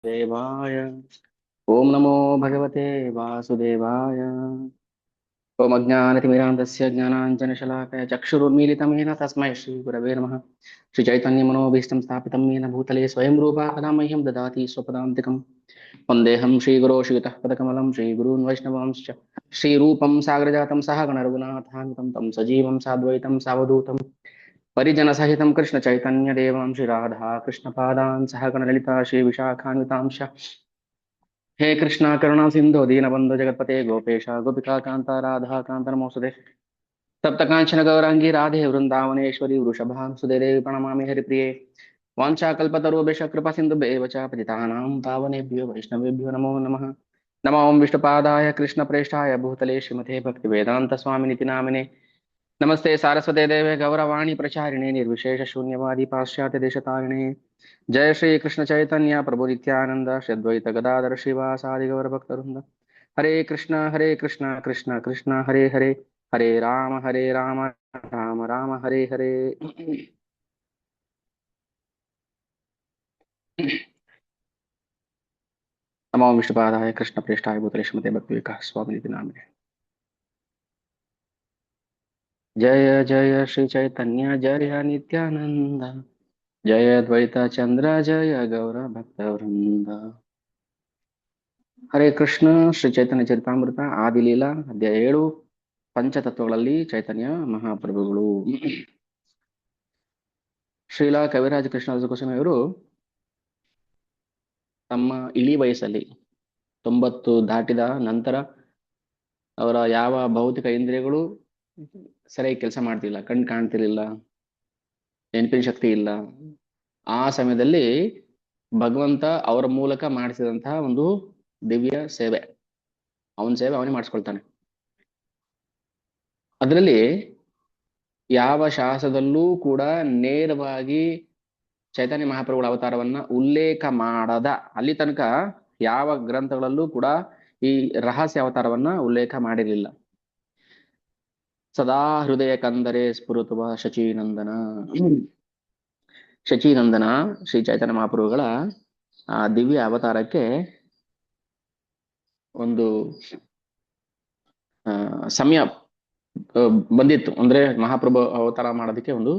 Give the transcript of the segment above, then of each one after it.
देवाय ओम नमो भगवते वासुदेवाय ओम अज्ञानतिमिरान्धस्य ज्ञानाञ्जनशलाकया चक्षुरुन्मीलितं येन तस्मै श्रीगुरवे नमः। श्रीचैतन्यमनोभीष्टं स्थापितं येन भूतले स्वयं रूपा कदा मह्यं ददाति स्वपदान्तिकम्। वन्देऽहं श्रीगुरो श्रीयुतः पदकमलं श्रीगुरून् वैष्णवांश्च श्रीरूपं सागरजातं सह गणरघुनाथान्वितं तं सजीवं साद्वैतं सावधूतं परिजनसहितं कृष्णचैतन्यदेवं श्रीराधा कृष्णपादान् सह गणललिता श्रीविशाखान्वितांश्च हे कृष्णा करुणा सिंधु दीनबंधु जगतपते गोपेश गोपिका कांता राधा कांत नमोस्तुते तप्त कांचन गौरांगी राधे वृंदावनेश्वरी वृषभानुसुते देवी प्रणमामि हरिप्रिये वाञ्छाकल्पतरुभ्यश्च कृपा सिन्धुभ्येव च पतितानां पावनेभ्यो वैष्णवेभ्यो नमो नमः। नमो ओं विष्णुपादाय कृष्णप्रेष्ठाय भूतले श्रीमते भक्तिवेदान्तस्वामिनिति नामिने नमस्ते सारस्वते देवे गौरवाणी प्रचारिणे निर्विशेष शून्यवादी पाश्चात्य देशतारिणे जय श्री कृष्ण चैतन्य प्रभु नित्यानंद श्री अद्वैत गदाधर श्रीवासादि गौर भक्तवृंद हरे कृष्ण कृष्ण कृष्ण हरे हरे हरे राम राम राम हरे हरे। नमो विष्णुपादाय कृष्ण प्रेष्ठाय भूतले श्रीमते भक्ति विकास स्वामी नामिने जय जय श्री चैतन्य जय नित्यानंद जय अद्वैत चंद्र जय गौर भक्तवृंद। ಹರೇ ಕೃಷ್ಣ ಶ್ರೀ ಚೈತನ್ಯ ಚರಿತಾಮೃತ ಆದಿಲೀಲಾ ಅಧ್ಯಾಯ 7 ಪಂಚತತ್ವಗಳಲ್ಲಿ ಚೈತನ್ಯ ಮಹಾಪ್ರಭುಗಳು. ಶ್ರೀಲಾ ಕವಿರಾಜ ಕೃಷ್ಣದಾಸ ಗೋಸ್ವಾಮಿ ಅವರು ತಮ್ಮ ಇಳಿ ವಯಸ್ಸಲ್ಲಿ 90 ದಾಟಿದ ನಂತರ ಅವರ ಯಾವ ಭೌತಿಕ ಇಂದ್ರಿಯಗಳು ಸರಿಯಾಗಿ ಕೆಲಸ ಮಾಡ್ತಿಲ್ಲ, ಕಣ್ ಕಾಣ್ತಿರ್ಲಿಲ್ಲ, ನೆನಪಿನ ಶಕ್ತಿ ಇಲ್ಲ. ಆ ಸಮಯದಲ್ಲಿ ಭಗವಂತ ಅವರ ಮೂಲಕ ಮಾಡಿಸಿದಂತಹ ಒಂದು ದಿವ್ಯ ಸೇವೆ, ಅವನ ಸೇವೆ ಅವನೇ ಮಾಡಿಸ್ಕೊಳ್ತಾನೆ. ಅದರಲ್ಲಿ ಯಾವ ಶಾಸ್ತ್ರದಲ್ಲೂ ಕೂಡ ನೇರವಾಗಿ ಚೈತನ್ಯ ಮಹಾಪ್ರಭುಗಳ ಅವತಾರವನ್ನ ಉಲ್ಲೇಖ ಮಾಡದ, ಅಲ್ಲಿ ತನಕ ಯಾವ ಗ್ರಂಥಗಳಲ್ಲೂ ಕೂಡ ಈ ರಹಸ್ಯ ಅವತಾರವನ್ನ ಉಲ್ಲೇಖ ಮಾಡಿರಲಿಲ್ಲ. ಸದಾ ಹೃದಯ ಕಂದರೆ ಸ್ಫುರುತುವ ಶಚೀನಂದನ ಶ್ರೀ ಚೈತನ್ಯ ಮಹಾಪ್ರಭುಗಳ ಆ ದಿವ್ಯ ಅವತಾರಕ್ಕೆ ಒಂದು ಸಮಯ ಬಂದಿತ್ತು. ಅಂದ್ರೆ ಮಹಾಪ್ರಭು ಅವತಾರ ಮಾಡೋದಕ್ಕೆ ಒಂದು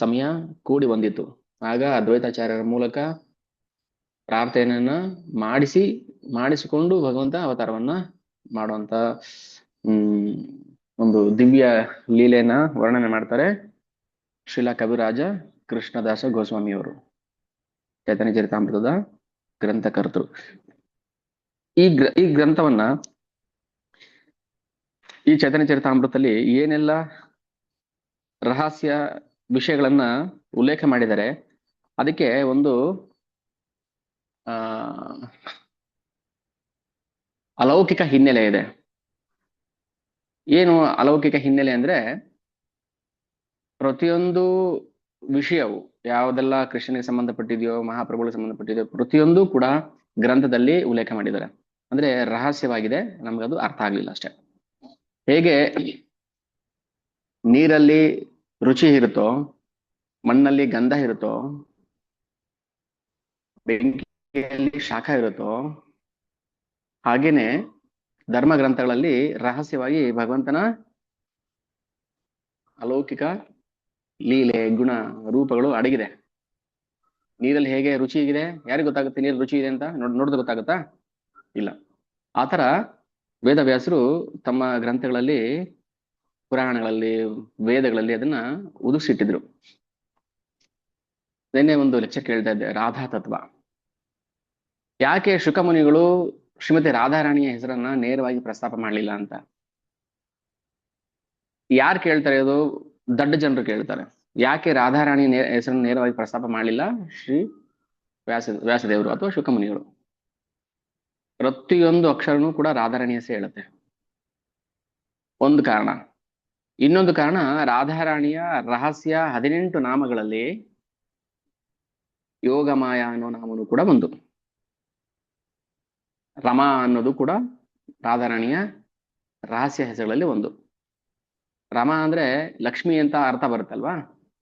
ಸಮಯ ಕೂಡಿ ಬಂದಿತ್ತು. ಆಗ ಅದ್ವೈತಾಚಾರ್ಯರ ಮೂಲಕ ಪ್ರಾರ್ಥನೆಯನ್ನ ಮಾಡಿಸಿಕೊಂಡು ಭಗವಂತ ಅವತಾರವನ್ನ ಮಾಡುವಂತ ಒಂದು ದಿವ್ಯ ಲೀಲೆಯನ್ನ ವರ್ಣನೆ ಮಾಡ್ತಾರೆ ಶ್ರೀಲಾ ಕವಿರಾಜ ಕೃಷ್ಣದಾಸ ಗೋಸ್ವಾಮಿಯವರು, ಚೈತನ್ಯ ಚರಿತಾಮೃತದ ಗ್ರಂಥಕರ್ತರು. ಈ ಗ್ರಂಥವನ್ನ, ಈ ಚೈತನ್ಯ ಚರಿತಾಮೃತದಲ್ಲಿ ಏನೆಲ್ಲ ರಹಸ್ಯ ವಿಷಯಗಳನ್ನ ಉಲ್ಲೇಖ ಮಾಡಿದ್ದಾರೆ, ಅದಕ್ಕೆ ಒಂದು ಅಲೌಕಿಕ ಹಿನ್ನೆಲೆ ಇದೆ. ಏನು ಅಲೌಕಿಕ ಹಿನ್ನೆಲೆ ಅಂದ್ರೆ, ಪ್ರತಿಯೊಂದು ವಿಷಯವು ಯಾವುದೆಲ್ಲ ಕೃಷ್ಣನಿಗೆ ಸಂಬಂಧಪಟ್ಟಿದೆಯೋ, ಮಹಾಪ್ರಭುಗಳಿಗೆ ಸಂಬಂಧಪಟ್ಟಿದೆಯೋ, ಪ್ರತಿಯೊಂದು ಕೂಡ ಗ್ರಂಥದಲ್ಲಿ ಉಲ್ಲೇಖ ಮಾಡಿದ್ದಾರೆ. ಅಂದ್ರೆ ರಹಸ್ಯವಾಗಿದೆ, ನಮ್ಗದು ಅರ್ಥ ಆಗ್ಲಿಲ್ಲ ಅಷ್ಟೇ. ಹೇಗೆ ನೀರಲ್ಲಿ ರುಚಿ ಇರುತ್ತೋ, ಮಣ್ಣಲ್ಲಿ ಗಂಧ ಇರುತ್ತೋ, ಬೆಂಕಿಯಲ್ಲಿ ಶಾಖ ಇರುತ್ತೋ, ಹಾಗೇನೆ ಧರ್ಮ ಗ್ರಂಥಗಳಲ್ಲಿ ರಹಸ್ಯವಾಗಿ ಭಗವಂತನ ಅಲೌಕಿಕ ಲೀಲೆ, ಗುಣ, ರೂಪಗಳು ಅಡಗಿದೆ. ನೀರಲ್ಲಿ ಹೇಗೆ ರುಚಿ ಇದೆ, ಯಾರಿಗೆ ಗೊತ್ತಾಗುತ್ತೆ ನೀರು ರುಚಿ ಇದೆ ಅಂತ? ನೋಡಿದ್ರೆ ಗೊತ್ತಾಗುತ್ತಾ? ಇಲ್ಲ. ಆತರ ವೇದವ್ಯಾಸರು ತಮ್ಮ ಗ್ರಂಥಗಳಲ್ಲಿ, ಪುರಾಣಗಳಲ್ಲಿ, ವೇದಗಳಲ್ಲಿ ಅದನ್ನ ಉದುರಿಸಿಟ್ಟಿದ್ರು. ನಿನ್ನೆ ಒಂದು ಲೆಕ್ಚರ್ ಕೇಳ್ತಾ ಇದ್ದೆ, ರಾಧಾ ತತ್ವ. ಯಾಕೆ ಶುಕಮುನಿಗಳು ಶ್ರೀಮತಿ ರಾಧಾರಾಣಿಯ ಹೆಸರನ್ನ ನೇರವಾಗಿ ಪ್ರಸ್ತಾಪ ಮಾಡಲಿಲ್ಲ ಅಂತ ಯಾರು ಕೇಳ್ತಾರೆ? ಅದು ದೊಡ್ಡ ಜನರು ಕೇಳ್ತಾರೆ. ಯಾಕೆ ರಾಧಾರಾಣಿ ಹೆಸರನ್ನು ನೇರವಾಗಿ ಪ್ರಸ್ತಾಪ ಮಾಡಲಿಲ್ಲ ಶ್ರೀ ವ್ಯಾಸದೇವರು ಅಥವಾ ಶುಕಮುನಿಗಳು? ಪ್ರತಿಯೊಂದು ಅಕ್ಷರನೂ ಕೂಡ ರಾಧಾರಾಣಿ ಹೆಸರು ಹೇಳುತ್ತೆ. ಒಂದು ಕಾರಣ. ಇನ್ನೊಂದು ಕಾರಣ, ರಾಧಾರಾಣಿಯ ರಹಸ್ಯ 18 ನಾಮಗಳಲ್ಲಿ ಯೋಗಮಾಯ ಅನ್ನೋ ನಾಮನು ಕೂಡ ಒಂದು. ರಮಾ ಅನ್ನೋದು ಕೂಡ ರಾಧಾರಾಣಿಯ ರಹಸ್ಯ ಹೆಸರುಗಳಲ್ಲಿ ಒಂದು. ರಮಾ ಅಂದ್ರೆ ಲಕ್ಷ್ಮಿ ಅಂತ ಅರ್ಥ ಬರುತ್ತಲ್ವಾ,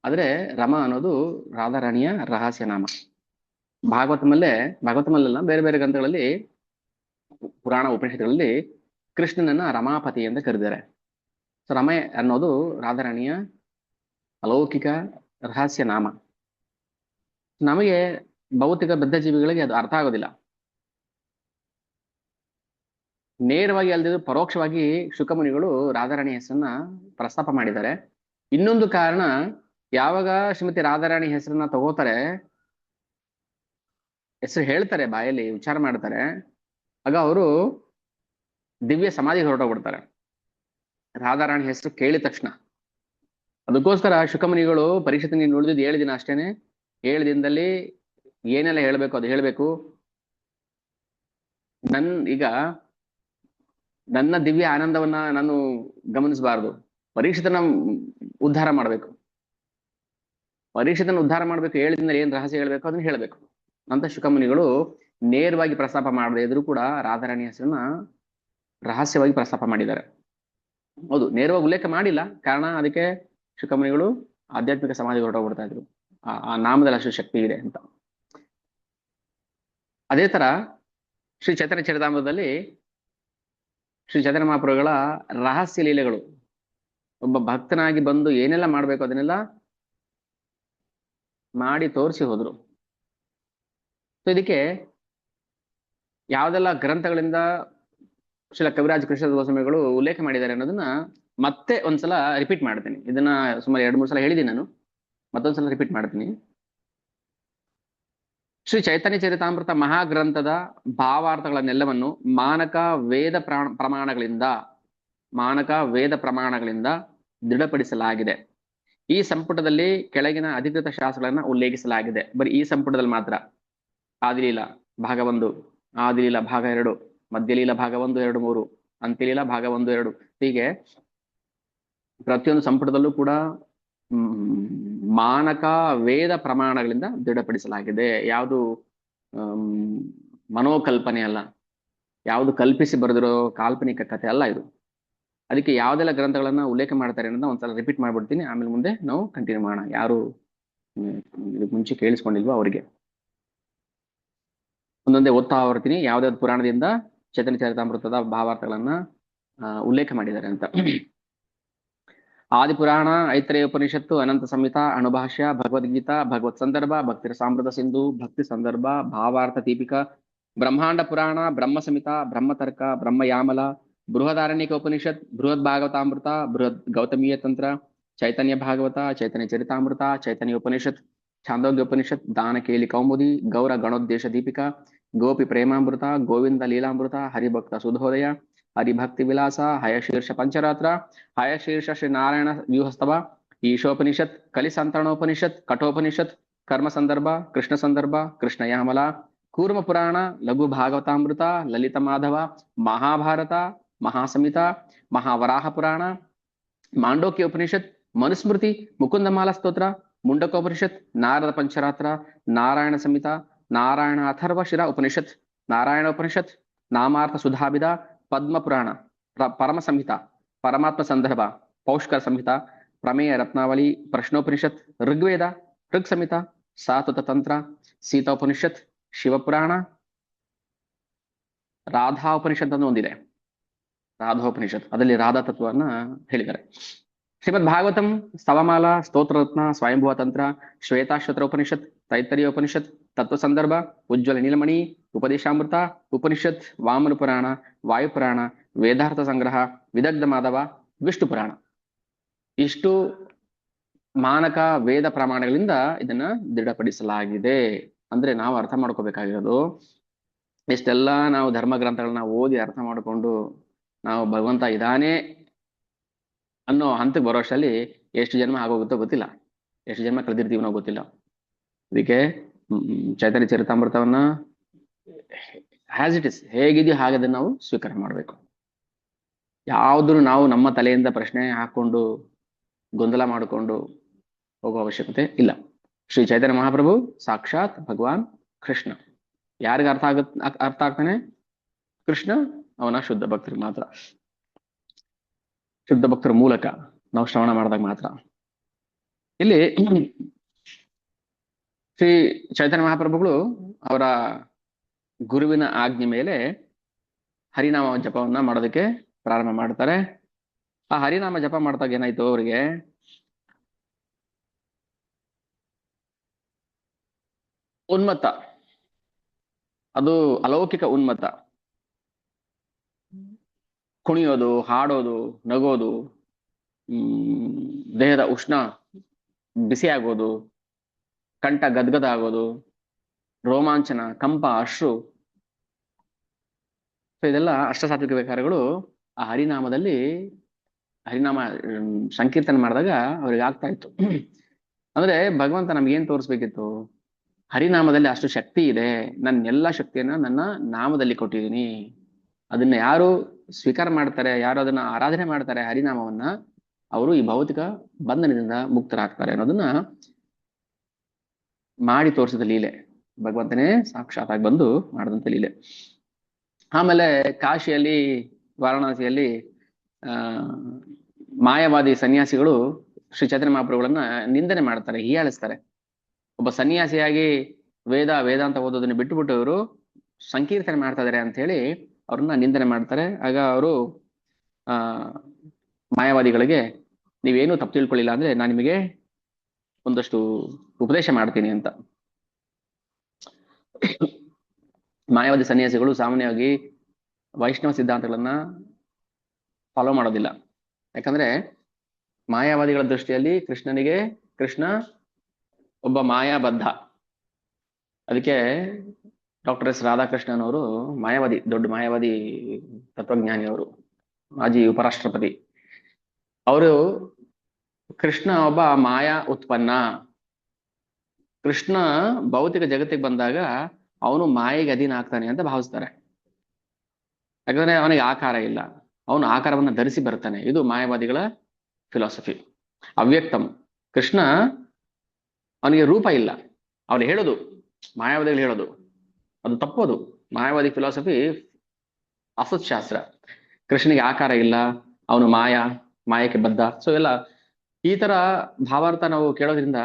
ಆದ್ರೆ ರಮಾ ಅನ್ನೋದು ರಾಧಾರಾಣಿಯ ರಹಸ್ಯ ನಾಮ. ಭಾಗವತಮಲ್ಲೇ, ಭಾಗವತಮಲ್ಲೆಲ್ಲ ಬೇರೆ ಬೇರೆ ಗ್ರಂಥಗಳಲ್ಲಿ, ಪುರಾಣ ಉಪನಿಷತ್ತುಗಳಲ್ಲಿ ಕೃಷ್ಣನನ್ನ ರಮಾಪತಿ ಅಂತ ಕರೆದಿದ್ದಾರೆ. ಸೊ ರಮೆ ಅನ್ನೋದು ರಾಧಾರಾಣಿಯ ಅಲೌಕಿಕ ರಹಸ್ಯ ನಾಮ. ನಮಗೆ ಭೌತಿಕ ಬದ್ಧ ಜೀವಿಗಳಿಗೆ ಅದು ಅರ್ಥ ಆಗೋದಿಲ್ಲ. ನೇರವಾಗಿ ಅಲ್ಲದಿದ್ರು ಪರೋಕ್ಷವಾಗಿ ಶುಕಮುನಿಗಳು ರಾಧಾರಾಣಿ ಹೆಸರನ್ನ ಪ್ರಸ್ತಾಪ ಮಾಡಿದ್ದಾರೆ. ಇನ್ನೊಂದು ಕಾರಣ, ಯಾವಾಗ ಶ್ರೀಮತಿ ರಾಧಾರಾಣಿ ಹೆಸರನ್ನ ತಗೋತಾರೆ, ಹೆಸರು ಹೇಳ್ತಾರೆ, ಬಾಯಲ್ಲಿ ವಿಚಾರ ಮಾಡ್ತಾರೆ, ಆಗ ಅವರು ದಿವ್ಯ ಸಮಾಧಿಗೆ ಹೊರಟೋಗ್ಬಿಡ್ತಾರೆ ರಾಧಾರಾಣಿ ಹೆಸರು ಕೇಳಿದ ತಕ್ಷಣ. ಅದಕ್ಕೋಸ್ಕರ ಶುಕಮುನಿಗಳು ಪರೀಕ್ಷಿತ ನೀನು ಉಳಿದಿದ್ದು 7 ದಿನ ಅಷ್ಟೇನೆ. 7 ದಿನದಲ್ಲಿ ಏನೆಲ್ಲ ಹೇಳ್ಬೇಕು ಅದು ಹೇಳ್ಬೇಕು. ಈಗ ನನ್ನ ದಿವ್ಯ ಆನಂದವನ್ನ ನಾನು ಗಮನಿಸಬಾರದು, ಪರೀಕ್ಷಿತನ ಉದ್ಧಾರ ಮಾಡ್ಬೇಕು. ಪರೀಕ್ಷಿತನ ಉದ್ಧಾರ ಮಾಡ್ಬೇಕು, 7 ದಿನದಲ್ಲಿ ಏನ್ ರಹಸ್ಯ ಹೇಳ್ಬೇಕು ಅದನ್ನ ಹೇಳ್ಬೇಕು ಅಂತ ಶುಕಮುನಿಗಳು ನೇರವಾಗಿ ಪ್ರಸ್ತಾಪ ಮಾಡದೇ ಇದ್ರು ಕೂಡ ರಾಧಾರಾಣಿ ಹೆಸರನ್ನ ರಹಸ್ಯವಾಗಿ ಪ್ರಸ್ತಾಪ ಮಾಡಿದ್ದಾರೆ. ಹೌದು, ನೇರವಾಗಿ ಉಲ್ಲೇಖ ಮಾಡಿಲ್ಲ, ಕಾರಣ ಅದಕ್ಕೆ ಶುಕಮುನಿಗಳು ಆಧ್ಯಾತ್ಮಿಕ ಸಮಾಧಿಗೆ ಹೊರಟೋಗ್ಬಿಡ್ತಾ ಇದ್ರು, ಆ ನಾಮದಲ್ಲಿ ಅಷ್ಟು ಶಕ್ತಿ ಇದೆ ಅಂತ. ಅದೇ ತರ ಶ್ರೀ ಚೈತನ್ಯ ಚರಿತಾಮೃತದಲ್ಲಿ ಶ್ರೀ ಚೈತನ್ಯ ಮಹಾಪ್ರಭುಗಳ ರಹಸ್ಯ ಲೀಲೆಗಳು, ಒಬ್ಬ ಭಕ್ತನಾಗಿ ಬಂದು ಏನೆಲ್ಲ ಮಾಡ್ಬೇಕು ಅದನ್ನೆಲ್ಲ ಮಾಡಿ ತೋರಿಸಿ ಹೋದ್ರು. ಸೊ ಇದಕ್ಕೆ ಯಾವ್ದೆಲ್ಲ ಗ್ರಂಥಗಳಿಂದ ಶ್ರೀಲ ಕವಿರಾಜ ಕೃಷ್ಣ ಗೋಸ್ವಾಮಿಗಳು ಉಲ್ಲೇಖ ಮಾಡಿದ್ದಾರೆ ಅನ್ನೋದನ್ನ ಮತ್ತೆ ಒಂದ್ಸಲ ರಿಪೀಟ್ ಮಾಡ್ತೀನಿ. ಇದನ್ನ ಸುಮಾರು 2-3 ಸಲ ಹೇಳಿದ್ದೀನಿ ನಾನು, ಮತ್ತೊಂದ್ಸಲ ರಿಪೀಟ್ ಮಾಡ್ತೀನಿ. ಶ್ರೀ ಚೈತನ್ಯ ಚರಿತಾಮೃತ ಮಹಾಗ್ರಂಥದ ಭಾವಾರ್ಥಗಳನ್ನೆಲ್ಲವನ್ನು ಮಾನಕ ವೇದ ಪ್ರಮಾಣಗಳಿಂದ ದೃಢಪಡಿಸಲಾಗಿದೆ. ಈ ಸಂಪುಟದಲ್ಲಿ ಕೆಳಗಿನ ಅಧಿಕೃತ ಶಾಸ್ತ್ರಗಳನ್ನ ಉಲ್ಲೇಖಿಸಲಾಗಿದೆ. ಬರೀ ಈ ಸಂಪುಟದಲ್ಲಿ ಮಾತ್ರ. ಆದಿಲೀಲ ಭಾಗ 1, ಆದಿಲೀಲ ಭಾಗ 2, ಮಧ್ಯಲೀಲ ಭಾಗ 1, 2, 3, ಅಂತ್ಯಲೀಲ ಭಾಗ 1, 2, ಹೀಗೆ ಪ್ರತಿಯೊಂದು ಸಂಪುಟದಲ್ಲೂ ಕೂಡ ಮಾನಕ ವೇದ ಪ್ರಮಾಣಗಳಿಂದ ದೃಢಪಡಿಸಲಾಗಿದೆ. ಯಾವುದು ಮನೋಕಲ್ಪನೆ ಅಲ್ಲ, ಯಾವುದು ಕಲ್ಪಿಸಿ ಬರೆದಿರೋ ಕಾಲ್ಪನಿಕ ಕಥೆ ಅಲ್ಲ ಇದು. ಅದಕ್ಕೆ ಯಾವ್ದೆಲ್ಲ ಗ್ರಂಥಗಳನ್ನ ಉಲ್ಲೇಖ ಮಾಡ್ತಾರೆ ಅನ್ನೋದನ್ನ ಒಂದ್ಸಲ ರಿಪೀಟ್ ಮಾಡ್ಬಿಡ್ತೀನಿ, ಆಮೇಲೆ ಮುಂದೆ ನಾವು ಕಂಟಿನ್ಯೂ ಮಾಡೋಣ. ಯಾರು ಇದಕ್ಕೆ ಮುಂಚೆ ಕೇಳಿಸ್ಕೊಂಡಿಲ್ವೋ ಅವರಿಗೆ ಒಂದೊಂದೇ ಓದ್ತಾ ಹೊರ್ತೀನಿ ಯಾವ್ದಾವ್ದು ಪುರಾಣದಿಂದ ಚೈತನ್ಯ ಚರಿತಾಮೃತದ ಭಾವಾರ್ಥಗಳನ್ನ ಉಲ್ಲೇಖ ಮಾಡಿದ್ದಾರೆ ಅಂತ. ಆದಿಪುರಾಣ, ಐತರೇಯ ಉಪನಿಷತ್ತು, ಅನಂತ ಸಂಹಿತ, ಅಣುಭಾಷ್ಯ, ಭಗವದ್ಗೀತಾ, ಭಗವತ್ ಸಂದರ್ಭ, ಭಕ್ತಿ ಸಾಮೃತ ಸಿಂಧು, ಭಕ್ತಿ ಸಂದರ್ಭ, ಭಾವಾರ್ಥ ದೀಪಿಕಾ, ಬ್ರಹ್ಮಾಂಡ ಪುರಾಣ, ಬ್ರಹ್ಮ ಸಂಹಿತ, ಬ್ರಹ್ಮತರ್ಕ, ಬ್ರಹ್ಮಯಾಮಲ, ಬೃಹದಾರಣ್ಯಕ ಉಪನಿಷತ್, ಬೃಹದ್ ಭಾಗವತಾಮೃತ, ಬೃಹದ್ ಗೌತಮೀಯ ತಂತ್ರ, ಚೈತನ್ಯ ಭಾಗವತ, ಚೈತನ್ಯ ಚರಿತಾಮೃತ, ಚೈತನ್ಯ ಉಪನಿಷತ್, ಛಾಂದೋಗ್ಯ ಉಪನಿಷತ್, ದಾನಕೇಲಿ ಕೌಮುದಿ, ಗೌರ ಗಣೋದ್ದೇಶ ದೀಪಿಕಾ, ಗೋಪಿ ಪ್ರೇಮಾಮೃತ, ಗೋವಿಂದ ಲೀಲಾಮೃತ, ಹರಿಭಕ್ತ ಸುಧೋದಯ, ಹರಿಭಕ್ತಿ ವಿಲಾಸ, ಹಯಶೀರ್ಷ ಪಂಚರಾತ್ರ, ಹಯಶೀರ್ಷ ಶ್ರೀ ನಾರಾಯಣ ವ್ಯೂಹಸ್ತವ, ಈಶೋಪನಿಷತ್, ಕಲಿಸಂತರಣೋಪನಿಷತ್, ಕಠೋಪನಿಷತ್, ಕರ್ಮ ಸಂದರ್ಭ, ಕೃಷ್ಣ ಸಂದರ್ಭ, ಕೃಷ್ಣ ಯಾಮಲ, ಕೂರ್ಮ ಪುರಾಣ, ಲಘು ಭಾಗವತಾಮೃತ, ಲಲಿತ ಮಾಧವ, ಮಹಾಭಾರತ, ಮಹಾಸಮಿತ, ಮಹಾವರಾಹ ಪುರಾಣ, ಮಾಂಡೋಕ್ಯ ಉಪನಿಷತ್, ಮನುಸ್ಮೃತಿ, ಮುಕುಂದಮಾಲ ಸ್ತೋತ್ರ, ಮುಂಡಕೋಪನಿಷತ್, ನಾರದ ಪಂಚರಾತ್ರ, ನಾರಾಯಣ ಸಂಹಿತ, ನಾರಾಯಣ ಅಥರ್ವ ಶಿರ ಉಪನಿಷತ್, ನಾರಾಯಣ ಉಪನಿಷತ್, ನಾಮಾರ್ಥ ಸುಧಾಭಿದ, ಪದ್ಮ ಪುರಾಣ, ಪರಮ ಸಂಹಿತ, ಪರಮಾತ್ಮ ಸಂದರ್ಭ, ಪೌಷ್ಕರ ಸಂಹಿತ, ಪ್ರಮೇಯ ರತ್ನಾವಳಿ, ಪ್ರಶ್ನೋಪನಿಷತ್, ಋಗ್ವೇದ, ಋಗ್ ಸಂಹಿತ, ಸಾತುತ ತಂತ್ರ, ಸೀತಾ ಉಪನಿಷತ್, ಶಿವಪುರಾಣ, ರಾಧಾ ಉಪನಿಷತ್ ಅಂತ ಒಂದಿದೆ, ರಾಧೋಪನಿಷತ್, ಅದರಲ್ಲಿ ರಾಧಾ ತತ್ವವನ್ನ ಹೇಳಿದ್ದಾರೆ. ಶ್ರೀಮದ್ ಭಾಗವತಂ, ಸ್ತವಮಾಲ, ಸ್ತೋತ್ರರತ್ನ, ಸ್ವಯಂಭುವ ತಂತ್ರ, ಶ್ವೇತಾಶ್ವತರ ಉಪನಿಷತ್, ತೈತ್ತರೀಯ ಉಪನಿಷತ್, ತತ್ವ ಸಂದರ್ಭ, ಉಜ್ವಲ ನೀಲಮಣಿ, ಉಪದೇಶಾಮೃತ ಉಪನಿಷತ್, ವಾಮನ ಪುರಾಣ, ವಾಯುಪುರಾಣ, ವೇದಾರ್ಥ ಸಂಗ್ರಹ, ವಿದಗ್ಧ ಮಾಧವ, ವಿಷ್ಣು ಪುರಾಣ. ಇಷ್ಟು ಮಾನಕ ವೇದ ಪ್ರಮಾಣಗಳಿಂದ ಇದನ್ನ ದೃಢಪಡಿಸಲಾಗಿದೆ. ಅಂದ್ರೆ ನಾವು ಅರ್ಥ ಮಾಡ್ಕೋಬೇಕಾಗಿರೋದು, ಇಷ್ಟೆಲ್ಲ ನಾವು ಧರ್ಮ ಗ್ರಂಥಗಳನ್ನ ಓದಿ ಅರ್ಥ ಮಾಡಿಕೊಂಡು ನಾವು ಭಗವಂತ ಇದಾನೇ ಅನ್ನೋ ಹಂತಕ್ಕೆ ಬರೋಷ್ಟರಲ್ಲಿ ಎಷ್ಟು ಜನ್ಮ ಆಗೋಗುತ್ತೋ ಗೊತ್ತಿಲ್ಲ, ಎಷ್ಟು ಜನ್ಮ ಕಳೆದಿರ್ತೀವನೋ ಗೊತ್ತಿಲ್ಲ. ಅದಕ್ಕೆ ಚೈತನ್ಯ ಚರಿತಾಮೃತವನ್ನ ಹ್ಯಾಸ್ ಇಟ್ ಇಸ್, ಹೇಗಿದೆಯೋ ಹಾಗೆ ಅದನ್ನ ನಾವು ಸ್ವೀಕಾರ ಮಾಡಬೇಕು. ಯಾವ್ದು ನಾವು ನಮ್ಮ ತಲೆಯಿಂದ ಪ್ರಶ್ನೆ ಹಾಕೊಂಡು ಗೊಂದಲ ಮಾಡಿಕೊಂಡು ಹೋಗೋ ಅವಶ್ಯಕತೆ ಇಲ್ಲ. ಶ್ರೀ ಚೈತನ್ಯ ಮಹಾಪ್ರಭು ಸಾಕ್ಷಾತ್ ಭಗವಾನ್ ಕೃಷ್ಣ. ಯಾರಿಗೆ ಅರ್ಥ ಆಗ್ತಾನೆ? ಕೃಷ್ಣ ಅವನ ಶುದ್ಧ ಭಕ್ತರಿಗೆ ಮಾತ್ರ, ಶುದ್ಧ ಭಕ್ತರ ಮೂಲಕ ನಾವು ಶ್ರವಣ ಮಾಡಿದಾಗ ಮಾತ್ರ. ಇಲ್ಲಿ ಶ್ರೀ ಚೈತನ್ಯ ಮಹಾಪ್ರಭುಗಳು ಅವರ ಗುರುವಿನ ಆಜ್ಞೆ ಮೇಲೆ ಹರಿನಾಮ ಜಪವನ್ನ ಮಾಡೋದಕ್ಕೆ ಪ್ರಾರಂಭ ಮಾಡ್ತಾರೆ. ಆ ಹರಿನಾಮ ಜಪ ಮಾಡಿದಾಗ ಏನಾಯ್ತು ಅವರಿಗೆ, ಉನ್ಮತ್ತ, ಅದು ಅಲೌಕಿಕ ಉನ್ಮತ್ತ. ಕುಣಿಯೋದು, ಹಾಡೋದು, ನಗೋದು, ದೇಹದ ಉಷ್ಣ ಬಿಸಿ ಆಗೋದು, ಕಂಠ ಗದ್ಗದ ಆಗೋದು, ರೋಮಾಂಚನ, ಕಂಪ, ಅಶ್ರು, ಇದೆಲ್ಲ ಅಷ್ಟಸಾತ್ವಿಕ ವಿಕಾರಗಳು ಆ ಹರಿನಾಮದಲ್ಲಿ ಹರಿನಾಮ ಸಂಕೀರ್ತನೆ ಮಾಡಿದಾಗ ಅವ್ರಿಗೆ ಆಗ್ತಾ ಇತ್ತು. ಅಂದ್ರೆ ಭಗವಂತ ನಮ್ಗೆ ಏನ್ ತೋರಿಸ್ಬೇಕಿತ್ತು, ಹರಿನಾಮದಲ್ಲಿ ಅಷ್ಟು ಶಕ್ತಿ ಇದೆ, ನನ್ನ ಎಲ್ಲಾ ಶಕ್ತಿಯನ್ನ ನನ್ನ ನಾಮದಲ್ಲಿ ಕೊಟ್ಟಿದ್ದೀನಿ, ಅದನ್ನ ಯಾರು ಸ್ವೀಕಾರ ಮಾಡ್ತಾರೆ, ಯಾರು ಅದನ್ನ ಆರಾಧನೆ ಮಾಡ್ತಾರೆ ಹರಿನಾಮವನ್ನ, ಅವರು ಈ ಭೌತಿಕ ಬಂಧನದಿಂದ ಮುಕ್ತರಾಗ್ತಾರೆ ಅನ್ನೋದನ್ನ ಮಾಡಿ ತೋರಿಸಿದ ಲೀಲೆ. ಭಗವಂತನೇ ಸಾಕ್ಷಾತ್ ಆಗಿ ಬಂದು ಮಾಡಿದಂತ ಲೀಲೆ. ಆಮೇಲೆ ಕಾಶಿಯಲ್ಲಿ, ವಾರಣಾಸಿಯಲ್ಲಿ ಮಾಯಾವಾದಿ ಸನ್ಯಾಸಿಗಳು ಶ್ರೀ ಚೈತನ್ಯ ಮಹಾಪ್ರಭುಗಳನ್ನ ನಿಂದನೆ ಮಾಡ್ತಾರೆ, ಹೀಯಾಳಿಸ್ತಾರೆ. ಒಬ್ಬ ಸನ್ಯಾಸಿಯಾಗಿ ವೇದಾಂತ ಓದೋದನ್ನ ಬಿಟ್ಟುಬಿಟ್ಟು ಇವರು ಸಂಕೀರ್ತನೆ ಮಾಡ್ತಾ ಇದಾರೆ ಅಂತ ಹೇಳಿ ಅವ್ರನ್ನ ನಿಂದನೆ ಮಾಡ್ತಾರೆ. ಆಗ ಅವರು ಮಾಯಾವಾದಿಗಳಿಗೆ, ನೀವೇನು ತಪ್ಪು ತಿಳ್ಕೊಳ್ಳಿಲ್ಲ ಅಂದ್ರೆ ನಾನು ನಿಮಗೆ ಒಂದಷ್ಟು ಉಪದೇಶ ಮಾಡ್ತೀನಿ ಅಂತ. ಮಾಯಾವಾದಿ ಸನ್ಯಾಸಿಗಳು ಸಾಮಾನ್ಯವಾಗಿ ವೈಷ್ಣವ ಸಿದ್ಧಾಂತಗಳನ್ನ ಫಾಲೋ ಮಾಡೋದಿಲ್ಲ. ಯಾಕಂದ್ರೆ ಮಾಯಾವಾದಿಗಳ ದೃಷ್ಟಿಯಲ್ಲಿ ಕೃಷ್ಣ ಒಬ್ಬ ಮಾಯಾಬದ್ಧ. ಅದಕ್ಕೆ ಡಾಕ್ಟರ್ ಎಸ್ ರಾಧಾಕೃಷ್ಣನ್ ಅವರು ಮಾಯಾವಾದಿ, ದೊಡ್ಡ ಮಾಯಾವಾದಿ ತತ್ವಜ್ಞಾನಿ, ಅವರು ಮಾಜಿ ಉಪರಾಷ್ಟ್ರಪತಿ. ಅವರು ಕೃಷ್ಣ ಒಬ್ಬ ಮಾಯಾ ಉತ್ಪನ್ನ, ಕೃಷ್ಣ ಭೌತಿಕ ಜಗತ್ತಿಗೆ ಬಂದಾಗ ಅವನು ಮಾಯೆಗೆ ಅಧೀನ ಆಗ್ತಾನೆ ಅಂತ ಭಾವಿಸ್ತಾರೆ. ಯಾಕಂದ್ರೆ ಅವನಿಗೆ ಆಕಾರ ಇಲ್ಲ, ಅವನು ಆಕಾರವನ್ನ ಧರಿಸಿ ಬರ್ತಾನೆ. ಇದು ಮಾಯಾವಾದಿಗಳ ಫಿಲಾಸಫಿ. ಅವ್ಯಕ್ತಂ, ಕೃಷ್ಣ ಅವನಿಗೆ ರೂಪ ಇಲ್ಲ, ಅವನು ಹೇಳೋದು, ಮಾಯಾವಾದಿಗಳು ಹೇಳೋದು ಅದು ತಪ್ಪೋದು. ಮಾಯಾವಾದಿ ಫಿಲಾಸಫಿ ಅಸತ್ ಶಾಸ್ತ್ರ. ಕೃಷ್ಣನಿಗೆ ಆಕಾರ ಇಲ್ಲ, ಅವನು ಮಾಯಕ್ಕೆ ಬದ್ಧ. ಸೊ ಎಲ್ಲ ಈ ತರ ಭಾವಾರ್ಥ ನಾವು ಕೇಳೋದ್ರಿಂದ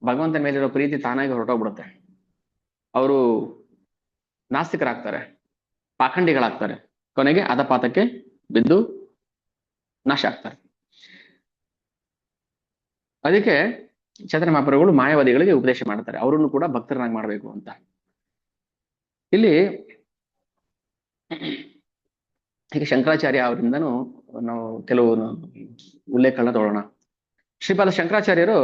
ಭಗವಂತನ ಮೇಲಿರೋ ಪ್ರೀತಿ ತಾನಾಗಿ ಹೊರಟೋಗ್ಬಿಡುತ್ತೆ. ಅವರು ನಾಸ್ತಿಕರಾಗ್ತಾರೆ, ಪಾಖಂಡಿಗಳಾಗ್ತಾರೆ, ಕೊನೆಗೆ ಅಧಪಾತಕ್ಕೆ ಬಿದ್ದು ನಾಶ ಆಗ್ತಾರೆ. ಅದಕ್ಕೆ ಚೈತನ್ಯ ಮಹಾಪ್ರಭುಗಳು ಮಾಯಾವಾದಿಗಳಿಗೆ ಉಪದೇಶ ಮಾಡ್ತಾರೆ, ಅವರನ್ನು ಕೂಡ ಭಕ್ತರನ್ನಾಗಿ ಮಾಡಬೇಕು ಅಂತ. ಇಲ್ಲಿ ಹೀಗೆ ಶಂಕರಾಚಾರ್ಯ ಅವರಿಂದನೂ ನಾವು ಕೆಲವು ಉಲ್ಲೇಖಗಳನ್ನ ತಗೊಳ್ಳೋಣ. ಶ್ರೀಪಾದ ಶಂಕರಾಚಾರ್ಯರು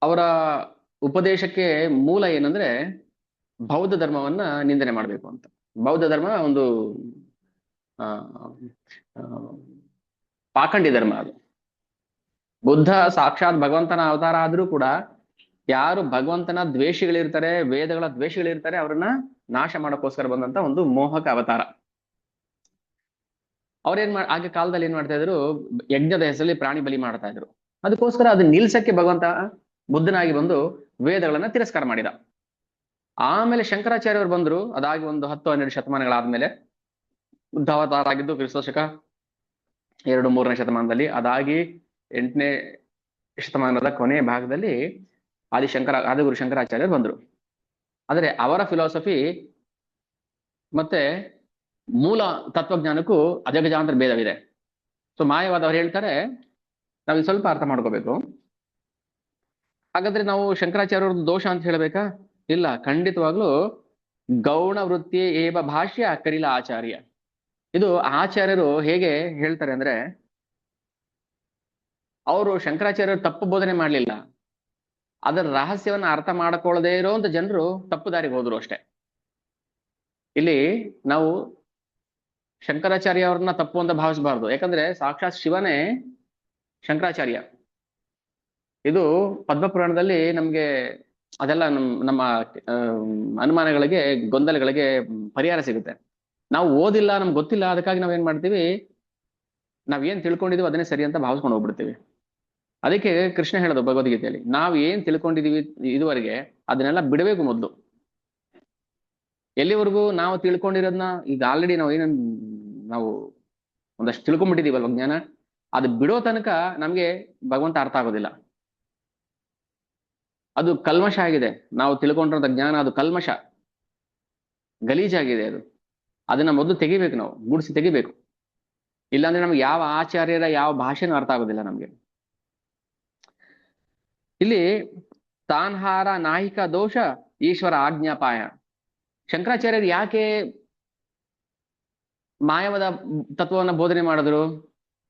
ಅವರ ಉಪದೇಶಕ್ಕೆ ಮೂಲ ಏನಂದ್ರೆ ಬೌದ್ಧ ಧರ್ಮವನ್ನ ನಿಂದನೆ ಮಾಡಬೇಕು ಅಂತ. ಬೌದ್ಧ ಧರ್ಮ ಒಂದು ಪಾಖಂಡಿ ಧರ್ಮ. ಅದು ಬುದ್ಧ ಸಾಕ್ಷಾತ್ ಭಗವಂತನ ಅವತಾರ ಆದ್ರೂ ಕೂಡ ಯಾರು ಭಗವಂತನ ದ್ವೇಷಿಗಳಿರ್ತಾರೆ, ವೇದಗಳ ದ್ವೇಷಿಗಳಿರ್ತಾರೆ, ಅವ್ರನ್ನ ನಾಶ ಮಾಡೋಕ್ಕೋಸ್ಕರ ಬಂದಂತ ಒಂದು ಮೋಹಕ ಅವತಾರ. ಅವ್ರೇನ್ ಆಗ ಕಾಲದಲ್ಲಿ ಏನ್ ಮಾಡ್ತಾ ಇದ್ರು, ಯಜ್ಞದ ಹೆಸರಲ್ಲಿ ಪ್ರಾಣಿ ಬಲಿ ಮಾಡ್ತಾ ಇದ್ರು. ಅದಕ್ಕೋಸ್ಕರ ಅದನ್ನ ನಿಲ್ಸಕ್ಕೆ ಭಗವಂತ ಬುದ್ಧನಾಗಿ ಬಂದು ವೇದಗಳನ್ನ ತಿರಸ್ಕಾರ ಮಾಡಿದ. ಆಮೇಲೆ ಶಂಕರಾಚಾರ್ಯವರು ಬಂದ್ರು, ಅದಾಗಿ ಒಂದು 10-12 ಶತಮಾನಗಳಾದ್ಮೇಲೆ. ಬುದ್ಧ ಅವತಾರ ಆಗಿದ್ದು ಕ್ರಿಸ್ತಶಕ 2-3ನೇ ಶತಮಾನದಲ್ಲಿ. ಅದಾಗಿ 8ನೇ ಶತಮಾನದ ಕೊನೆಯ ಭಾಗದಲ್ಲಿ ಆದಿಗುರು ಶಂಕರಾಚಾರ್ಯರು ಬಂದ್ರು. ಆದರೆ ಅವರ ಫಿಲಾಸಫಿ ಮತ್ತೆ ಮೂಲ ತತ್ವಜ್ಞಾನಕ್ಕೂ ಅಜಗಜಾಂತರ ಭೇದವಿದೆ. ಸೊ ಮಾಯವಾದವ್ರು ಹೇಳ್ತಾರೆ, ನಾವು ಸ್ವಲ್ಪ ಅರ್ಥ ಮಾಡ್ಕೋಬೇಕು. ಹಾಗಾದ್ರೆ ನಾವು ಶಂಕರಾಚಾರ್ಯವ್ರದ್ದು ದೋಷ ಅಂತ ಹೇಳ್ಬೇಕಾ? ಇಲ್ಲ, ಖಂಡಿತವಾಗ್ಲೂ ಗೌಣ ವೃತ್ತಿ ಏವ ಭಾಷ್ಯ ಕರಿಲ ಆಚಾರ್ಯ. ಇದು ಆಚಾರ್ಯರು ಹೇಗೆ ಹೇಳ್ತಾರೆ ಅಂದ್ರೆ, ಅವರು ಶಂಕರಾಚಾರ್ಯರು ತಪ್ಪು ಬೋಧನೆ ಮಾಡ್ಲಿಲ್ಲ, ಅದರ ರಹಸ್ಯವನ್ನ ಅರ್ಥ ಮಾಡ್ಕೊಳ್ಳದೇ ಇರೋಂತ ಜನರು ತಪ್ಪು ದಾರಿಗೆ ಹೋದ್ರು ಅಷ್ಟೇ. ಇಲ್ಲಿ ನಾವು ಶಂಕರಾಚಾರ್ಯ ಅವ್ರನ್ನ ತಪ್ಪು ಅಂತ ಭಾವಿಸಬಾರ್ದು. ಯಾಕಂದ್ರೆ ಸಾಕ್ಷಾತ್ ಶಿವನೇ ಶಂಕರಾಚಾರ್ಯ. ಇದು ಪದ್ಮಪುರಾಣದಲ್ಲಿ ನಮ್ಗೆ ಅದೆಲ್ಲ ನಮ್ಮ ಅನುಮಾನಗಳಿಗೆ, ಗೊಂದಲಗಳಿಗೆ ಪರಿಹಾರ ಸಿಗುತ್ತೆ. ನಾವು ಓದಿಲ್ಲ, ನಮ್ಗೆ ಗೊತ್ತಿಲ್ಲ, ಅದಕ್ಕಾಗಿ ನಾವೇನ್ ಮಾಡ್ತೀವಿ, ನಾವೇನ್ ತಿಳ್ಕೊಂಡಿದೀವಿ ಅದನ್ನೇ ಸರಿ ಅಂತ ಭಾವಿಸ್ಕೊಂಡು ಹೋಗ್ಬಿಡ್ತೀವಿ. ಅದಕ್ಕೆ ಕೃಷ್ಣ ಹೇಳೋದು ಭಗವದ್ಗೀತೆಯಲ್ಲಿ, ನಾವ್ ಏನ್ ತಿಳ್ಕೊಂಡಿದೀವಿ ಇದುವರೆಗೆ ಅದನ್ನೆಲ್ಲ ಬಿಡಬೇಕು ಮೊದಲು. ಎಲ್ಲಿವರೆಗೂ ನಾವು ತಿಳ್ಕೊಂಡಿರೋದನ್ನ, ಈಗ ಆಲ್ರೆಡಿ ನಾವು ಒಂದಷ್ಟು ತಿಳ್ಕೊಂಡ್ಬಿಟ್ಟಿದೀವಲ್ವ ಜ್ಞಾನ, ಅದು ಬಿಡೋ ತನಕ ನಮ್ಗೆ ಭಗವಂತ ಅರ್ಥ ಆಗೋದಿಲ್ಲ. ಅದು ಕಲ್ಮಶ ಆಗಿದೆ. ನಾವು ತಿಳ್ಕೊಂಡಿರೋ ಜ್ಞಾನ ಅದು ಕಲ್ಮಶ, ಗಲೀಜಾಗಿದೆ ಅದು. ಅದನ್ನ ಮೊದಲು ತೆಗಿಬೇಕು, ನಾವು ಗುಡಿಸಿ ತೆಗಿಬೇಕು. ಇಲ್ಲಾಂದ್ರೆ ನಮ್ಗೆ ಯಾವ ಆಚಾರ್ಯರ ಯಾವ ಭಾಷೆನೂ ಅರ್ಥ ಆಗೋದಿಲ್ಲ ನಮ್ಗೆ. ಇಲ್ಲಿ ತಾನ್ಹಾರ ನಾಹಿಕ ದೋಷ ಈಶ್ವರ ಆಜ್ಞಾಪಾಯ. ಶಂಕರಾಚಾರ್ಯರು ಯಾಕೆ ಮಾಯವಾದ ತತ್ವವನ್ನ ಬೋಧನೆ ಮಾಡಿದ್ರು?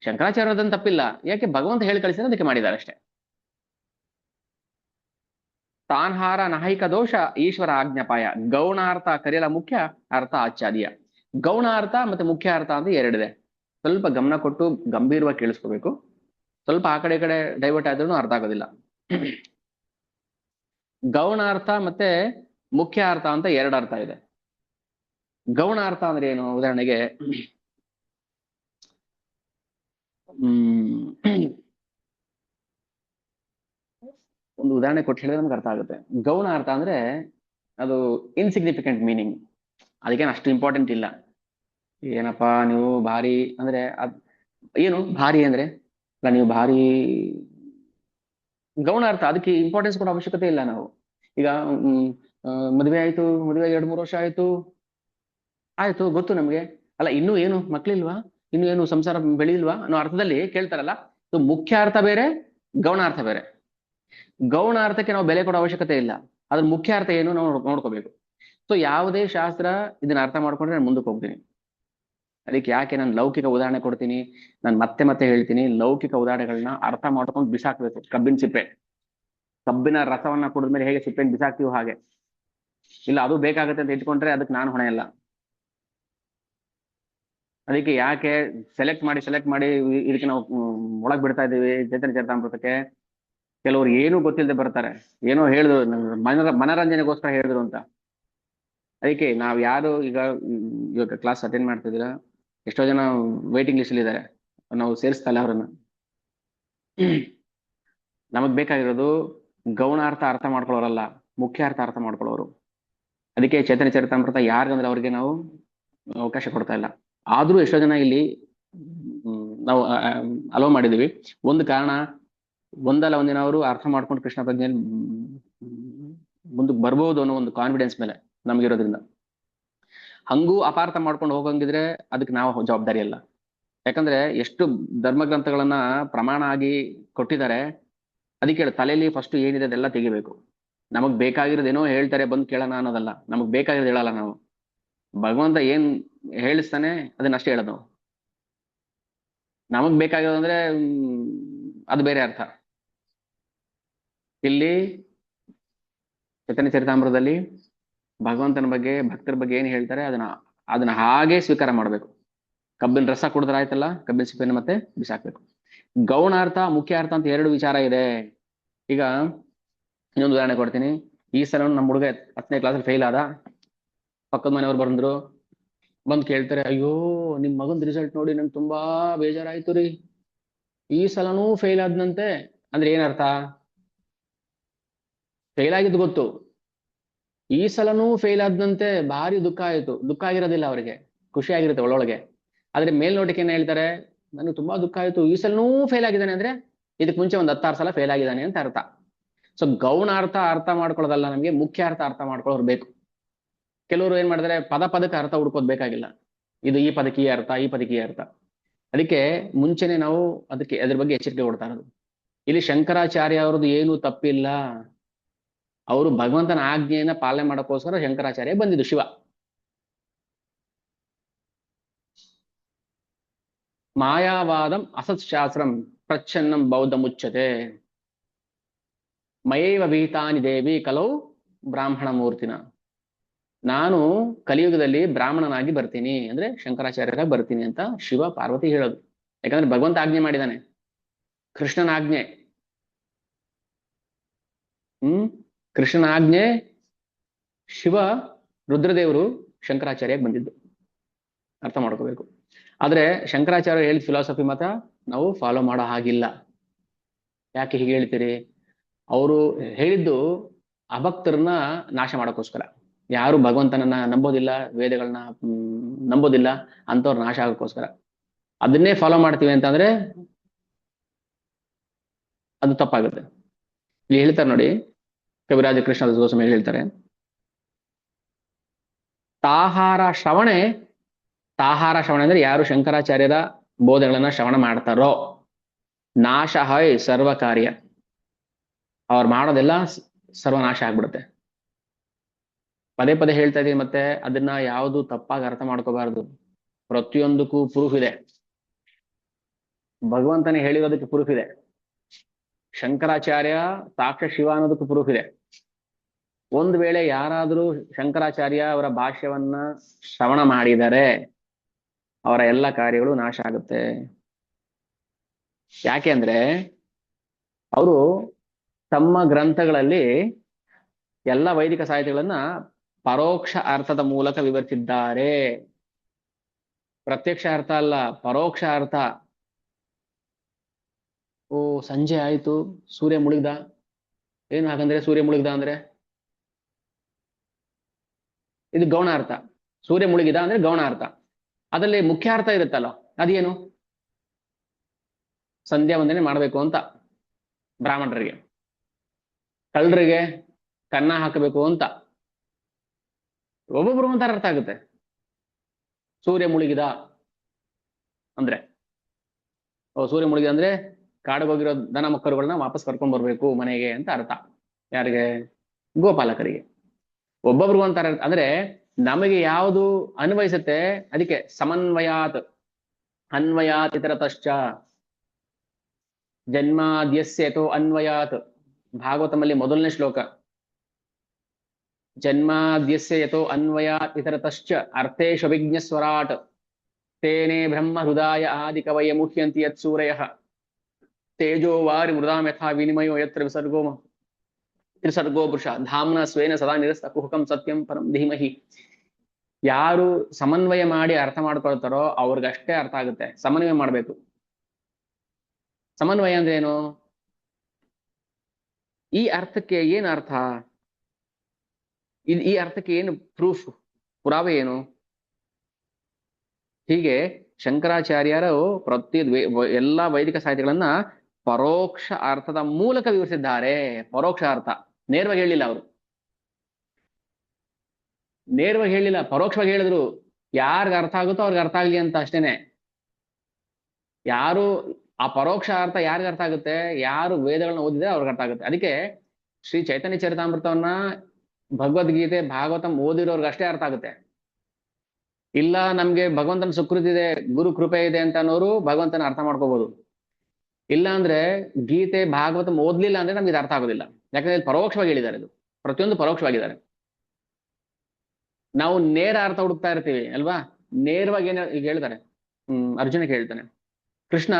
ಶಂಕರಾಚಾರ್ಯರದನ್ನು ತಪ್ಪಿಲ್ಲ, ಯಾಕೆ ಭಗವಂತ ಹೇಳಿ ಕಳಿಸಿದ್ರೆ ಅದಕ್ಕೆ ಮಾಡಿದ್ದಾರೆ ಅಷ್ಟೇ. ತಾನ್ಹಾರ ನಾಹಿಕ ದೋಷ ಈಶ್ವರ ಆಜ್ಞಾಪಾಯ. ಗೌಣಾರ್ಥ ಕರೆಯಲ ಮುಖ್ಯ, ಅರ್ಥ ಆಚಾರ್ಯ. ಗೌಣಾರ್ಥ ಮತ್ತೆ ಮುಖ್ಯ ಅರ್ಥ ಅಂತ ಎರಡಿದೆ. ಸ್ವಲ್ಪ ಗಮನ ಕೊಟ್ಟು ಗಂಭೀರವಾಗಿ ಕೇಳಿಸ್ಕೋಬೇಕು. ಸ್ವಲ್ಪ ಆ ಕಡೆ ಈ ಕಡೆ ಡೈವರ್ಟ್ ಆದ್ರೂ ಅರ್ಥ ಆಗೋದಿಲ್ಲ. ಗೌಣಾರ್ಥ ಮತ್ತೆ ಮುಖ್ಯ ಅರ್ಥ ಅಂತ ಎರಡು ಅರ್ಥ ಇದೆ. ಗೌಣಾರ್ಥ ಅಂದ್ರೆ ಏನು? ಉದಾಹರಣೆಗೆ ಒಂದು ಉದಾಹರಣೆ ಕೊಟ್ಟು ಹೇಳಿದ್ರೆ ನಮ್ಗೆ ಅರ್ಥ ಆಗುತ್ತೆ. ಗೌಣ ಅರ್ಥ ಅಂದ್ರೆ ಅದು ಇನ್ಸಿಗ್ನಿಫಿಕೆಂಟ್ ಮೀನಿಂಗ್, ಅದಕ್ಕೇನು ಅಷ್ಟು ಇಂಪಾರ್ಟೆಂಟ್ ಇಲ್ಲ. ಏನಪ್ಪಾ ನೀವು ಭಾರಿ ಅಂದ್ರೆ ಏನು ಭಾರಿ ಅಂದ್ರೆ ಅಲ್ಲ, ನೀವು ಭಾರಿ ಗೌಣ ಅರ್ಥ, ಅದಕ್ಕೆ ಇಂಪಾರ್ಟೆನ್ಸ್ ಕೊಡೋ ಅವಶ್ಯಕತೆ ಇಲ್ಲ. ನಾವು ಈಗ ಮದುವೆ ಆಯ್ತು, ಮದುವೆ 2-3 ವರ್ಷ ಆಯ್ತು, ಆಯ್ತು ಗೊತ್ತು ನಮ್ಗೆ, ಅಲ್ಲ ಇನ್ನೂ ಏನು ಮಕ್ಳಿಲ್ವಾ, ಇನ್ನು ಏನು ಸಂಸಾರ ಬೆಳಿಲ್ವಾ ಅನ್ನೋ ಅರ್ಥದಲ್ಲಿ ಕೇಳ್ತಾರಲ್ಲ. ಮುಖ್ಯ ಅರ್ಥ ಬೇರೆ, ಗೌಣ ಅರ್ಥ ಬೇರೆ. ಗೌಣ ಅರ್ಥಕ್ಕೆ ನಾವು ಬೆಲೆ ಕೊಡೋ ಅವಶ್ಯಕತೆ ಇಲ್ಲ, ಅದ್ರ ಮುಖ್ಯ ಅರ್ಥ ಏನು ನಾವು ನೋಡ್ಕೋಬೇಕು. ಸೊ ಯಾವುದೇ ಶಾಸ್ತ್ರ ಇದನ್ನ ಅರ್ಥ ಮಾಡ್ಕೊಂಡ್ರೆ ನಾನು ಮುಂದಕ್ಕೆ ಹೋಗ್ತೀನಿ. ಅದಕ್ಕೆ ಯಾಕೆ ನಾನು ಲೌಕಿಕ ಉದಾಹರಣೆ ಕೊಡ್ತೀನಿ, ನಾನು ಮತ್ತೆ ಮತ್ತೆ ಹೇಳ್ತೀನಿ, ಲೌಕಿಕ ಉದಾಹರಣೆಗಳನ್ನ ಅರ್ಥ ಮಾಡ್ಕೊಂಡು ಬಿಸಾಕ್ಬೇಕು. ಕಬ್ಬಿನ ಸಿಪ್ಪೆ, ಕಬ್ಬಿನ ರಸವನ್ನ ಕುಡಿದ್ಮೇಲೆ ಹೇಗೆ ಸಿಪ್ಪೆನ ಬಿಸಾಕ್ತೀವೋ ಹಾಗೆ. ಇಲ್ಲ ಅದು ಬೇಕಾಗುತ್ತೆ ಅಂತ ಇಟ್ಕೊಂಡ್ರೆ ಅದಕ್ಕೆ ನಾನು ಹೊಣೆ ಇಲ್ಲ. ಅದಕ್ಕೆ ಯಾಕೆ ಸೆಲೆಕ್ಟ್ ಮಾಡಿ ಇದಕ್ಕೆ ನಾವು ಒಳಗ್ ಬಿಡ್ತಾ ಇದೀವಿ ಚೈತನ್ಯ ಚರಿತಾಮೃತಕ್ಕೆ. ಕೆಲವರು ಏನೂ ಗೊತ್ತಿಲ್ಲದೆ ಬರ್ತಾರೆ, ಏನೋ ಹೇಳಿದ್ರು, ಮನರಂಜನೆಗೋಸ್ಕರ ಹೇಳಿದ್ರು ಅಂತ. ಅದಕ್ಕೆ ನಾವ್ ಯಾರು ಇವಾಗ ಕ್ಲಾಸ್ ಅಟೆಂಡ್ ಮಾಡ್ತಿದ್ದೀರಾ, ಎಷ್ಟೋ ಜನ ವೇಟಿಂಗ್ ಲಿಸ್ಟ್ ಅಲ್ಲಿ ಇದ್ದಾರೆ, ನಾವು ಸೇರಿಸ್ತಾ ಅವ್ರನ್ನ. ನಮಗ್ ಬೇಕಾಗಿರೋದು ಗೌಣಾರ್ಥ ಅರ್ಥ ಮಾಡ್ಕೊಳ್ಳೋರಲ್ಲ, ಮುಖ್ಯ ಅರ್ಥ ಅರ್ಥ ಮಾಡ್ಕೊಳ್ಳೋರು. ಅದಕ್ಕೆ ಚೈತನ್ಯ ಚರಿತಾಮೃತ ಯಾರಿಗಂದ್ರೆ ಅವ್ರಿಗೆ ನಾವು ಅವಕಾಶ ಕೊಡ್ತಾ ಇಲ್ಲ. ಆದ್ರೂ ಎಷ್ಟೋ ಜನ ಇಲ್ಲಿ ನಾವು ಅಲೋ ಮಾಡಿದೀವಿ. ಒಂದು ಕಾರಣ, ಒಂದಲ್ಲ ಒಂದಿನ ಅವರು ಅರ್ಥ ಮಾಡ್ಕೊಂಡು ಕೃಷ್ಣ ಪ್ರಜ್ಞೆ ಮುಂದಕ್ಕೆ ಬರ್ಬೋದು ಅನ್ನೋ ಒಂದು ಕಾನ್ಫಿಡೆನ್ಸ್ ಮೇಲೆ ನಮ್ಗಿರೋದ್ರಿಂದ. ಹಂಗೂ ಅಪಾರ್ಥ ಮಾಡ್ಕೊಂಡು ಹೋಗಂಗಿದ್ರೆ ಅದಕ್ಕೆ ನಾವು ಜವಾಬ್ದಾರಿ ಅಲ್ಲ. ಯಾಕಂದ್ರೆ ಎಷ್ಟು ಧರ್ಮಗ್ರಂಥಗಳನ್ನ ಪ್ರಮಾಣ ಆಗಿ ಕೊಟ್ಟಿದ್ದಾರೆ. ಅದಕ್ಕೆ ತಲೆಯಲ್ಲಿ ಫಸ್ಟ್ ಏನಿದೆ ಅದೆಲ್ಲ ತೆಗಿಬೇಕು. ನಮಗ್ ಬೇಕಾಗಿರೋದೇನೋ ಹೇಳ್ತಾರೆ ಬಂದು ಕೇಳೋಣ ಅನ್ನೋದಲ್ಲ, ನಮಗ್ ಬೇಕಾಗಿರೋದು ಹೇಳಲ್ಲ ನಾವು. ಭಗವಂತ ಏನ್ ಹೇಳಿಸ್ತಾನೆ ಅದನ್ನಷ್ಟೇ ಹೇಳೋದು ನಾವು. ನಮಗ್ ಬೇಕಾಗಿರೋದಂದ್ರೆ ಅದು ಬೇರೆ ಅರ್ಥ. ಇಲ್ಲಿ ಚೈತನ್ಯ ಚರಿತಾಮೃತದಲ್ಲಿ ಭಗವಂತನ ಬಗ್ಗೆ, ಭಕ್ತರ ಬಗ್ಗೆ ಏನ್ ಹೇಳ್ತಾರೆ ಅದನ್ನ ಹಾಗೆ ಸ್ವೀಕಾರ ಮಾಡ್ಬೇಕು. ಕಬ್ಬಿನ ರಸ ಕುಡಿದ್ರೆ ಆಯ್ತಲ್ಲ, ಕಬ್ಬಿನ ಸಿಪ್ಪೆನ ಮತ್ತೆ ಬಿಸಾಕ್ಬೇಕು. ಗೌಣಾರ್ಥ ಮುಖ್ಯ ಅರ್ಥ ಅಂತ ಎರಡು ವಿಚಾರ ಇದೆ. ಈಗ ಇನ್ನೊಂದು ಉದಾಹರಣೆ ಕೊಡ್ತೀನಿ. ಈ ಸಲ ನಮ್ಮ ಹುಡುಗ 10ನೇ ಕ್ಲಾಸಲ್ಲಿ ಫೇಲ್ ಆದ. ಪಕ್ಕದ ಮನೆಯವ್ರು ಬಂದ್ರು, ಬಂದು ಕೇಳ್ತಾರೆ, ಅಯ್ಯೋ ನಿಮ್ ಮಗನ್ ರಿಸಲ್ಟ್ ನೋಡಿ ನಂಗೆ ತುಂಬಾ ಬೇಜಾರಾಯ್ತು ರೀ, ಈ ಸಲನೂ ಫೇಲ್ ಆದ್ನಂತೆ. ಅಂದ್ರೆ ಏನರ್ಥ? ಫೇಲ್ ಆಗಿದ್ದು ಗೊತ್ತು, ಈ ಸಲನೂ ಫೇಲ್ ಆದ್ನಂತೆ, ಭಾರಿ ದುಃಖ ಆಯ್ತು. ದುಃಖ ಆಗಿರೋದಿಲ್ಲ ಅವ್ರಿಗೆ, ಖುಷಿ ಆಗಿರುತ್ತೆ ಒಳೊಳಗೆ. ಆದ್ರೆ ಮೇಲ್ನೋಟಕ್ಕೆ ಏನ್ ಹೇಳ್ತಾರೆ, ನನಗೆ ತುಂಬಾ ದುಃಖ ಆಯ್ತು, ಈ ಸಲನೂ ಫೇಲ್ ಆಗಿದ್ದಾನೆ ಅಂದ್ರೆ ಇದಕ್ ಮುಂಚೆ ಒಂದ್ 10-6 ಸಲ ಫೇಲ್ ಆಗಿದ್ದಾನೆ ಅಂತ ಅರ್ಥ. ಸೊ ಗೌಣಾರ್ಥ ಅರ್ಥ ಮಾಡ್ಕೊಳ್ಳೋದಲ್ಲ, ನಮ್ಗೆ ಮುಖ್ಯ ಅರ್ಥ ಮಾಡ್ಕೊಳ್ಳೋರು ಬೇಕು. ಕೆಲವರು ಏನ್ ಮಾಡಿದ್ರೆ ಪದ ಪದಕ್ಕೆ ಅರ್ಥ ಹುಡ್ಕೋದ್ ಬೇಕಾಗಿಲ್ಲ, ಇದು ಈ ಪದಕ್ಕೆ ಈ ಅರ್ಥ, ಈ ಪದಕ್ಕೆ ಈ ಅರ್ಥ. ಅದಕ್ಕೆ ಮುಂಚೆನೆ ನಾವು ಅದಕ್ಕೆ ಅದ್ರ ಬಗ್ಗೆ ಎಚ್ಚರಿಕೆ ಕೊಡ್ತಾ ಇರೋದು. ಇಲ್ಲಿ ಶಂಕರಾಚಾರ್ಯ ಅವ್ರದ್ದು ಏನು ತಪ್ಪಿಲ್ಲ, ಅವರು ಭಗವಂತನ ಆಜ್ಞೆಯನ್ನ ಪಾಲನೆ ಮಾಡೋಕ್ಕೋಸ್ಕರ ಶಂಕರಾಚಾರ್ಯ ಬಂದಿದ್ದು. ಶಿವ ಮಾಯಾವಾದಂ ಅಸತ್ಶಾಸ್ತ್ರಂ ಪ್ರಚ್ಛನ್ನಂ ಬೌದ್ಧ ಮುಚ್ಚತೆ ಮಯೈವ ಭೀತಾನಿ ದೇವಿ ಕಲೌ ಬ್ರಾಹ್ಮಣ ಮೂರ್ತಿನ. ನಾನು ಕಲಿಯುಗದಲ್ಲಿ ಬ್ರಾಹ್ಮಣನಾಗಿ ಬರ್ತೀನಿ, ಅಂದ್ರೆ ಶಂಕರಾಚಾರ್ಯರಾಗಿ ಬರ್ತೀನಿ ಅಂತ ಶಿವ ಪಾರ್ವತಿ ಹೇಳೋದು. ಯಾಕಂದ್ರೆ ಭಗವಂತ ಆಜ್ಞೆ ಮಾಡಿದಾನೆ, ಕೃಷ್ಣನ ಆಜ್ಞೆ. ಕೃಷ್ಣನ ಆಜ್ಞೆ, ಶಿವ ರುದ್ರದೇವರು ಶಂಕರಾಚಾರ್ಯಗೆ ಬಂದಿದ್ದು, ಅರ್ಥ ಮಾಡ್ಕೋಬೇಕು. ಆದ್ರೆ ಶಂಕರಾಚಾರ್ಯ ಹೇಳಿದ ಫಿಲಾಸಫಿ ಮತ ನಾವು ಫಾಲೋ ಮಾಡೋ ಹಾಗಿಲ್ಲ. ಯಾಕೆ ಹೀಗೆ ಹೇಳ್ತೀರಿ? ಅವರು ಹೇಳಿದ್ದು ಅಭಕ್ತರನ್ನ ನಾಶ ಮಾಡೋಕ್ಕೋಸ್ಕರ. ಯಾರು ಭಗವಂತನನ್ನ ನಂಬೋದಿಲ್ಲ, ವೇದಗಳನ್ನ ನಂಬೋದಿಲ್ಲ ಅಂತವ್ರು ನಾಶ ಆಗೋಕ್ಕೋಸ್ಕರ. ಅದನ್ನೇ ಫಾಲೋ ಮಾಡ್ತೀವಿ ಅಂತಂದ್ರೆ ಅದು ತಪ್ಪಾಗುತ್ತೆ. ಇಲ್ಲಿ ಹೇಳ್ತಾರೆ ನೋಡಿ, ಕವಿರಾಜ ಕೃಷ್ಣ ಗೋಸ್ವಾಮಿ ಹೇಳ್ತಾರೆ, ತಾಹಾರ ಶ್ರವಣೆ, ತಾಹಾರ ಶ್ರವಣ ಅಂದ್ರೆ ಯಾರು ಶಂಕರಾಚಾರ್ಯರ ಬೋಧನೆಗಳನ್ನ ಶ್ರವಣ ಮಾಡ್ತಾರೋ, ನಾಶ ಹೈ ಸರ್ವ ಕಾರ್ಯ, ಅವ್ರು ಮಾಡೋದೆಲ್ಲ ಸರ್ವನಾಶ ಆಗ್ಬಿಡುತ್ತೆ. ಪದೇ ಪದೇ ಹೇಳ್ತಾ ಇದೀನಿ, ಮತ್ತೆ ಅದನ್ನ ಯಾವುದು ತಪ್ಪಾಗಿ ಅರ್ಥ ಮಾಡ್ಕೋಬಾರ್ದು. ಪ್ರತಿಯೊಂದಕ್ಕೂ ಪ್ರೂಫ್ ಇದೆ. ಭಗವಂತನೇ ಹೇಳಿರೋದಕ್ಕೆ ಪ್ರೂಫ್ ಇದೆ. ಶಂಕರಾಚಾರ್ಯ ಸಾಕ್ಷ ಶಿವ ಅನ್ನೋದಕ್ಕೂ ಪ್ರೂಫ್ ಇದೆ. ಒಂದು ವೇಳೆ ಯಾರಾದರೂ ಶಂಕರಾಚಾರ್ಯ ಅವರ ಭಾಷ್ಯವನ್ನ ಶ್ರವಣ ಮಾಡಿದರೆ ಅವರ ಎಲ್ಲ ಕಾರ್ಯಗಳು ನಾಶ ಆಗುತ್ತೆ. ಯಾಕೆ ಅಂದ್ರೆ ಅವರು ತಮ್ಮ ಗ್ರಂಥಗಳಲ್ಲಿ ಎಲ್ಲ ವೈದಿಕ ಸಾಹಿತ್ಯಗಳನ್ನ ಪರೋಕ್ಷ ಅರ್ಥದ ಮೂಲಕ ವಿವರಿಸಿದ್ದಾರೆ. ಪ್ರತ್ಯಕ್ಷ ಅರ್ಥ ಅಲ್ಲ, ಪರೋಕ್ಷ ಅರ್ಥ. ಓ ಸಂಜೆ ಆಯ್ತು, ಸೂರ್ಯ ಮುಳುಗ್ದ. ಏನು ಹಾಗಂದ್ರೆ ಸೂರ್ಯ ಮುಳುಗ್ದ ಅಂದ್ರೆ ಇದು ಗೌಣ ಅರ್ಥ. ಸೂರ್ಯ ಮುಳುಗಿದ ಅಂದ್ರೆ ಗೌಣ ಅರ್ಥ. ಅದರಲ್ಲಿ ಮುಖ್ಯ ಅರ್ಥ ಇರುತ್ತಲ್ಲ, ಅದೇನು? ಸಂಧ್ಯಾ ವಂದನೆ ಮಾಡಬೇಕು ಅಂತ ಬ್ರಾಹ್ಮಣರಿಗೆ, ಕಳ್ಳರಿಗೆ ಕನ್ನ ಹಾಕಬೇಕು ಅಂತ. ಒಬ್ಬೊಬ್ರು ಒಂಥರ ಅರ್ಥ ಆಗುತ್ತೆ. ಸೂರ್ಯ ಮುಳುಗಿದ ಅಂದ್ರೆ, ಓ ಸೂರ್ಯ ಮುಳುಗಿದ ಅಂದ್ರೆ ಕಾಡಿಗೋಗಿರೋ ದನ ಮಕ್ಕಳುಗಳನ್ನ ವಾಪಸ್ ಕರ್ಕೊಂಡ್ ಬರ್ಬೇಕು ಮನೆಗೆ ಅಂತ ಅರ್ಥ. ಯಾರಿಗೆ? ಗೋಪಾಲಕರಿಗೆ. ಒಬ್ಬೊಬ್ರಿಗೂ ಒಂಥರ ಅಂದ್ರೆ ನಮಗೆ ಯಾವುದು ಅನ್ವಯಿಸುತ್ತೆ ಅದಕ್ಕೆ ಸಮನ್ವಯಾತ್, ಅನ್ವಯಾತ್ ಇತರತಶ್ಚ ಜನ್ಮಾದ್ಯಸ್ಯತೋ ಅನ್ವಯಾತ್. ಭಾಗವತಮಲ್ಲಿ ಮೊದಲನೇ ಶ್ಲೋಕ, ಜನ್ಮಾದ್ಯಸ್ಯ ಯತೋ ಅನ್ವಯಾತ್ ಇತರತಶ್ಚ ಅರ್ಥೇಶು ವಿಜ್ಞಸ್ವರಾಟ್ ತೇನೇ ಬ್ರಹ್ಮ ಹೃದಯ ಆದಿ ಕವಯ ಮುಹ್ಯಂತಿ ಯತ್ ಸೂರಯಃ ತೇಜೋ ವಾರಿ ಮೃದಾಂ ಯಥಾ ವಿನಿಮಯೋ ಯತ್ರ ವಿಸರ್ಗೋ ಪುರುಷ ಧಾಮ್ನ ಸ್ವೇನ ಸದಾ ನಿರಸ್ತ ಕುಹುಕಂ ಸತ್ಯಂ ಪರಂ ಧೀಮಹಿ. ಯಾರು ಸಮನ್ವಯ ಮಾಡಿ ಅರ್ಥ ಮಾಡ್ಕೊಳ್ತಾರೋ ಅವ್ರಿಗಷ್ಟೇ ಅರ್ಥ ಆಗುತ್ತೆ. ಸಮನ್ವಯ ಮಾಡ್ಬೇಕು. ಸಮನ್ವಯ ಅಂದ್ರೆ ಏನು? ಈ ಅರ್ಥಕ್ಕೆ ಏನು ಅರ್ಥ, ಈ ಅರ್ಥಕ್ಕೆ ಏನು ಪ್ರೂಫ್, ಪುರಾವೆ ಏನು? ಹೀಗೆ ಶಂಕರಾಚಾರ್ಯರು ಎಲ್ಲಾ ವೈದಿಕ ಸಾಹಿತ್ಯಗಳನ್ನ ಪರೋಕ್ಷ ಅರ್ಥದ ಮೂಲಕ ವಿವರಿಸಿದ್ದಾರೆ. ಪರೋಕ್ಷ ಅರ್ಥ, ನೇರವಾಗಿ ಹೇಳಿಲ್ಲ ಅವರು. ನೇರವಾಗಿ ಹೇಳಿಲ್ಲ, ಪರೋಕ್ಷವಾಗಿ ಹೇಳಿದ್ರು. ಯಾರಿಗ ಅರ್ಥ ಆಗುತ್ತೋ ಅವ್ರಿಗೆ ಅರ್ಥ ಆಗ್ಲಿ ಅಂತ ಅಷ್ಟೇನೆ. ಯಾರು ಆ ಪರೋಕ್ಷ ಅರ್ಥ ಯಾರಿಗ ಅರ್ಥ ಆಗುತ್ತೆ, ಯಾರು ವೇದಗಳನ್ನ ಓದಿದ್ರೆ ಅವ್ರಿಗೆ ಅರ್ಥ ಆಗುತ್ತೆ. ಅದಕ್ಕೆ ಶ್ರೀ ಚೈತನ್ಯ ಚರಿತಾಮೃತವನ್ನ, ಭಗವದ್ಗೀತೆ, ಭಾಗವತಂ ಓದಿರೋರ್ಗೆ ಅಷ್ಟೇ ಅರ್ಥ ಆಗುತ್ತೆ. ಇಲ್ಲ ನಮ್ಗೆ ಭಗವಂತನ ಸುಕೃತಿ ಇದೆ, ಗುರು ಕೃಪೆ ಇದೆ ಅಂತ ಅನ್ನೋರು ಭಗವಂತನ ಅರ್ಥ ಮಾಡ್ಕೋಬಹುದು. ಇಲ್ಲ ಅಂದ್ರೆ ಗೀತೆ ಭಾಗವತಂ ಓದ್ಲಿಲ್ಲ ಅಂದ್ರೆ ನಮ್ಗೆ ಇದು ಅರ್ಥ ಆಗೋದಿಲ್ಲ. ಯಾಕಂದ್ರೆ ಇಲ್ಲಿ ಪರೋಕ್ಷವಾಗಿ ಹೇಳಿದ್ದಾರೆ. ಇದು ಪ್ರತಿಯೊಂದು ಪರೋಕ್ಷವಾಗಿದ್ದಾರೆ. ನಾವು ನೇರ ಅರ್ಥ ಹುಡುಕ್ತಾ ಇರ್ತೀವಿ ಅಲ್ವಾ? ನೇರವಾಗಿ ಏನ ಈಗ ಹೇಳ್ತಾರೆ, ಅರ್ಜುನಕ್ಕೆ ಹೇಳ್ತಾನೆ, ಕೃಷ್ಣ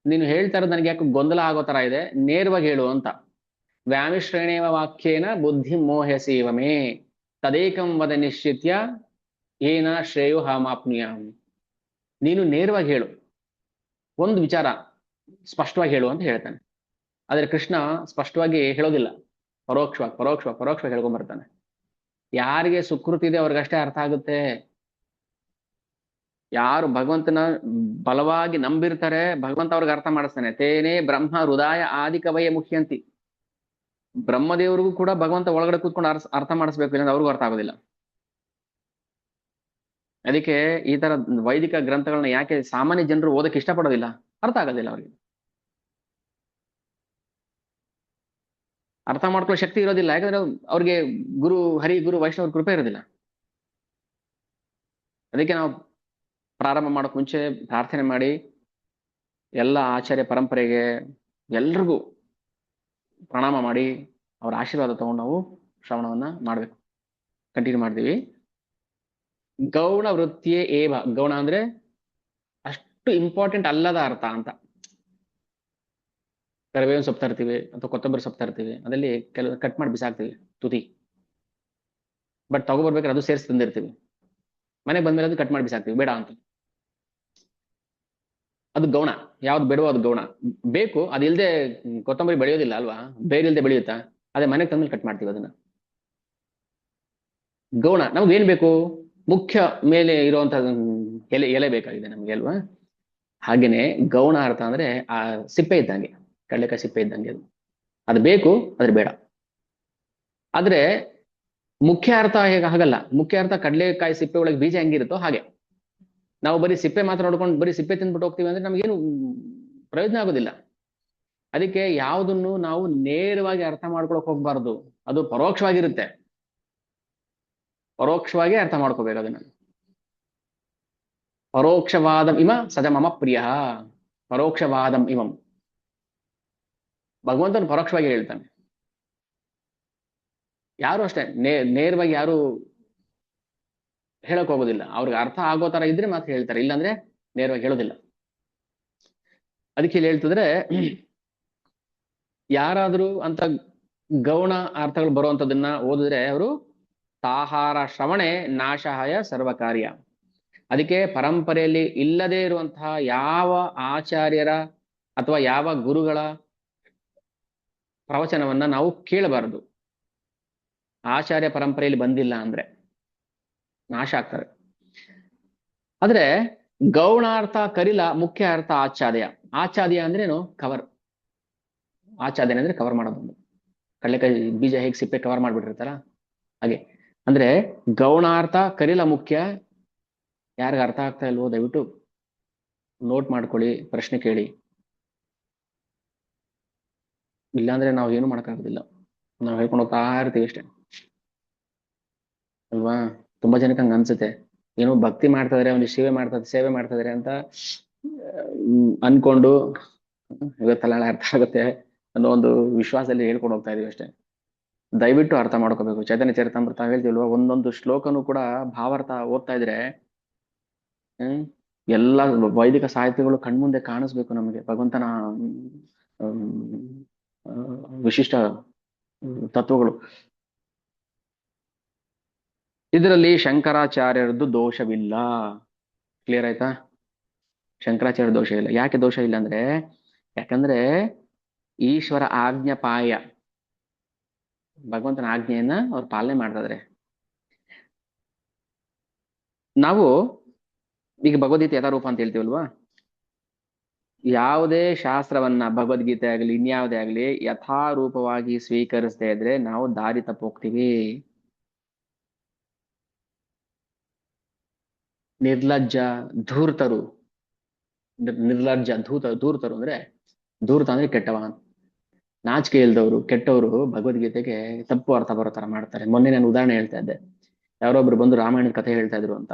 ನೀನು ಹೇಳ್ತಾ ಇರೋದು ನನಗೆ ಯಾಕೆ ಗೊಂದಲ ಆಗೋ ತರ ಇದೆ, ನೇರವಾಗಿ ಹೇಳು ಅಂತ. ವ್ಯಾಮಿಶ್ರೇಣೇವ ವಾಕ್ಯೇನ ಬುದ್ಧಿ ಮೋಹಸೀವಮೇ ತದೇಕಂ ವದ ನಿಶ್ಚಿತ್ಯ ಏನ ಶ್ರೇಯೋ ಹಾಮಾಪ್ನುಯಾಂ. ನೀನು ನೇರವಾಗಿ ಹೇಳು, ಒಂದು ವಿಚಾರ ಸ್ಪಷ್ಟವಾಗಿ ಹೇಳು ಅಂತ ಹೇಳ್ತಾನೆ. ಆದ್ರೆ ಕೃಷ್ಣ ಸ್ಪಷ್ಟವಾಗಿ ಹೇಳೋದಿಲ್ಲ, ಪರೋಕ್ಷವಾಗಿ ಹೇಳ್ಕೊಂಡ್ಬರ್ತಾನೆ. ಯಾರಿಗೆ ಸುಕೃತಿ ಇದೆ ಅವ್ರಿಗಷ್ಟೇ ಅರ್ಥ ಆಗುತ್ತೆ. ಯಾರು ಭಗವಂತನ ಬಲವಾಗಿ ನಂಬಿರ್ತಾರೆ ಭಗವಂತ ಅವ್ರಿಗೆ ಅರ್ಥ ಮಾಡಿಸ್ತಾನೆ. ತೇನೇ ಬ್ರಹ್ಮ ಹೃದಯ ಆದಿ ಕವಯ ಮುಖ್ಯಂತಿ. ಬ್ರಹ್ಮದೇವರಿಗೂ ಕೂಡ ಭಗವಂತ ಒಳಗಡೆ ಕೂತ್ಕೊಂಡು ಅರ್ಥ ಮಾಡಿಸ್ಬೇಕು, ಇಲ್ಲ ಅವ್ರಿಗೂ ಅರ್ಥ ಆಗೋದಿಲ್ಲ. ಅದಕ್ಕೆ ಈ ತರ ವೈದಿಕ ಗ್ರಂಥಗಳನ್ನ ಯಾಕೆ ಸಾಮಾನ್ಯ ಜನರು ಓದಕ್ಕೆ ಇಷ್ಟಪಡೋದಿಲ್ಲ, ಅರ್ಥ ಆಗೋದಿಲ್ಲ ಅವ್ರಿಗೆ. ಅರ್ಥ ಮಾಡ್ಕೊಳ್ಳೋ ಶಕ್ತಿ ಇರೋದಿಲ್ಲ. ಯಾಕಂದ್ರೆ ಅವ್ರಿಗೆ ಗುರು ಹರಿ ಗುರು ವೈಷ್ಣವ್ರ ಕೃಪೆ ಇರೋದಿಲ್ಲ. ಅದಕ್ಕೆ ನಾವು ಪ್ರಾರಂಭ ಮಾಡೋಕ್ ಮುಂಚೆ ಪ್ರಾರ್ಥನೆ ಮಾಡಿ ಎಲ್ಲ ಆಚಾರ್ಯ ಪರಂಪರೆಗೆ ಎಲ್ರಿಗೂ ಪ್ರಣಾಮ ಮಾಡಿ ಅವ್ರ ಆಶೀರ್ವಾದ ತಗೊಂಡು ನಾವು ಶ್ರವಣವನ್ನ ಮಾಡ್ಬೇಕು. ಕಂಟಿನ್ಯೂ ಮಾಡ್ತೀವಿ. ಗೌಣ ವೃತ್ತಿಯೇ ಏವ. ಗೌಣ ಅಂದ್ರೆ ಅಷ್ಟು ಇಂಪಾರ್ಟೆಂಟ್ ಅಲ್ಲದ ಅರ್ಥ ಅಂತ. ಕರಿಬೇವಿನ ಸೊಪ್ಪು ತರ್ತೀವಿ ಅಥವಾ ಕೊತ್ತಂಬರಿ ಸೊಪ್ಪು ತರ್ತೀವಿ, ಅದಲ್ಲಿ ಕೆಲವು ಕಟ್ ಮಾಡಿ ಬಿಸಾಕ್ತಿವಿ ತುದಿ. ಬಟ್ ತಗೋಬರ್ಬೇಕಾದ್ರೆ ಅದು ಸೇರಿಸಿ ತಂದಿರ್ತೀವಿ. ಮನೆಗೆ ಬಂದ್ಮೇಲೆ ಅದು ಕಟ್ ಮಾಡಿ ಬಿಸಾಕ್ತಿವಿ, ಬೇಡ ಅಂತ. ಅದು ಗೌಣ. ಯಾವ್ದು ಬೇಡವೋ ಅದು ಗೌಣ. ಬೇಕು, ಅದಿಲ್ದೆ ಕೊತ್ತಂಬರಿ ಬೆಳೆಯೋದಿಲ್ಲ ಅಲ್ವಾ, ಬೇರೆ ಇಲ್ದೆ ಬೆಳೆಯುತ್ತಾ? ಅದೇ ಮನೆಗೆ ತಂದ್ಮೇಲೆ ಕಟ್ ಮಾಡ್ತೀವಿ ಅದನ್ನ. ಗೌಣ ನಮ್ಗೇನ್ ಬೇಕು? ಮುಖ್ಯ ಮೇಲೆ ಇರುವಂತ ಎಲೆ ಬೇಕಾಗಿದೆ ನಮ್ಗೆ ಅಲ್ವಾ? ಹಾಗೇನೆ ಗೌಣ ಅರ್ಥ ಅಂದ್ರೆ ಆ ಸಿಪ್ಪೆ ಇದ್ದಂಗೆ, ಕಡಲೆಕಾಯಿ ಸಿಪ್ಪೆ ಇದ್ದಂಗೆ. ಅದು ಬೇಕು, ಆದ್ರೆ ಬೇಡ. ಆದ್ರೆ ಮುಖ್ಯ ಅರ್ಥ ಹೇಗೆ ಹಾಗಲ್ಲ. ಮುಖ್ಯ ಅರ್ಥ ಕಡಲೆಕಾಯಿ ಸಿಪ್ಪೆ ಒಳಗೆ ಬೀಜ ಹೆಂಗಿರುತ್ತೋ ಹಾಗೆ. ನಾವು ಬರೀ ಸಿಪ್ಪೆ ಮಾತ್ರ ನೋಡ್ಕೊಂಡು ಬರೀ ಸಿಪ್ಪೆ ತಿಂದ್ಬಿಟ್ಟು ಹೋಗ್ತೀವಿ ಅಂದ್ರೆ ನಮಗೇನು ಪ್ರಯೋಜನ ಆಗೋದಿಲ್ಲ. ಅದಕ್ಕೆ ಯಾವುದನ್ನು ನಾವು ನೇರವಾಗಿ ಅರ್ಥ ಮಾಡ್ಕೊಳಕ್ ಹೋಗ್ಬಾರ್ದು. ಅದು ಪರೋಕ್ಷವಾಗಿರುತ್ತೆ. ಪರೋಕ್ಷವಾಗಿ ಅರ್ಥ ಮಾಡ್ಕೋಬೇಕು ಅದನ್ನ. ಪರೋಕ್ಷವಾದಂ ಇಮ ಸಜ ಮಮ ಪ್ರಿಯ. ಪರೋಕ್ಷವಾದಂ ಇವಂ. ಭಗವಂತನು ಪರೋಕ್ಷವಾಗಿ ಹೇಳ್ತಾನೆ. ಯಾರು ಅಷ್ಟೇ ನೇರವಾಗಿ ಯಾರು ಹೇಳಕ್ ಹೋಗೋದಿಲ್ಲ. ಅವ್ರಿಗೆ ಅರ್ಥ ಆಗೋ ತರ ಇದ್ರೆ ಮಾತ್ರ ಹೇಳ್ತಾರೆ, ಇಲ್ಲಾಂದ್ರೆ ನೇರವಾಗಿ ಹೇಳೋದಿಲ್ಲ. ಅದಕ್ಕೆ ಇಲ್ಲಿ ಹೇಳ್ತಿದ್ರೆ, ಯಾರಾದ್ರೂ ಅಂತ ಗೌಣ ಅರ್ಥಗಳು ಬರುವಂತದನ್ನ ಓದಿದ್ರೆ ಅವರು ತಾಹಾರ ಶ್ರವಣೆ ನಾಶಹಾಯ ಸರ್ವಕಾರ್ಯ. ಅದಕ್ಕೆ ಪರಂಪರೆಯಲ್ಲಿ ಇಲ್ಲದೆ ಇರುವಂತಹ ಯಾವ ಆಚಾರ್ಯರ ಅಥವಾ ಯಾವ ಗುರುಗಳ ಪ್ರವಚನವನ್ನ ನಾವು ಕೇಳಬಾರದು. ಆಚಾರ್ಯ ಪರಂಪರೆಯಲ್ಲಿ ಬಂದಿಲ್ಲ ಅಂದ್ರೆ ನಾಶ ಆಗ್ತವೆ. ಆದ್ರೆ ಗೌಣಾರ್ಥ ಕರಿಲ, ಮುಖ್ಯ ಅರ್ಥ ಆಚ್ಛಾದಯ. ಆಚ್ಛಾದಯ ಅಂದ್ರೇನು? ಕವರ್. ಆಚ್ಛಾದನೆ ಅಂದ್ರೆ ಕವರ್ ಮಾಡೋದು. ಕಡಲೆಕಾಯಿ ಬೀಜ ಹೇಗೆ ಸಿಪ್ಪೆ ಕವರ್ ಮಾಡ್ಬಿಟ್ಟಿರ್ತಾರ ಹಾಗೆ. ಅಂದ್ರೆ ಗೌಣಾರ್ಥ ಕರಿಲ ಮುಖ್ಯ. ಯಾರಿಗ ಅರ್ಥ ಆಗ್ತಾ ಇಲ್ವೋ ದಯವಿಟ್ಟು ನೋಟ್ ಮಾಡ್ಕೊಳ್ಳಿ, ಪ್ರಶ್ನೆ ಕೇಳಿ. ಇಲ್ಲಾಂದ್ರೆ ನಾವು ಏನು ಮಾಡೋಕ್ಕಾಗೋದಿಲ್ಲ. ನಾವು ಹೇಳ್ಕೊಂಡು ಹೋಗ್ತಾ ಇರ್ತೀವಿ ಅಷ್ಟೇ ಅಲ್ವಾ. ತುಂಬಾ ಜನಕ್ಕೆ ಹಂಗ ಅನ್ಸುತ್ತೆ, ಏನೋ ಭಕ್ತಿ ಮಾಡ್ತಾ ಇದಾರೆ, ಒಂದು ಸೇವೆ ಮಾಡ್ತಾ ಇದಾರೆ ಅಂತ ಅನ್ಕೊಂಡು ಇವತ್ತೆಲ್ಲ ಅರ್ಥ ಆಗುತ್ತೆ ಅನ್ನೋ ಒಂದು ವಿಶ್ವಾಸದಲ್ಲಿ ಹೇಳ್ಕೊಂಡು ಹೋಗ್ತಾ ಇದೀವಿ ಅಷ್ಟೇ. ದಯವಿಟ್ಟು ಅರ್ಥ ಮಾಡ್ಕೋಬೇಕು. ಚೈತನ್ಯ ಚರಿತಾಮೃತ ಹೇಳ್ತೀವಲ್ವಾ, ಒಂದೊಂದು ಶ್ಲೋಕನು ಕೂಡ ಭಾವಾರ್ಥ ಓದ್ತಾ ಇದ್ರೆ ಎಲ್ಲ ವೈದಿಕ ಸಾಹಿತ್ಯಗಳು ಕಣ್ಮುಂದೆ ಕಾಣಿಸ್ಬೇಕು ನಮಗೆ. ಭಗವಂತನ ವಿಶಿಷ್ಟ ತತ್ವಗಳು. ಇದರಲ್ಲಿ ಶಂಕರಾಚಾರ್ಯರದ್ದು ದೋಷವಿಲ್ಲ. ಕ್ಲಿಯರ್ ಆಯ್ತಾ? ಶಂಕರಾಚಾರ್ಯ ದೋಷ ಇಲ್ಲ. ಯಾಕೆ ದೋಷ ಇಲ್ಲ ಅಂದ್ರೆ, ಯಾಕಂದ್ರೆ ಈಶ್ವರ ಆಜ್ಞಾಪಾಯ, ಭಗವಂತನ ಆಜ್ಞೆಯನ್ನ ಅವ್ರು ಪಾಲನೆ ಮಾಡ್ತಾ ಇದಾರೆ. ನಾವು ಈಗ ಭಗವದ್ಗೀತೆ ಯಥಾರೂಪ ಅಂತ ಹೇಳ್ತೀವಲ್ವಾ, ಯಾವುದೇ ಶಾಸ್ತ್ರವನ್ನ, ಭಗವದ್ಗೀತೆ ಆಗಲಿ ಇನ್ಯಾವುದೇ ಆಗಲಿ ಯಥಾರೂಪವಾಗಿ ಸ್ವೀಕರಿಸದೇ ಇದ್ರೆ ನಾವು ದಾರಿ ತಪ್ಪೋಗ್ತೀವಿ. ನಿರ್ಲಜ್ಜ ಧೂರ್ತರು, ನಿರ್ಲಜ್ಜ ಧೂರ್ತರು ಅಂದ್ರೆ, ಧೂರ್ತ ಅಂದ್ರೆ ಕೆಟ್ಟವ, ನಾಚಿಕೆ ಇಲ್ದವರು, ಕೆಟ್ಟವರು ಭಗವದ್ಗೀತೆಗೆ ತಪ್ಪು ಅರ್ಥ ಬರೋ ತರ ಮಾಡ್ತಾರೆ. ಮೊನ್ನೆ ನಾನು ಉದಾಹರಣೆ ಹೇಳ್ತಾ ಇದ್ದೆ. ಯಾರೊಬ್ರು ಬಂದು ರಾಮಾಯಣದ ಕಥೆ ಹೇಳ್ತಾ ಇದ್ರು ಅಂತ,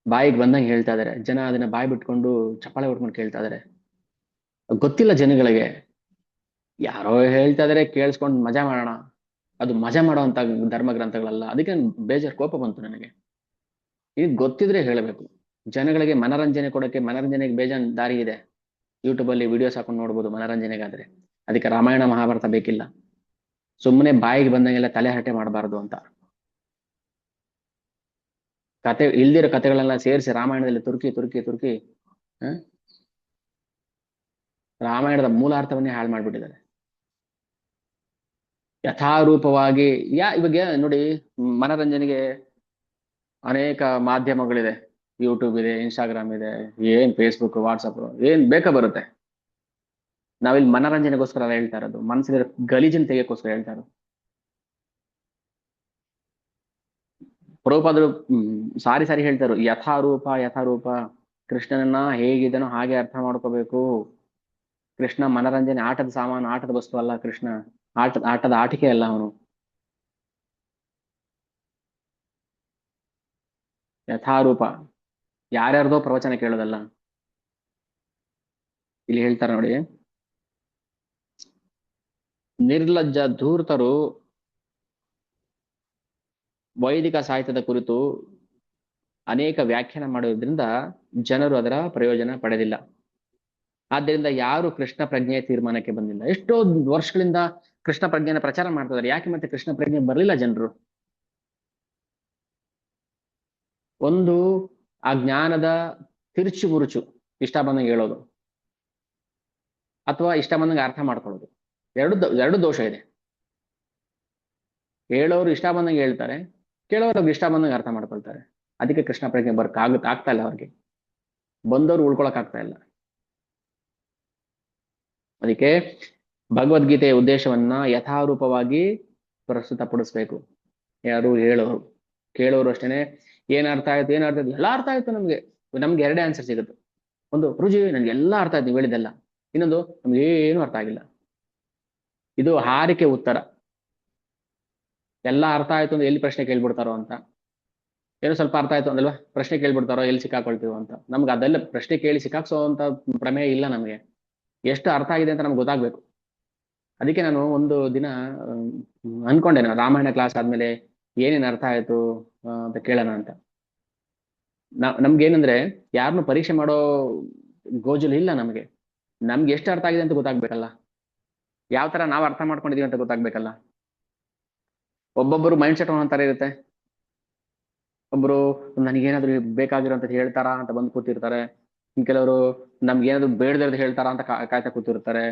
ಬಾಯಿಗೆ ಬಂದಂಗೆ ಹೇಳ್ತಾ ಇದಾರೆ. ಜನ ಅದನ್ನ ಬಾಯಿ ಬಿಟ್ಕೊಂಡು ಚಪ್ಪಾಳೆ ಹೊಡ್ಕೊಂಡು ಕೇಳ್ತಾ ಇದಾರೆ. ಗೊತ್ತಿಲ್ಲ ಜನಗಳಿಗೆ, ಯಾರೋ ಹೇಳ್ತಾ ಇದಾರೆ ಕೇಳಿಸ್ಕೊಂಡು ಮಜಾ ಮಾಡೋಣ. ಅದು ಮಜಾ ಮಾಡುವಂತ ಧರ್ಮ ಗ್ರಂಥಗಳಲ್ಲ. ಅದಕ್ಕೆ ಬೇಜಾರು ಕೋಪ ಬಂತು ನನಗೆ. ಈಗ ಗೊತ್ತಿದ್ರೆ ಹೇಳಬೇಕು. ಜನಗಳಿಗೆ ಮನರಂಜನೆ ಕೊಡಕ್ಕೆ, ಮನರಂಜನೆಗೆ ಬೇಜಾನ್ ದಾರಿ ಇದೆ. ಯೂಟ್ಯೂಬ್ ಅಲ್ಲಿ ವಿಡಿಯೋಸ್ ಹಾಕೊಂಡು ನೋಡ್ಬೋದು ಮನರಂಜನೆಗಾದ್ರೆ. ಅದಕ್ಕೆ ರಾಮಾಯಣ ಮಹಾಭಾರತ ಬೇಕಿಲ್ಲ. ಸುಮ್ಮನೆ ಬಾಯಿಗೆ ಬಂದಂಗೆಲ್ಲ ತಲೆ ಹರಟೆ ಮಾಡಬಾರ್ದು ಅಂತ. ಕತೆ ಇಲ್ದಿರೋ ಕತೆಗಳೆಲ್ಲ ಸೇರಿಸಿ ರಾಮಾಯಣದಲ್ಲಿ ತುರ್ಕಿ ರಾಮಾಯಣದ ಮೂಲಾರ್ಥವನ್ನೇ ಹಾಳು ಮಾಡ್ಬಿಟ್ಟಿದ್ದಾರೆ. ಯಥಾರೂಪವಾಗಿ ಇವಾಗ ನೋಡಿ, ಮನರಂಜನೆಗೆ ಅನೇಕ ಮಾಧ್ಯಮಗಳಿದೆ. ಯೂಟ್ಯೂಬ್ ಇದೆ, ಇನ್ಸ್ಟಾಗ್ರಾಮ್ ಇದೆ, ಏನ್ ಫೇಸ್ಬುಕ್, ವಾಟ್ಸಪ್, ಏನ್ ಬೇಕಾ ಬರುತ್ತೆ. ನಾವಿಲ್ಲಿ ಮನರಂಜನೆಗೋಸ್ಕರ ಹೇಳ್ತಾ ಇರೋದು, ಮನಸ್ಸಿನ ಗಲೀಜನ್ ತೆಗೆಯಕ್ಕೋಸ್ಕರ ಹೇಳ್ತಾ ಇರೋದು. ಪ್ರಭುಪಾದರು ಸಾರಿ ಹೇಳ್ತಾರು, ಯಥಾರೂಪ ಕೃಷ್ಣನನ್ನ ಹೇಗಿದನೋ ಹಾಗೆ ಅರ್ಥ ಮಾಡ್ಕೋಬೇಕು. ಕೃಷ್ಣ ಮನರಂಜನೆ, ಆಟದ ಸಾಮಾನು, ಆಟದ ವಸ್ತು ಅಲ್ಲ. ಕೃಷ್ಣ ಆಟದ ಆಟಿಕೆ ಅಲ್ಲ ಅವನು. ಯಥಾರೂಪ ಯಾರ್ಯಾರ್ದೋ ಪ್ರವಚನ ಕೇಳೋದಲ್ಲ. ಇಲ್ಲಿ ಹೇಳ್ತಾರೆ ನೋಡಿ, ನಿರ್ಲಜ್ಜ ಧೂರ್ತರು ವೈದಿಕ ಸಾಹಿತ್ಯದ ಕುರಿತು ಅನೇಕ ವ್ಯಾಖ್ಯಾನ ಮಾಡೋದ್ರಿಂದ ಜನರು ಅದರ ಪ್ರಯೋಜನ ಪಡೆದಿಲ್ಲ. ಆದ್ದರಿಂದ ಯಾರು ಕೃಷ್ಣ ಪ್ರಜ್ಞೆಯ ತೀರ್ಮಾನಕ್ಕೆ ಬಂದಿಲ್ಲ. ಎಷ್ಟೋ ವರ್ಷಗಳಿಂದ ಕೃಷ್ಣ ಪ್ರಜ್ಞೆನ ಪ್ರಚಾರ ಮಾಡ್ತಿದ್ದಾರೆ. ಯಾಕೆ ಮತ್ತೆ ಕೃಷ್ಣ ಪ್ರಜ್ಞೆ ಬರಲಿಲ್ಲ ಜನರು? ಒಂದು ಆ ಜ್ಞಾನದ ತಿರುಚು ಮುರುಚು, ಇಷ್ಟ ಬಂದಂಗೆ ಹೇಳೋದು ಅಥವಾ ಇಷ್ಟ ಬಂದಂಗೆ ಅರ್ಥ ಮಾಡ್ಕೊಳ್ಳೋದು, ಎರಡು ದೋಷ ಇದೆ. ಹೇಳೋರು ಇಷ್ಟ ಬಂದಂಗೆ ಹೇಳ್ತಾರೆ, ಕೇಳೋರು ಇಷ್ಟ ಬಂದಂಗೆ ಅರ್ಥ ಮಾಡ್ಕೊಳ್ತಾರೆ. ಅದಕ್ಕೆ ಕೃಷ್ಣ ಪ್ರಜ್ಞೆ ಆಗ್ತಾ ಇಲ್ಲ ಅವ್ರಿಗೆ. ಬಂದವರು ಉಳ್ಕೊಳಕ್ ಆಗ್ತಾ ಇಲ್ಲ. ಅದಕ್ಕೆ ಭಗವದ್ಗೀತೆಯ ಉದ್ದೇಶವನ್ನ ಯಥಾರೂಪವಾಗಿ ಪ್ರಸ್ತುತಪಡಿಸ್ಬೇಕು. ಯಾರು ಹೇಳೋರು, ಕೇಳೋರು ಅಷ್ಟೇನೆ. ಏನ್ ಅರ್ಥ ಆಯ್ತು, ಏನ್ ಅರ್ಥ ಆಯ್ತು, ಎಲ್ಲ ಅರ್ಥ ಆಯ್ತು ನಮ್ಗೆ. ನಮ್ಗೆ ಎರಡೇ ಆನ್ಸರ್ ಸಿಗುತ್ತೆ. ಒಂದು, ಗುರುಜಿ ನನ್ಗೆ ಎಲ್ಲ ಅರ್ಥ ಆಯ್ತು ನೀವು ಹೇಳಿದ್ದೆಲ್ಲ. ಇನ್ನೊಂದು, ನಮ್ಗೆ ಏನು ಅರ್ಥ ಆಗಿಲ್ಲ. ಇದು ಹಾರಿಕೆ ಉತ್ತರ. ಎಲ್ಲ ಅರ್ಥ ಆಯ್ತು ಅಂದ್ರೆ ಎಲ್ಲಿ ಪ್ರಶ್ನೆ ಕೇಳ್ಬಿಡ್ತಾರೋ ಅಂತ. ಏನೋ ಸ್ವಲ್ಪ ಅರ್ಥ ಆಯ್ತು ಅಂದಲ್ವಾ, ಪ್ರಶ್ನೆ ಕೇಳ್ಬಿಡ್ತಾರೋ, ಎಲ್ಲಿ ಸಿಕ್ಕಾಕೊಳ್ತೀವೋ ಅಂತ. ನಮ್ಗೆ ಅದೆಲ್ಲ ಪ್ರಶ್ನೆ ಕೇಳಿ ಸಿಕ್ಕಾಕ್ಸೋ ಅಂತ ಪ್ರಮೇಯ ಇಲ್ಲ ನಮಗೆ. ಎಷ್ಟು ಅರ್ಥ ಆಗಿದೆ ಅಂತ ನಮ್ಗೆ ಗೊತ್ತಾಗ್ಬೇಕು. ಅದಕ್ಕೆ ನಾನು ಒಂದು ದಿನ ಅನ್ಕೊಂಡೆ, ನಾನು ರಾಮಾಯಣ ಕ್ಲಾಸ್ ಆದ್ಮೇಲೆ ಏನೇನು ಅರ್ಥ ಆಯ್ತು ಅಂತ ಕೇಳೋಣ ಅಂತ. ನಮ್ಗೇನಂದ್ರೆ ಯಾರನ್ನು ಪರೀಕ್ಷೆ ಮಾಡೋ ಗೋಜಲು ಇಲ್ಲ ನಮಗೆ. ನಮ್ಗೆ ಎಷ್ಟು ಅರ್ಥ ಆಗಿದೆ ಅಂತ ಗೊತ್ತಾಗ್ಬೇಕಲ್ಲ, ಯಾವ ತರ ನಾವು ಅರ್ಥ ಮಾಡ್ಕೊಂಡಿದೀವಿ ಅಂತ ಗೊತ್ತಾಗ್ಬೇಕಲ್ಲ. ಒಬ್ಬೊಬ್ಬರು ಮೈಂಡ್ ಸೆಟ್ ಒಂದೊಂದ್ ತರ ಇರುತ್ತೆ. ಒಬ್ರು ನನಗೇನಾದ್ರು ಬೇಕಾಗಿರೋಂತ ಹೇಳ್ತಾರಾ ಅಂತ ಬಂದು ಕೂತಿರ್ತಾರೆ. ಕೆಲವರು ನಮ್ಗೇನಾದ್ರು ಬೇಡದಿರೋದು ಹೇಳ್ತಾರಾ ಅಂತ ಕಾಯ್ತಾ ಕೂತಿರ್ತಾರೆ.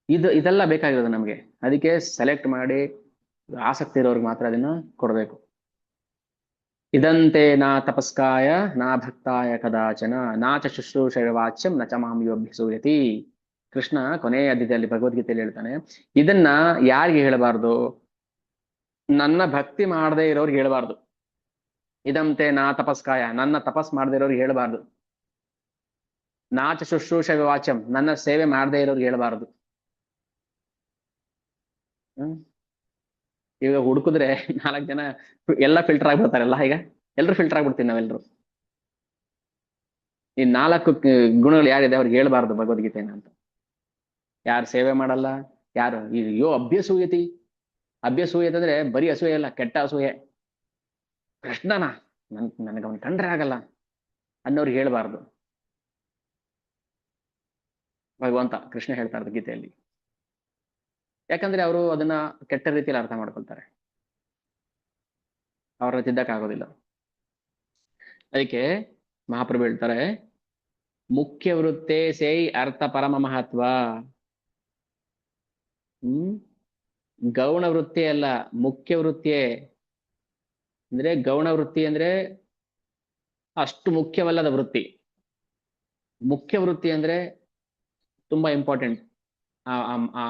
ಇದೆಲ್ಲ ಬೇಕಾಗಿರೋದು ನಮ್ಗೆ. ಅದಕ್ಕೆ ಸೆಲೆಕ್ಟ್ ಮಾಡಿ ಆಸಕ್ತಿ ಇರೋರ್ಗೆ ಮಾತ್ರ ಅದನ್ನ ಕೊಡ್ಬೇಕು. ಇದಂತೆ ನಾ ತಪಸ್ಕಾಯ ನಾ ಭಕ್ತಾಯ ಕದಾಚನ ನಾಚ ಶುಶ್ರೂಷ ವಾಚ್ಯಂ ನ ಚ ಮಾಂ ಯೋಭ್ಯಸೂಯತಿ. ಕೃಷ್ಣ ಕೊನೆಯ ಅಧ್ಯಾಯದಲ್ಲಿ ಭಗವದ್ಗೀತೆಯಲ್ಲಿ ಹೇಳ್ತಾನೆ, ಇದನ್ನ ಯಾರಿಗೆ ಹೇಳಬಾರ್ದು? ನನ್ನ ಭಕ್ತಿ ಮಾಡದೇ ಇರೋರ್ಗೆ ಹೇಳಬಾರ್ದು. ಇದಂತೆ ನಾ ತಪಸ್ಕಾಯ, ನನ್ನ ತಪಸ್ ಮಾಡದೇ ಇರೋರ್ಗೆ ಹೇಳಬಾರ್ದು. ನಾಚ ಶುಶ್ರೂಷ ವಾಚ್ಯಂ, ನನ್ನ ಸೇವೆ ಮಾಡದೇ ಇರೋರ್ಗೆ ಹೇಳಬಾರ್ದು. ಈಗ ಹುಡುಕಿದ್ರೆ 4 ಜನ ಎಲ್ಲ ಫಿಲ್ಟರ್ ಆಗ್ಬಿಡ್ತಾರಲ್ಲ. ಈಗ ಎಲ್ರು ಫಿಲ್ಟರ್ ಆಗ್ಬಿಡ್ತೀವಿ ನಾವೆಲ್ರು. ಈ 4 ಗುಣಗಳು ಯಾರಿದೆ ಅವ್ರಿಗೆ ಹೇಳ್ಬಾರ್ದು ಭಗವದ್ಗೀತೆನ ಅಂತ. ಯಾರು ಸೇವೆ ಮಾಡಲ್ಲ, ಯಾರು ಅಯ್ಯೋ ಅಭ್ಯಸೂಯತಿ. ಅಭ್ಯಸೂಯತೆ ಅಂದ್ರೆ ಬರೀ ಅಸೂಯೆ ಅಲ್ಲ, ಕೆಟ್ಟ ಅಸೂಯೆ. ಕೃಷ್ಣನ ನನಗೆ ಅವನ್ ಕಂಡ್ರೆ ಆಗಲ್ಲ ಅನ್ನೋರ್ಗೆ ಹೇಳ್ಬಾರ್ದು. ಭಗವಂತ ಕೃಷ್ಣ ಹೇಳ್ತಾ ಇರೋದು ಗೀತೆಯಲ್ಲಿ. ಯಾಕಂದ್ರೆ ಅವರು ಅದನ್ನ ಕೆಟ್ಟ ರೀತಿಯಲ್ಲಿ ಅರ್ಥ ಮಾಡ್ಕೊಳ್ತಾರೆ, ಅವ್ರನ್ನ ತಿದ್ದಕ್ಕಾಗೋದಿಲ್ಲ. ಅದಕ್ಕೆ ಮಹಾಪ್ರಭು ಹೇಳ್ತಾರೆ, ಮುಖ್ಯ ವೃತ್ತೇ ಸೇ ಅರ್ಥ ಪರಮ ಮಹತ್ವ. ಗೌಣ ವೃತ್ತಿ ಅಲ್ಲ, ಮುಖ್ಯ ವೃತ್ತಿಯೇ. ಅಂದ್ರೆ ಗೌಣ ವೃತ್ತಿ ಅಂದ್ರೆ ಅಷ್ಟು ಮುಖ್ಯವಲ್ಲದ ವೃತ್ತಿ. ಮುಖ್ಯ ವೃತ್ತಿ ಅಂದ್ರೆ ತುಂಬಾ ಇಂಪಾರ್ಟೆಂಟ್. ಆ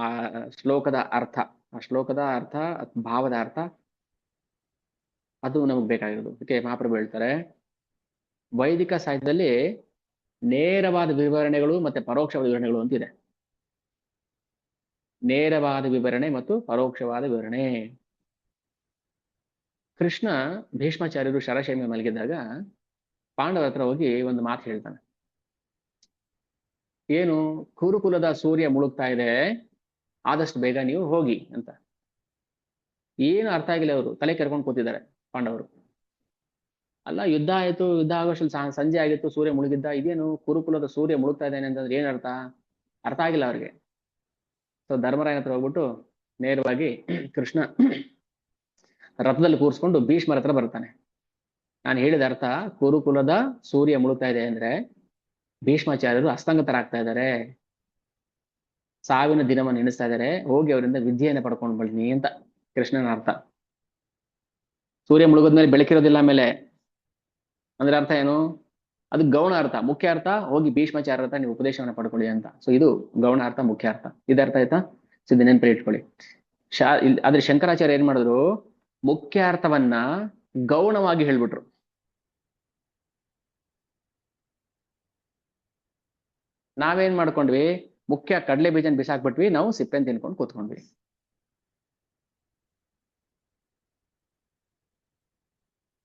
ಶ್ಲೋಕದ ಅರ್ಥ, ಆ ಶ್ಲೋಕದ ಅರ್ಥ, ಭಾವದ ಅರ್ಥ, ಅದು ನಮಗೆ ಬೇಕಾಗಿರೋದು. ಅದಕ್ಕೆ ಮಹಾಪ್ರಭು ಹೇಳ್ತಾರೆ, ವೈದಿಕ ಸಾಹಿತ್ಯದಲ್ಲಿ ನೇರವಾದ ವಿವರಣೆಗಳು ಮತ್ತೆ ಪರೋಕ್ಷವಾದ ವಿವರಣೆಗಳು ಅಂತಿದೆ. ನೇರವಾದ ವಿವರಣೆ ಮತ್ತು ಪರೋಕ್ಷವಾದ ವಿವರಣೆ. ಕೃಷ್ಣ ಭೀಷ್ಮಾಚಾರ್ಯರು ಶರಶೈಮೆ ಮಲಗಿದಾಗ ಪಾಂಡವರ ಹತ್ರ ಹೋಗಿ ಒಂದು ಮಾತು ಹೇಳ್ತಾನೆ. ಏನು, ಕುರುಕುಲದ ಸೂರ್ಯ ಮುಳುಗ್ತಾ ಇದೆ, ಆದಷ್ಟು ಬೇಗ ನೀವು ಹೋಗಿ ಅಂತ. ಏನು ಅರ್ಥ ಆಗಿಲ್ಲ, ಅವರು ತಲೆ ಕೆರ್ಕೊಂಡು ಕೂತಿದ್ದಾರೆ ಪಾಂಡವರು. ಅಲ್ಲ, ಯುದ್ಧ ಆಯ್ತು, ಯುದ್ಧ ಆಗೋಷ್ಟು ಸಂಜೆ ಆಗಿತ್ತು, ಸೂರ್ಯ ಮುಳುಗಿದ್ದ, ಇದೇನು ಕುರುಕುಲದ ಸೂರ್ಯ ಮುಳುಗ್ತಾ ಇದ್ದಾನೆ ಅಂತಂದ್ರೆ ಏನ್ ಅರ್ಥ? ಅರ್ಥ ಆಗಿಲ್ಲ ಅವ್ರಿಗೆ. ಸೊ ಧರ್ಮರಾಯನ ಹತ್ರ ಹೋಗ್ಬಿಟ್ಟು ನೇರವಾಗಿ ಕೃಷ್ಣ ರಥದಲ್ಲಿ ಕೂರಿಸ್ಕೊಂಡು ಭೀಷ್ಮರ ಹತ್ರ ಬರ್ತಾನೆ. ನಾನು ಹೇಳಿದ ಅರ್ಥ, ಕುರುಕುಲದ ಸೂರ್ಯ ಮುಳುಗ್ತಾ ಇದೆ ಅಂದ್ರೆ ಭೀಷ್ಮಾಚಾರ್ಯರು ಅಸ್ತಂಗತರಾಗ್ತಾ ಇದ್ದಾರೆ, ಸಾವಿನ ದಿನವನ್ನು ಎಣಿಸ್ತಾ ಇದ್ದಾರೆ, ಹೋಗಿ ಅವರಿಂದ ವಿದ್ಯೆಯನ್ನು ಪಡ್ಕೊಂಡು ಬನ್ನಿ ಅಂತ ಕೃಷ್ಣನ ಅರ್ಥ. ಸೂರ್ಯ ಮುಳುಗೋದ್ಮೇಲೆ ಬೆಳಕಿರೋದಿಲ್ಲ ಆಮೇಲೆ ಅಂದ್ರೆ ಅರ್ಥ ಏನು? ಅದು ಗೌಣ ಅರ್ಥ. ಮುಖ್ಯ ಅರ್ಥ, ಹೋಗಿ ಭೀಷ್ಮಾಚಾರ್ಯ ಹತ್ರ ನೀವು ಉಪದೇಶವನ್ನು ಪಡ್ಕೊಳ್ಳಿ ಅಂತ. ಸೊ ಇದು ಗೌಣ ಅರ್ಥ, ಮುಖ್ಯ ಅರ್ಥ. ಇದರ್ಥ ಆಯ್ತಾ? ಸಿದ್ಧ ನೆನಪು ಇಟ್ಕೊಳ್ಳಿ. ಆದ್ರೆ ಶಂಕರಾಚಾರ್ಯ ಏನ್ ಮಾಡಿದ್ರು, ಮುಖ್ಯ ಅರ್ಥವನ್ನ ಗೌಣವಾಗಿ ಹೇಳ್ಬಿಟ್ರು. ನಾವೇನ್ ಮಾಡ್ಕೊಂಡ್ವಿ, ಮುಖ್ಯ ಕಡಲೆ ಬೀಜನ ಬಿಸಾಕ್ಬಿಟ್ವಿ, ನಾವು ಸಿಪ್ಪೆನ್ ತಿನ್ಕೊಂಡು ಕೂತ್ಕೊಂಡ್ವಿ.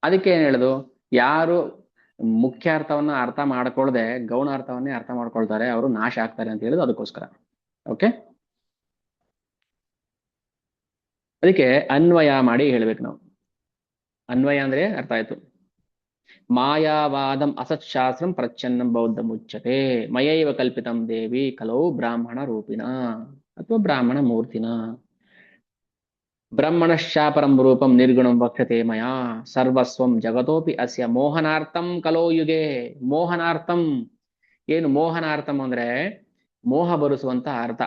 ಅದಕ್ಕೆ ಏನ್ ಹೇಳುದು, ಯಾರು ಮುಖ್ಯ ಅರ್ಥವನ್ನ ಅರ್ಥ ಮಾಡ್ಕೊಳ್ದೆ ಗೌಣ ಅರ್ಥವನ್ನೇ ಅರ್ಥ ಮಾಡ್ಕೊಳ್ತಾರೆ, ಅವರು ನಾಶ ಆಗ್ತಾರೆ ಅಂತ ಹೇಳುದು ಅದಕ್ಕೋಸ್ಕರ. ಓಕೆ, ಅದಕ್ಕೆ ಅನ್ವಯ ಮಾಡಿ ಹೇಳ್ಬೇಕು ನಾವು. ಅನ್ವಯ ಅಂದ್ರೆ ಅರ್ಥ ಆಯ್ತು. ಮಾಯಾವಾದಂ ಅಸತ್ಶಾಸ್ತ್ರಂ ಪ್ರಚ್ಛನ್ನಂ ಬೌದ್ಧ ಮುಚ್ಚತೆ ಮಯೈವ ಕಲ್ಪಿತಂ ದೇವಿ ಕಲೌ ಬ್ರಾಹ್ಮಣ ರೂಪಿಣ ಅಥವಾ ಬ್ರಾಹ್ಮಣ ಮೂರ್ತಿನ. ಬ್ರಹ್ಮಣಶ್ಚಾಪರಂ ರೂಪಂ ನಿರ್ಗುಣಂ ವಕ್ಷತೆ ಮಯಾ ಸರ್ವಸ್ವಂ ಜಗತೋಪಿ ಅಸ್ಯ ಮೋಹನಾರ್ಥಂ ಕಲೋ ಯುಗೆ. ಮೋಹನಾರ್ಥಂ ಏನು? ಮೋಹನಾರ್ಥಂ ಅಂದ್ರೆ ಮೋಹ ಬರಿಸುವಂತ ಅರ್ಥ.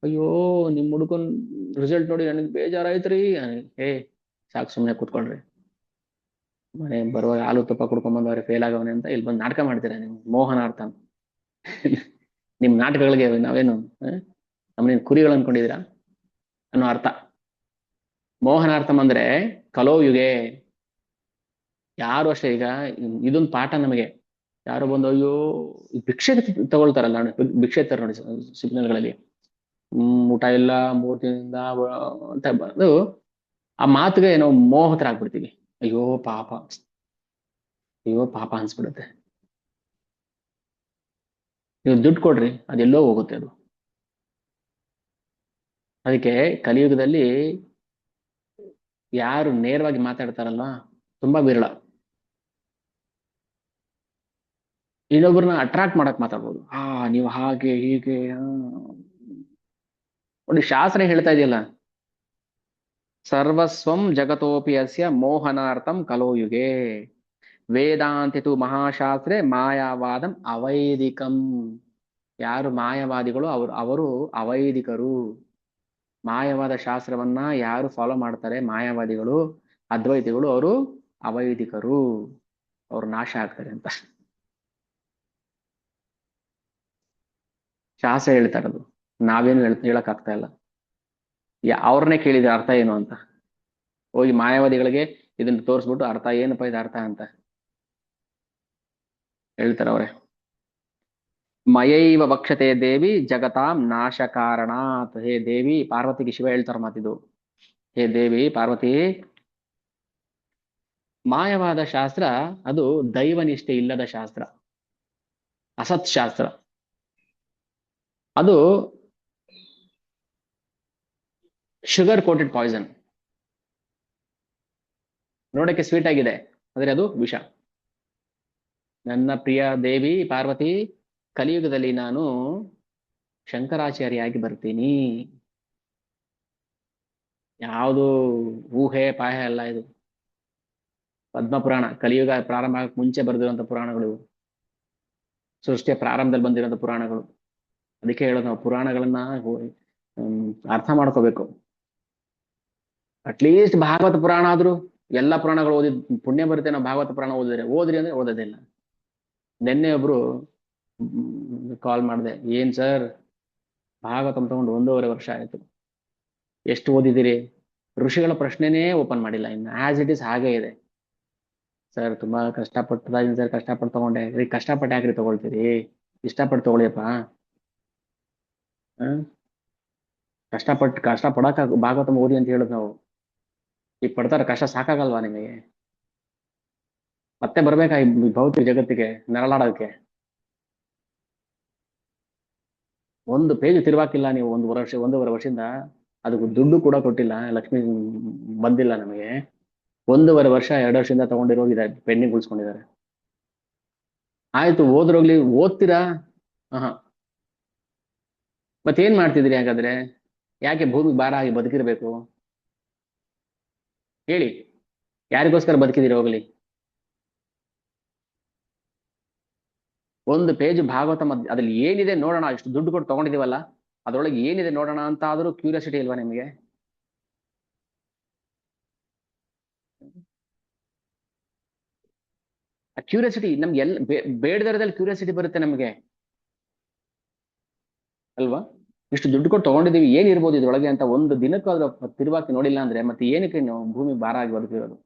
ಅಯ್ಯೋ, ನಿಮ್ ಹುಡುಗನ್ ರಿಸಲ್ಟ್ ನೋಡಿ ನನಗೆ ಬೇಜಾರಾಯ್ತ್ರಿ. ಏ ಸಾಕು, ಸುಮ್ಮನೆ ಕೂತ್ಕೊಳ್ರಿ. ಮನೆ ಬರುವಾಗ ಹಾಲು ತುಪ್ಪ ಕುಡ್ಕೊಂಡ್ಬಂದವ್ರೆ ಫೇಲ್ ಆಗವನೆ ಅಂತ ಇಲ್ಲಿ ಬಂದು ನಾಟಕ ಮಾಡ್ತೀರಾ ನೀವು? ಮೋಹನಾರ್ಥ. ನಿಮ್ ನಾಟಕಗಳಿಗೆ ನಾವೇನು ನಮ್ಮನೇನು ಕುರಿಗಳು ಅನ್ಕೊಂಡಿದೀರಾ ಅನ್ನೋ ಅರ್ಥ. ಮೋಹನಾರ್ಥಂ ಅಂದ್ರೆ ಕಲೋ ಯುಗೆ. ಯಾರು ಅಷ್ಟೇ ಈಗ ಇದೊಂದು ಪಾಠ ನಮಗೆ. ಯಾರು ಬಂದು ಅಯ್ಯೋ ಈ ಭಿಕ್ಷೆ ತಗೊಳ್ತಾರಲ್ಲ ನೋಡಿ, ಭಿಕ್ಷೆ ತರ ನೋಡಿ ಸಿಗ್ನಲ್ಗಳಲ್ಲಿ. ಊಟ ಇಲ್ಲ 3 ದಿನದಿಂದ ಅಂತ ಬಂದು ಆ ಮಾತುಗೆ ನಾವು ಮೋಹತರಾಗ್ಬಿಡ್ತೀವಿ. ಅಯ್ಯೋ ಪಾಪ, ಅಯ್ಯೋ ಪಾಪ ಅನ್ಸ್ಬಿಡುತ್ತೆ. ನೀವು ದುಡ್ಡು ಕೊಡ್ರಿ, ಅದೆಲ್ಲೋ ಹೋಗುತ್ತೆ ಅದು. ಅದಕ್ಕೆ ಕಲಿಯುಗದಲ್ಲಿ ಯಾರು ನೇರವಾಗಿ ಮಾತಾಡ್ತಾರಲ್ವಾ ತುಂಬಾ ವಿರಳ. ಇನ್ನೊಬ್ಬರನ್ನ ಅಟ್ರಾಕ್ಟ್ ಮಾಡಕ್ ಮಾತಾಡ್ಬೋದು. ನೀವು ಹಾಗೆ ಹೀಗೆ ನೋಡಿ ಶಾಸ್ತ್ರ ಹೇಳ್ತಾ ಇದೆಯಲ್ಲ, ಸರ್ವಸ್ವಂ ಜಗತೋಪಿ ಅಸ್ಯ ಮೋಹನಾರ್ಥಂ ಕಲೋ ಯುಗೆ ವೇದಾಂತಿ ತು ಮಹಾಶಾಸ್ತ್ರೆ ಮಾಯಾವಾದಂ ಅವೈದಿಕಂ. ಯಾರು ಮಾಯವಾದಿಗಳು ಅವರು ಅವೈದಿಕರು. ಮಾಯವಾದ ಶಾಸ್ತ್ರವನ್ನ ಯಾರು ಫಾಲೋ ಮಾಡ್ತಾರೆ ಮಾಯಾವಾದಿಗಳು, ಅದ್ವೈತಿಗಳು, ಅವರು ಅವೈದಿಕರು. ಅವ್ರು ನಾಶ ಆಗ್ತಾರೆ ಅಂತ ಶಾಸ್ತ್ರ ಹೇಳ್ತಾ ಇರೋದು. ನಾವೇನು ಹೇಳಕ್ ಆಗ್ತಾ ಇಲ್ಲ. ಅವ್ರನ್ನೇ ಕೇಳಿದ್ರೆ ಅರ್ಥ ಏನು ಅಂತ ಹೋಗಿ ಮಾಯಾವಾದಿಗಳಿಗೆ ಇದನ್ನ ತೋರಿಸ್ಬಿಟ್ಟು ಅರ್ಥ ಏನಪ್ಪ ಇದು ಅರ್ಥ ಅಂತ ಹೇಳ್ತಾರೆ ಅವ್ರೆ. ಮಯೈವ ವಕ್ಷತೆ ದೇವಿ ಜಗತಾಂ ನಾಶ ಕಾರಣಾತ್. ಹೇ ದೇವಿ, ಪಾರ್ವತಿಗೆ ಶಿವ ಹೇಳ್ತಾರ ಮಾತಿದು. ಹೇ ದೇವಿ ಪಾರ್ವತಿ, ಮಾಯವಾದ ಶಾಸ್ತ್ರ ಅದು ದೈವನಿಷ್ಠೆ ಇಲ್ಲದ ಶಾಸ್ತ್ರ, ಅಸತ್ ಶಾಸ್ತ್ರ. ಅದು ಶುಗರ್ ಕೋಟೆಡ್ ಪಾಯ್ಸನ್. ನೋಡಕ್ಕೆ ಸ್ವೀಟ್ ಆಗಿದೆ, ಆದ್ರೆ ಅದು ವಿಷ. ನನ್ನ ಪ್ರಿಯ ದೇವಿ ಪಾರ್ವತಿ, ಕಲಿಯುಗದಲ್ಲಿ ನಾನು ಶಂಕರಾಚಾರ್ಯಾಗಿ ಬರ್ತೀನಿ. ಯಾವುದು ಊಹೆ ಪಾಯ ಅಲ್ಲ ಇದು. ಪದ್ಮಪುರಾಣ ಕಲಿಯುಗ ಪ್ರಾರಂಭ ಆಗಕ್ಕೆ ಮುಂಚೆ ಬರೆದಿರುವಂತ ಪುರಾಣಗಳು, ಸೃಷ್ಟಿಯ ಪ್ರಾರಂಭದಲ್ಲಿ ಬಂದಿರುವಂತ ಪುರಾಣಗಳು. ಅದಕ್ಕೆ ಹೇಳೋದು ನಾವು ಪುರಾಣಗಳನ್ನ ಅರ್ಥ ಮಾಡ್ಕೋಬೇಕು. ಅಟ್ಲೀಸ್ಟ್ ಭಾಗವತ ಪುರಾಣ ಆದ್ರೂ, ಎಲ್ಲಾ ಪುರಾಣಗಳು ಓದಿದ್ ಪುಣ್ಯ ಬರುತ್ತೆ. ನಾವು ಭಾಗವತ ಪುರಾಣ ಓದ್ರಿ ಅಂದ್ರೆ ಓದೋದಿಲ್ಲ. ನಿನ್ನೆ ಒಬ್ರು ಕಾಲ್ ಮಾಡಿದೆ, ಏನ್ ಸರ್ ಭಾಗವತಂ ತಗೊಂಡು 1.5 ವರ್ಷ ಆಯ್ತು, ಎಷ್ಟು ಓದಿದಿರಿ? ಋಷಿಗಳ ಪ್ರಶ್ನೆನೇ ಓಪನ್ ಮಾಡಿಲ್ಲ ಇನ್ನು, ಆಸ್ ಇಟ್ ಇಸ್ ಹಾಗೆ ಇದೆ. ಸರ್ ತುಂಬಾ ಕಷ್ಟಪಟ್ಟು ಸರ್, ಕಷ್ಟಪಟ್ಟು ತಗೊಂಡೆ. ಕಷ್ಟಪಟ್ಟು ಯಾಕ್ರಿ ತಗೊಳ್ತೀರಿ? ಇಷ್ಟಪಟ್ಟು ತಗೊಳ್ಳಿಯಪ್ಪ. ಹ್ಮ್ ಕಷ್ಟಪಡಕ ಭಾಗವತ ಓದಿ ಅಂತ ಹೇಳುದು ನಾವು. ಈಗ ಪಡ್ತಾರ ಕಷ್ಟ ಸಾಕಾಗಲ್ವಾ ನಿಮಗೆ? ಮತ್ತೆ ಬರ್ಬೇಕಾ ಈ ಭೌತಿಕ ಜಗತ್ತಿಗೆ ನರಳಾಡೋಕೆ? ಒಂದು ಪೇಜ್ ತಿರ್ವಾಕಿಲ್ಲ ನೀವು 1 ವರ್ಷ 1.5 ವರ್ಷದಿಂದ. ಅದಕ್ಕೆ ದುಡ್ಡು ಕೂಡ ಕೊಟ್ಟಿಲ್ಲ, ಲಕ್ಷ್ಮಿ ಬಂದಿಲ್ಲ ನಮಗೆ. 1.5 ವರ್ಷ 2 ವರ್ಷದಿಂದ ತಗೊಂಡಿರೋಗಿದೆ, ಪೆಂಡಿಂಗ್ ಉಳಿಸ್ಕೊಂಡಿದ್ದಾರೆ. ಆಯ್ತು ಓದ್ರೋಗ್ಲಿ, ಓದ್ತೀರಾ? ಹ ಮತ್ತೇನ್ ಮಾಡ್ತಿದ್ರಿ ಹಾಗಾದ್ರೆ? ಯಾಕೆ ಭೂಮಿ ಭಾರ ಆಗಿ ಬದುಕಿರ್ಬೇಕು ಹೇಳಿ? ಯಾರಿಗೋಸ್ಕರ ಬದುಕಿದಿರಿ ಹೋಗ್ಲಿ? ಒಂದು ಪೇಜ್ ಭಾಗವತ ಅದ್ರಲ್ಲಿ ಏನಿದೆ ನೋಡೋಣ, ಇಷ್ಟು ದುಡ್ಡು ಕೊಟ್ಟು ತಗೊಂಡಿದೀವಲ್ಲ, ಅದ್ರೊಳಗೆ ಏನಿದೆ ನೋಡೋಣ ಅಂತ ಆದ್ರೂ ಕ್ಯೂರಿಯಾಸಿಟಿ ಇಲ್ವಾ ನಿಮಗೆ? ಆ ಕ್ಯೂರಿಯಾಸಿಟಿ ನಮ್ಗೆ ಬೇಡದರದಲ್ಲಿ ಕ್ಯೂರಿಯಾಸಿಟಿ ಬರುತ್ತೆ ನಮಗೆ ಅಲ್ವಾ? ಇಷ್ಟು ದುಡ್ಡು ಕೊಟ್ಟು ತಗೊಂಡಿದೀವಿ, ಏನಿರ್ಬೋದು ಇದ್ರೊಳಗೆ ಅಂತ ಒಂದು ದಿನಕ್ಕೂ ಅದ್ರ ತಿರುವಾಕಿ ನೋಡಿಲ್ಲ ಅಂದ್ರೆ ಮತ್ತೆ ಏನಕ್ಕೆ ನಾವು ಭೂಮಿ ಭಾರ ಆಗಿ ಬದುಕಿರೋದು?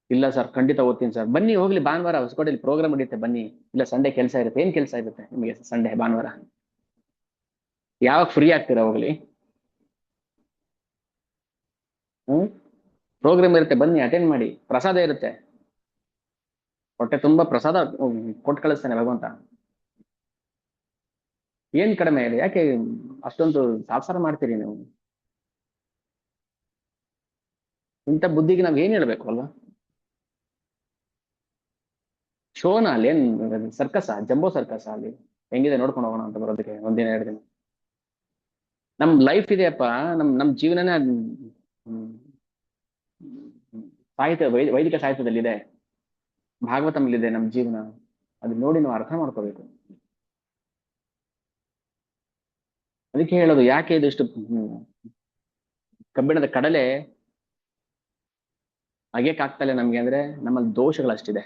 ಇಲ್ಲ ಸರ್ ಖಂಡಿತ ಓದ್ತೀನಿ ಸರ್. ಬನ್ನಿ ಹೋಗ್ಲಿ, ಭಾನುವಾರ ಹೊಸಕೋಟೆಯಲ್ಲಿ ಪ್ರೋಗ್ರಾಮ್ ನಡೆಯುತ್ತೆ ಬನ್ನಿ. ಇಲ್ಲ ಸಂಡೇ ಕೆಲಸ ಇರುತ್ತೆ. ಏನ್ ಕೆಲಸ ಇರುತ್ತೆ ನಿಮಗೆ ಸಂಡೇ ಭಾನುವಾರ? ಯಾವಾಗ ಫ್ರೀ ಆಗ್ತೀರಾ ಹೋಗ್ಲಿ? ಹ್ಮ್ ಪ್ರೋಗ್ರಾಮ್ ಇರುತ್ತೆ, ಬನ್ನಿ ಅಟೆಂಡ್ ಮಾಡಿ. ಪ್ರಸಾದ ಇರುತ್ತೆ, ಹೊಟ್ಟೆ ತುಂಬಾ ಪ್ರಸಾದ ಕೊಟ್ಟು ಕಳಿಸ್ತಾನೆ ಭಗವಂತ. ಏನ್ ಕಡಿಮೆ ಇದೆ? ಯಾಕೆ ಅಷ್ಟೊಂದು ತಾತ್ಸಾರ ಮಾಡ್ತೀರಿ ನೀವು? ಇಂಥ ಬುದ್ಧಿಗೆ ನಾವ್ ಏನ್ ಹೇಳ್ಬೇಕು ಅಲ್ವಾ? ಶೋನ ಅಲ್ಲಿ ಏನ್ ಸರ್ಕಸ್, ಜಂಬೋ ಸರ್ಕಸ್ ಅಲ್ಲಿ ಹೆಂಗಿದೆ ನೋಡ್ಕೊಂಡು ಹೋಗೋಣ ಅಂತ ಬರೋದಕ್ಕೆ 1 ದಿನ 2 ದಿನ. ನಮ್ ಲೈಫ್ ಇದೆಯಪ್ಪ, ನಮ್ ಜೀವನನೇ ಸಾಹಿತ್ಯ, ವೈದಿಕ ಸಾಹಿತ್ಯದಲ್ಲಿ ಇದೆ, ಭಾಗವತಂಲಿದೆ ನಮ್ ಜೀವನ. ಅದು ನೋಡಿ ನಾವು ಅರ್ಥ ಮಾಡ್ಕೋಬೇಕು. ಅದಕ್ಕೆ ಹೇಳೋದು, ಯಾಕೆ ಇದಿಷ್ಟು ಕಬ್ಬಿಣದ ಕಡಲೆ ಅಗೆಯಕ್ಕಾಗ್ತಲ್ಲ ನಮ್ಗೆ ಅಂದ್ರೆ ನಮ್ಮಲ್ಲಿ ದೋಷಗಳಷ್ಟಿದೆ.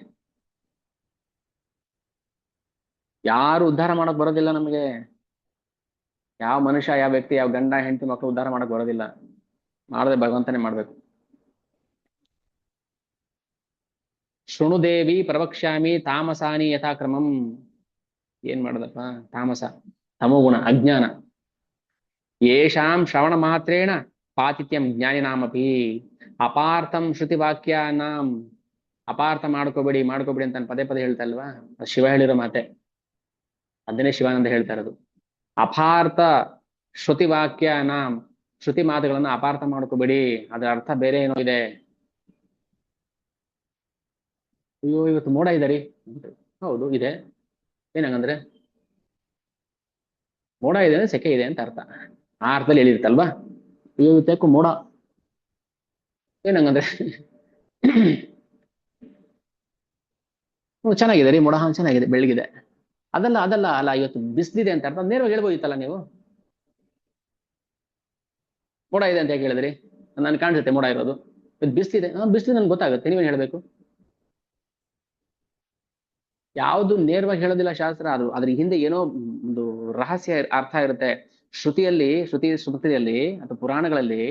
ಯಾರು ಉದ್ಧಾರ ಮಾಡಕ್ ಬರೋದಿಲ್ಲ ನಮಗೆ. ಯಾವ ಮನುಷ್ಯ, ಯಾವ ವ್ಯಕ್ತಿ, ಯಾವ ಗಂಡ ಹೆಂಡತಿ ಮಕ್ಕಳು ಉದ್ಧಾರ ಮಾಡಕ್ ಬರೋದಿಲ್ಲ. ಮಾಡದೆ ಭಗವಂತನೇ ಮಾಡ್ಬೇಕು. ಶೃಣುದೇವಿ ಪ್ರವಕ್ಷ್ಯಾಮಿ ತಾಮಸಾನಿ ಯಥಾಕ್ರಮಂ. ಏನ್ ಮಾಡದಪ್ಪ? ತಾಮಸ, ತಮೋಗುಣ, ಅಜ್ಞಾನ. ಯೇಷಾಂ ಶ್ರವಣ ಮಾತ್ರೇಣ ಪಾತಿತ್ಯಂ ಜ್ಞಾನಿನಾಮಪಿ ಅಪಾರ್ಥಂ ಶ್ರುತಿವಾಕ್ಯಾನಾಂ. ಅಪಾರ್ಥ ಮಾಡ್ಕೋಬೇಡಿ ಮಾಡ್ಕೋಬೇಡಿ ಅಂತ ನಾನು ಪದೇ ಪದೇ ಹೇಳ್ತಾ ಇಲ್ವಾ? ಅದು ಶಿವ ಹೇಳಿರೋ ಮಾತೆ, ಅದನ್ನೇ ಶಿವಾನಂದ ಹೇಳ್ತಾ ಇರೋದು. ಅಪಾರ್ಥ ಶ್ರುತಿವಾಕ್ಯಾನಾಂ, ಶ್ರುತಿ ಮಾತುಗಳನ್ನ ಅಪಾರ್ಥ ಮಾಡ್ಕೋಬೇಡಿ, ಅದರ ಅರ್ಥ ಬೇರೆ ಏನೋ ಇದೆ. ಅಯ್ಯೋ ಇವತ್ತು ಮೋಡ ಇದೆ ರೀ. ಹೌದು ಇದೆ, ಏನಂಗಂದ್ರೆ ಮೋಡ ಇದೆ ಅಂದ್ರೆ ಸೆಕೆ ಇದೆ ಅಂತ ಅರ್ಥ. ಆ ಅರ್ಥದಲ್ಲಿ ಹೇಳಿರುತ್ತಲ್ವಾ? ಅಯ್ಯೋ ಇವತ್ತು ಮೋಡ, ಏನಂಗಂದ್ರೆ ಚೆನ್ನಾಗಿದೆ ರೀ ಮೋಡ, ಚೆನ್ನಾಗಿದೆ ಬೆಳಗಿದೆ. ಅದಲ್ಲ ಅದಲ್ಲ ಅಲ್ಲ, ಇವತ್ತು ಬಿಸಿಲಿದೆ ಅಂತ ಅರ್ಥ. ನೇರವಾಗಿ ಹೇಳ್ಬೋದಿತ್ತಲ್ಲ ನೀವು. ಮೋಡ ಇದೆ ಅಂತ ಹೇಗೆ ಹೇಳಿದ್ರಿ? ನನ್ ಕಾಣಿಸುತ್ತೆ ಮೋಡ ಇರೋದು. ಇವತ್ತು ಬಿಸಿಲಿದೆ, ಬಿಸಿಲು ನನ್ಗೆ ಗೊತ್ತಾಗುತ್ತೆ, ನೀವೇನ್ ಹೇಳ್ಬೇಕು? ಯಾವುದು ನೇರವಾಗಿ ಹೇಳೋದಿಲ್ಲ ಶಾಸ್ತ್ರ. ಅದು ಅದ್ರ ಹಿಂದೆ ಏನೋ ಒಂದು ರಹಸ್ಯ ಅರ್ಥ ಇರುತ್ತೆ. ಸ್ಮೃತಿಯಲ್ಲಿ ಅಥವಾ ಪುರಾಣಗಳಲ್ಲಿ,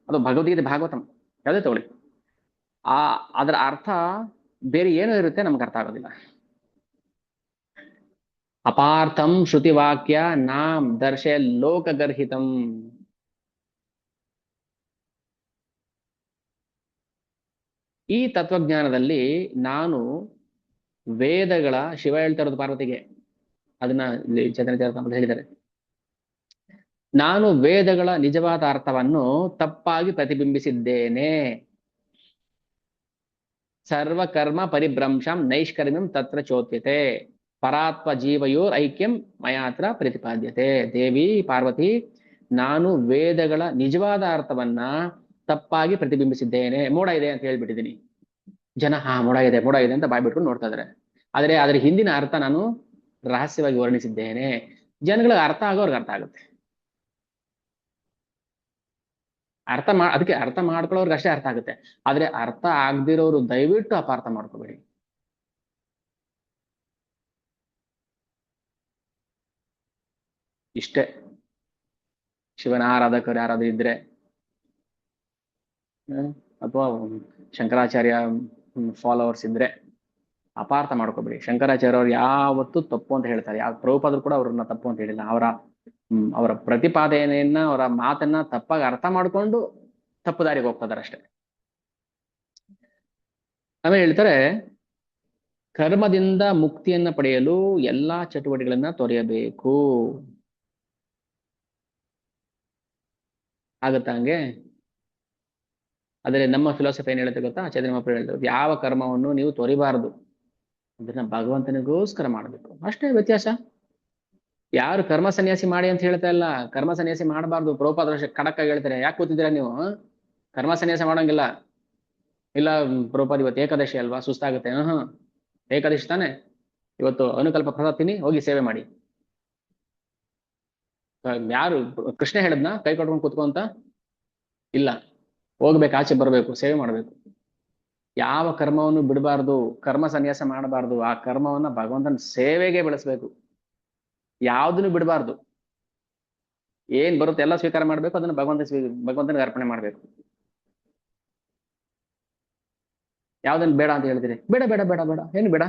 ಅದು ಭಗವದ್ಗೀತೆ, ಭಾಗವತಂ, ಯಾವುದೇ ತಗೊಳ್ಳಿ, ಆ ಅದರ ಅರ್ಥ ಬೇರೆ ಏನೋ ಇರುತ್ತೆ, ನಮ್ಗೆ ಅರ್ಥ ಆಗೋದಿಲ್ಲ. ಅಪಾರ್ಥಂ ಶ್ರುತಿವಾಕ್ಯ ನಾಂ ದರ್ಶಯ ಲೋಕಗರ್ಹಿತಂ. ಈ ತತ್ವಜ್ಞಾನದಲ್ಲಿ ನಾನು ವೇದಗಳ, ಶಿವ ಹೇಳ್ತಾ ಇರೋದು ಪಾರ್ವತಿಗೆ, ಅದನ್ನ ಇಲ್ಲಿ ಚೈತನ್ಯ ಚರಿತಾಮೃತದಲ್ಲಿ ಹೇಳಿದ್ದಾರೆ. ನಾನು ವೇದಗಳ ನಿಜವಾದ ಅರ್ಥವನ್ನು ತಪ್ಪಾಗಿ ಪ್ರತಿಬಿಂಬಿಸಿದ್ದೇನೆ. ಸರ್ವಕರ್ಮ ಪರಿಭ್ರಂಶಂ ನೈಷ್ಕರ್ಮ್ಯಂ ತತ್ರ ಚೋತ್ಯತೆ ಪರಾತ್ಮ ಜೀವಯೋರ್ ಐಕ್ಯಂ ಮಯಾತ್ರ ಪ್ರತಿಪಾದ್ಯತೆ. ದೇವಿ ಪಾರ್ವತಿ, ನಾನು ವೇದಗಳ ನಿಜವಾದ ಅರ್ಥವನ್ನ ತಪ್ಪಾಗಿ ಪ್ರತಿಬಿಂಬಿಸಿದ್ದೇನೆ. ಮೋಡ ಇದೆ ಅಂತ ಹೇಳ್ಬಿಟ್ಟಿದ್ದೀನಿ. ಜನ ಮೋಡ ಇದೆ ಮೋಡ ಇದೆ ಅಂತ ಬಾಯ್ ಬಿಟ್ಕೊಂಡು ನೋಡ್ತಾ ಇದಾರೆ. ಆದ್ರೆ ಅದರ ಹಿಂದಿನ ಅರ್ಥ ನಾನು ರಹಸ್ಯವಾಗಿ ವರ್ಣಿಸಿದ್ದೇನೆ. ಜನಗಳಿಗೆ ಅರ್ಥ ಆಗೋರ್ಗೆ ಅರ್ಥ ಆಗುತ್ತೆ. ಅದಕ್ಕೆ ಅರ್ಥ ಮಾಡ್ಕೊಳ್ಳೋರ್ಗೆ ಅಷ್ಟೇ ಅರ್ಥ ಆಗುತ್ತೆ. ಆದ್ರೆ ಅರ್ಥ ಆಗದಿರೋರು ದಯವಿಟ್ಟು ಅಪಾರ್ಥ ಮಾಡ್ಕೋಬೇಡಿ. ಇಷ್ಟೇ. ಶಿವನ ಆರಾಧಕರು ಯಾರಾದ್ರೂ ಇದ್ರೆ, ಅಥವಾ ಶಂಕರಾಚಾರ್ಯ ಫಾಲೋವರ್ಸ್ ಇದ್ರೆ ಅಪಾರ್ಥ ಮಾಡ್ಕೋಬೇಡಿ. ಶಂಕರಾಚಾರ್ಯ ಅವ್ರು ಯಾವತ್ತೂ ತಪ್ಪು ಅಂತ ಹೇಳ್ತಾರೆ. ಯಾವ ಪ್ರಭುಪಾದರು ಕೂಡ ಅವ್ರನ್ನ ತಪ್ಪು ಅಂತ ಹೇಳಿಲ್ಲ. ಅವರ ಪ್ರತಿಪಾದನೆಯನ್ನ, ಅವರ ಮಾತನ್ನ ತಪ್ಪಾಗಿ ಅರ್ಥ ಮಾಡ್ಕೊಂಡು ತಪ್ಪು ದಾರಿಗೆ ಹೋಗ್ತಾ ಇದಾರೆ ಅಷ್ಟೇ. ಆಮೇಲೆ ಹೇಳ್ತಾರೆ, ಕರ್ಮದಿಂದ ಮುಕ್ತಿಯನ್ನ ಪಡೆಯಲು ಎಲ್ಲಾ ಚಟುವಟಿಕೆಗಳನ್ನ ತೊರೆಯಬೇಕು. ಆಗತ್ತಾ ಹಂಗೆ? ಆದ್ರೆ ನಮ್ಮ ಫಿಲಾಸಫಿ ಏನ್ ಹೇಳುತ್ತೆ ಗೊತ್ತಾ? ಚೈತನ್ಯ ಮಹಾಪ್ರಭು ಹೇಳ್ತಾರೆ, ಯಾವ ಕರ್ಮವನ್ನು ನೀವು ತೊರಿಬಾರದು, ಅದನ್ನ ಭಗವಂತನಿಗೋಸ್ಕರ ಮಾಡಬೇಕು, ಅಷ್ಟೇ ವ್ಯತ್ಯಾಸ. ಯಾರು ಕರ್ಮ ಸನ್ಯಾಸಿ ಮಾಡಿ ಅಂತ ಹೇಳ್ತಾ ಇಲ್ಲ. ಕರ್ಮ ಸನ್ಯಾಸಿ ಮಾಡಬಾರ್ದು. ಪ್ರಭುಪಾದ ಖಡಕ್ ಆಗಿ ಹೇಳ್ತಾರೆ. ಯಾಕೆ ಕೂತಿದ್ದೀರಾ ನೀವು? ಕರ್ಮ ಸನ್ಯಾಸ ಮಾಡೋಂಗಿಲ್ಲ. ಇಲ್ಲ ಪ್ರಭುಪಾದ ಇವತ್ತು ಏಕಾದಶಿ ಅಲ್ವಾ, ಸುಸ್ತಾಗುತ್ತೆ. ಏಕಾದಶಿ ತಾನೆ, ಇವತ್ತು ಅನುಕಲ್ಪ ಪ್ರಸಾದ ತಿನ್ನಿ, ಹೋಗಿ ಸೇವೆ ಮಾಡಿ. ಯಾರು ಕೃಷ್ಣ ಹೇಳದ್ನ ಕೈ ಕೊಟ್ಕೊಂಡು ಕೂತ್ಕೊಂತ? ಇಲ್ಲ, ಹೋಗ್ಬೇಕು, ಆಚೆ ಬರ್ಬೇಕು, ಸೇವೆ ಮಾಡ್ಬೇಕು. ಯಾವ ಕರ್ಮವನ್ನು ಬಿಡಬಾರ್ದು, ಕರ್ಮ ಸನ್ಯಾಸ ಮಾಡಬಾರ್ದು. ಆ ಕರ್ಮವನ್ನ ಭಗವಂತನ ಸೇವೆಗೆ ಬೆಳೆಸ್ಬೇಕು. ಯಾವ್ದನ್ನು ಬಿಡಬಾರ್ದು. ಏನ್ ಬರುತ್ತೆ ಎಲ್ಲ ಸ್ವೀಕಾರ ಮಾಡ್ಬೇಕು. ಅದನ್ನ ಭಗವಂತನಿಗೆ ಅರ್ಪಣೆ ಮಾಡ್ಬೇಕು. ಯಾವ್ದನ್ನ ಬೇಡ ಅಂತ ಹೇಳ್ತೀರಿ? ಬೇಡ ಬೇಡ ಬೇಡ ಬೇಡ, ಏನು ಬೇಡ?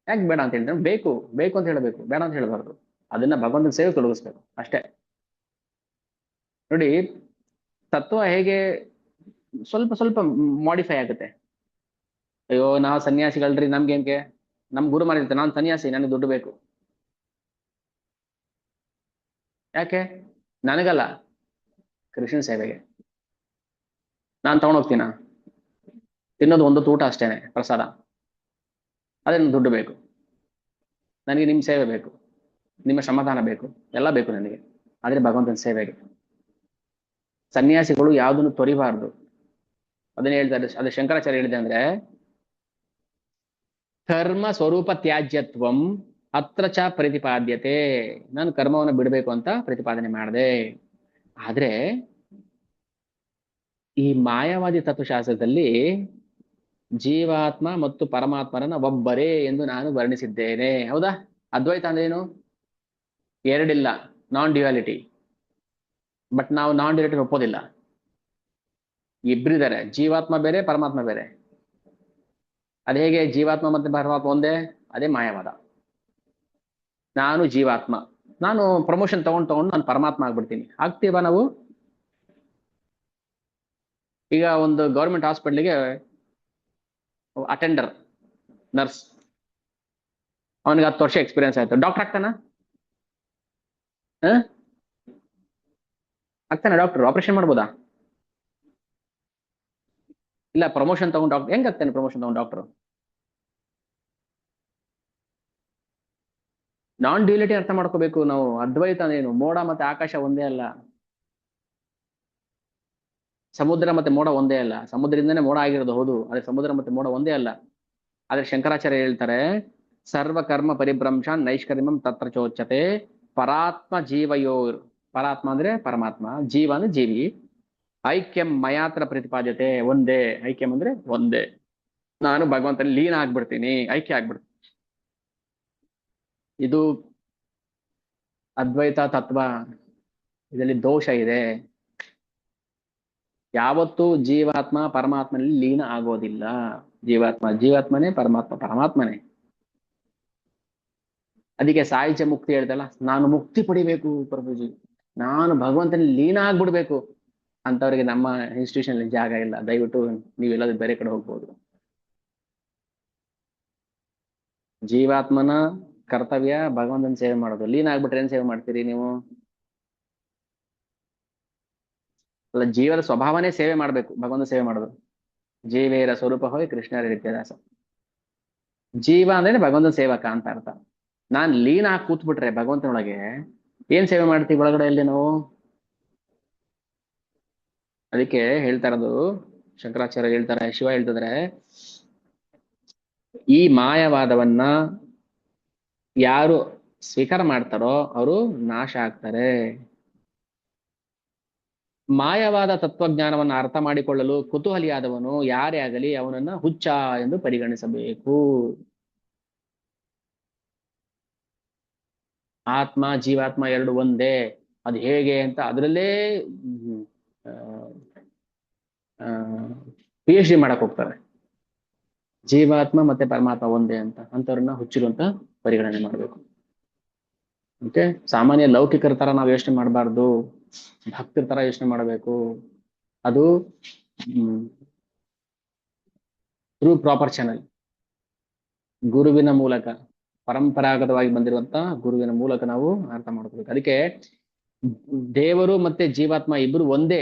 ಯಾಕೆ ಬೇಡ ಅಂತ ಹೇಳಿದ್ರೆ, ಬೇಕು ಬೇಕು ಅಂತ ಹೇಳಬೇಕು, ಬೇಡ ಅಂತ ಹೇಳಬಾರ್ದು. ಅದನ್ನ ಭಗವಂತನ ಸೇವೆ ತೊಡಗಿಸ್ಬೇಕು ಅಷ್ಟೇ. ನೋಡಿ, ತತ್ವ ಹೇಗೆ ಸ್ವಲ್ಪ ಸ್ವಲ್ಪ ಮಾಡಿಫೈ ಆಗುತ್ತೆ. ಅಯ್ಯೋ ನಾವು ಸನ್ಯಾಸಿಗಳ್ರಿ, ನಮ್ಗೇನ್ಗೆ, ನಮ್ ಗುರು ಮಾಡಿರ್ತಾರೆ, ನಾನು ಸನ್ಯಾಸಿ, ನನಗೆ ದುಡ್ಡು ಬೇಕು. ಯಾಕೆ? ನನಗಲ್ಲ, ಕೃಷ್ಣ ಸೇವೆಗೆ. ನಾನು ತಗೊಂಡೋಗ್ತೀನ, ತಿನ್ನೋದು ಒಂದು ಊಟ ಅಷ್ಟೇನೆ, ಪ್ರಸಾದ. ಅದೇನು ದುಡ್ಡು ಬೇಕು ನನಗೆ, ನಿಮ್ ಸೇವೆ ಬೇಕು, ನಿಮ್ಮ ಶ್ರಮದಾನ ಬೇಕು, ಎಲ್ಲ ಬೇಕು ನನಗೆ. ಆದ್ರೆ ಭಗವಂತನ ಸೇವೆಗೆ ಸನ್ಯಾಸಿಗಳು ಯಾವುದನ್ನು ತೊರಿಬಾರ್ದು. ಅದನ್ನ ಹೇಳ್ತಾರೆ, ಅದು ಶಂಕರಾಚಾರ್ಯ ಹೇಳಿದೆ ಅಂದ್ರೆ, ಕರ್ಮ ಸ್ವರೂಪ ತ್ಯಾಜ್ಯತ್ವಂ ಅತ್ರ ಚ ಪ್ರತಿಪಾದ್ಯತೆ. ನಾನು ಕರ್ಮವನ್ನು ಬಿಡಬೇಕು ಅಂತ ಪ್ರತಿಪಾದನೆ ಮಾಡಿದೆ. ಆದ್ರೆ ಈ ಮಾಯಾವಾದಿ ತತ್ವಶಾಸ್ತ್ರದಲ್ಲಿ ಜೀವಾತ್ಮ ಮತ್ತು ಪರಮಾತ್ಮರನ್ನ ಒಬ್ಬರೇ ಎಂದು ನಾನು ವರ್ಣಿಸಿದ್ದೇನೆ. ಹೌದಾ? ಅದ್ವೈತ ಅಂದ್ರೇನು? ಎರಡಿಲ್ಲ, ನಾನ್ ಡ್ಯುಯಾಲಿಟಿ. ಬಟ್ ನಾವು ನಾನ್ ಡ್ಯುಯಾಲಿಟಿ ಒಪ್ಪೋದಿಲ್ಲ. ಇಬ್ಬರಿದ್ದಾರೆ, ಜೀವಾತ್ಮ ಬೇರೆ ಪರಮಾತ್ಮ ಬೇರೆ. ಅದ ಹೇಗೆ ಜೀವಾತ್ಮ ಮತ್ತೆ ಪರಮಾತ್ಮ ಒಂದೇ? ಅದೇ ಮಾಯವಾದ. ನಾನು ಜೀವಾತ್ಮ, ನಾನು ಪ್ರಮೋಷನ್ ತಗೊಂಡು ನಾನು ಪರಮಾತ್ಮ ಆಗ್ಬಿಡ್ತೀನಿ. ಆಗ್ತೀವಾ ನಾವು? ಈಗ ಒಂದು ಗೌರ್ಮೆಂಟ್ ಹಾಸ್ಪಿಟ್ಲಿಗೆ ಅಟೆಂಡರ್, ನರ್ಸ್, ಅವನಿಗೆ 10 ವರ್ಷ ಎಕ್ಸ್ಪೀರಿಯನ್ಸ್ ಆಯ್ತು, ಡಾಕ್ಟರ್ ಆಗ್ತಾನ? ಆಗ್ತಾನೆ ಡಾಕ್ಟರ್? ಆಪರೇಷನ್ ಮಾಡ್ಬೋದಾ? ಇಲ್ಲ, ಪ್ರಮೋಷನ್ ತಗೊಂಡು ಡಾಕ್ಟರ್ ಹೆಂಗ್ ಆಗ್ತಾನೆ? ಪ್ರಮೋಷನ್ ತಗೊಂಡು ಡಾಕ್ಟರ್? ನಾನ್ ಡ್ಯುಯಾಲಿಟಿ ಅರ್ಥ ಮಾಡ್ಕೋಬೇಕು ನಾವು. ಅದ್ವೈತ ಏನು, ಮೋಡ ಮತ್ತೆ ಆಕಾಶ ಒಂದೇ ಅಲ್ಲ. ಸಮುದ್ರ ಮತ್ತೆ ಮೋಡ ಒಂದೇ ಅಲ್ಲ. ಸಮುದ್ರದಿಂದನೇ ಮೋಡ ಆಗಿರೋದು ಹೌದು, ಆದ್ರೆ ಸಮುದ್ರ ಮತ್ತೆ ಮೋಡ ಒಂದೇ ಅಲ್ಲ. ಆದ್ರೆ ಶಂಕರಾಚಾರ್ಯ ಹೇಳ್ತಾರೆ, ಸರ್ವಕರ್ಮ ಪರಿಭ್ರಂಶಾನ್ ನೈಷ್ಕರ್ಮ್ಯಂ ತತ್ರ ಚೋಚ್ಯತೆ ಪರಾತ್ಮ ಜೀವಯೋರ್. ಪರಾತ್ಮ ಅಂದ್ರೆ ಪರಮಾತ್ಮ, ಜೀವ ಅಂದ್ರೆ ಜೀವಿ. ಐಕ್ಯಂ ಮಯಾತ್ರ ಪ್ರತಿಪಾದ್ಯತೆ, ಒಂದೇ. ಐಕ್ಯಂ ಅಂದ್ರೆ ಒಂದೇ. ನಾನು ಭಗವಂತನ ಲೀನ ಆಗ್ಬಿಡ್ತೀನಿ, ಐಕ್ಯ ಆಗ್ಬಿಡ್ತೀನಿ. ಇದು ಅದ್ವೈತ ತತ್ವ. ಇದರಲ್ಲಿ ದೋಷ ಇದೆ. ಯಾವತ್ತೂ ಜೀವಾತ್ಮ ಪರಮಾತ್ಮನಲ್ಲಿ ಲೀನ ಆಗೋದಿಲ್ಲ. ಜೀವಾತ್ಮ ಜೀವಾತ್ಮನೇ, ಪರಮಾತ್ಮ ಪರಮಾತ್ಮನೇ. ಅದಕ್ಕೆ ಸಾಹಿತ್ಯ ಮುಕ್ತಿ ಹೇಳ್ತಲ್ಲ, ನಾನು ಮುಕ್ತಿ ಪಡಿಬೇಕು ಪ್ರಭುಜಿ, ನಾನು ಭಗವಂತನಲ್ಲಿ ಲೀನ ಆಗ್ಬಿಡ್ಬೇಕು ಅಂತವ್ರಿಗೆ ನಮ್ಮ ಇನ್ಸ್ಟಿಟ್ಯೂಷನ್ ಜಾಗ ಇಲ್ಲ. ದಯವಿಟ್ಟು ನೀವೆಲ್ಲಾದ್ರೂ ಬೇರೆ ಕಡೆ ಹೋಗ್ಬೋದು. ಜೀವಾತ್ಮನ ಕರ್ತವ್ಯ ಭಗವಂತನ ಸೇವೆ ಮಾಡೋದು. ಲೀನ ಆಗ್ಬಿಟ್ರೆ ಏನ್ ಸೇವೆ ಮಾಡ್ತೀರಿ ನೀವು? ಅಲ್ಲ, ಜೀವದ ಸ್ವಭಾವನೇ ಸೇವೆ ಮಾಡ್ಬೇಕು, ಭಗವಂತ ಸೇವೆ ಮಾಡೋದು. ಜೀವೇರ ಸ್ವರೂಪ ಹೋಯ್ ಕೃಷ್ಣರ ನಿತ್ಯದಾಸ. ಜೀವ ಅಂದ್ರೆ ಭಗವಂತನ ಸೇವಕ ಅಂತ ಅರ್ಥ. ನಾನ್ ಲೀನ ಆಗಿ ಕೂತ್ಬಿಟ್ರೆ ಭಗವಂತನೊಳಗೆ ಏನ್ ಸೇವೆ ಮಾಡ್ತೀವಿ ಒಳಗಡೆ ಅಲ್ಲಿ ನಾವು? ಅದಕ್ಕೆ ಹೇಳ್ತಾ ಇರೋದು, ಶಂಕರಾಚಾರ್ಯ ಹೇಳ್ತಾರೆ, ಶಿವ ಹೇಳ್ತಿದ್ರೆ, ಈ ಮಾಯವಾದವನ್ನ ಯಾರು ಸ್ವೀಕಾರ ಮಾಡ್ತಾರೋ ಅವರು ನಾಶ ಆಗ್ತಾರೆ. ಮಾಯವಾದ ತತ್ವಜ್ಞಾನವನ್ನ ಅರ್ಥ ಮಾಡಿಕೊಳ್ಳಲು ಕುತೂಹಲಿಯಾದವನು ಯಾರೇ ಆಗಲಿ ಅವನನ್ನ ಹುಚ್ಚ ಎಂದು ಪರಿಗಣಿಸಬೇಕು. ಆತ್ಮ ಜೀವಾತ್ಮ ಎರಡು ಒಂದೇ, ಅದು ಹೇಗೆ ಅಂತ ಅದರಲ್ಲೇ PhD ಮಾಡಕ್ ಹೋಗ್ತಾರೆ. ಜೀವಾತ್ಮ ಮತ್ತೆ ಪರಮಾತ್ಮ ಒಂದೇ ಅಂತ, ಅಂತವ್ರನ್ನ ಹುಚ್ಚರು ಅಂತ ಪರಿಗಣನೆ ಮಾಡಬೇಕು. ಓಕೆ, ಸಾಮಾನ್ಯ ಲೌಕಿಕರ ತರ ನಾವು ಯೋಚನೆ ಮಾಡಬಾರ್ದು, ಭಕ್ತರ ತರ ಯೋಚನೆ ಮಾಡಬೇಕು. ಅದು ಥ್ರೂ ಪ್ರಾಪರ್ ಚಾನಲ್, ಗುರುವಿನ ಮೂಲಕ, ಪರಂಪರಾಗತವಾಗಿ ಬಂದಿರುವಂತ ಗುರುವಿನ ಮೂಲಕ ನಾವು ಅರ್ಥ ಮಾಡ್ಕೋಬೇಕು. ಅದಕ್ಕೆ ದೇವರು ಮತ್ತೆ ಜೀವಾತ್ಮ ಇಬ್ರು ಒಂದೇ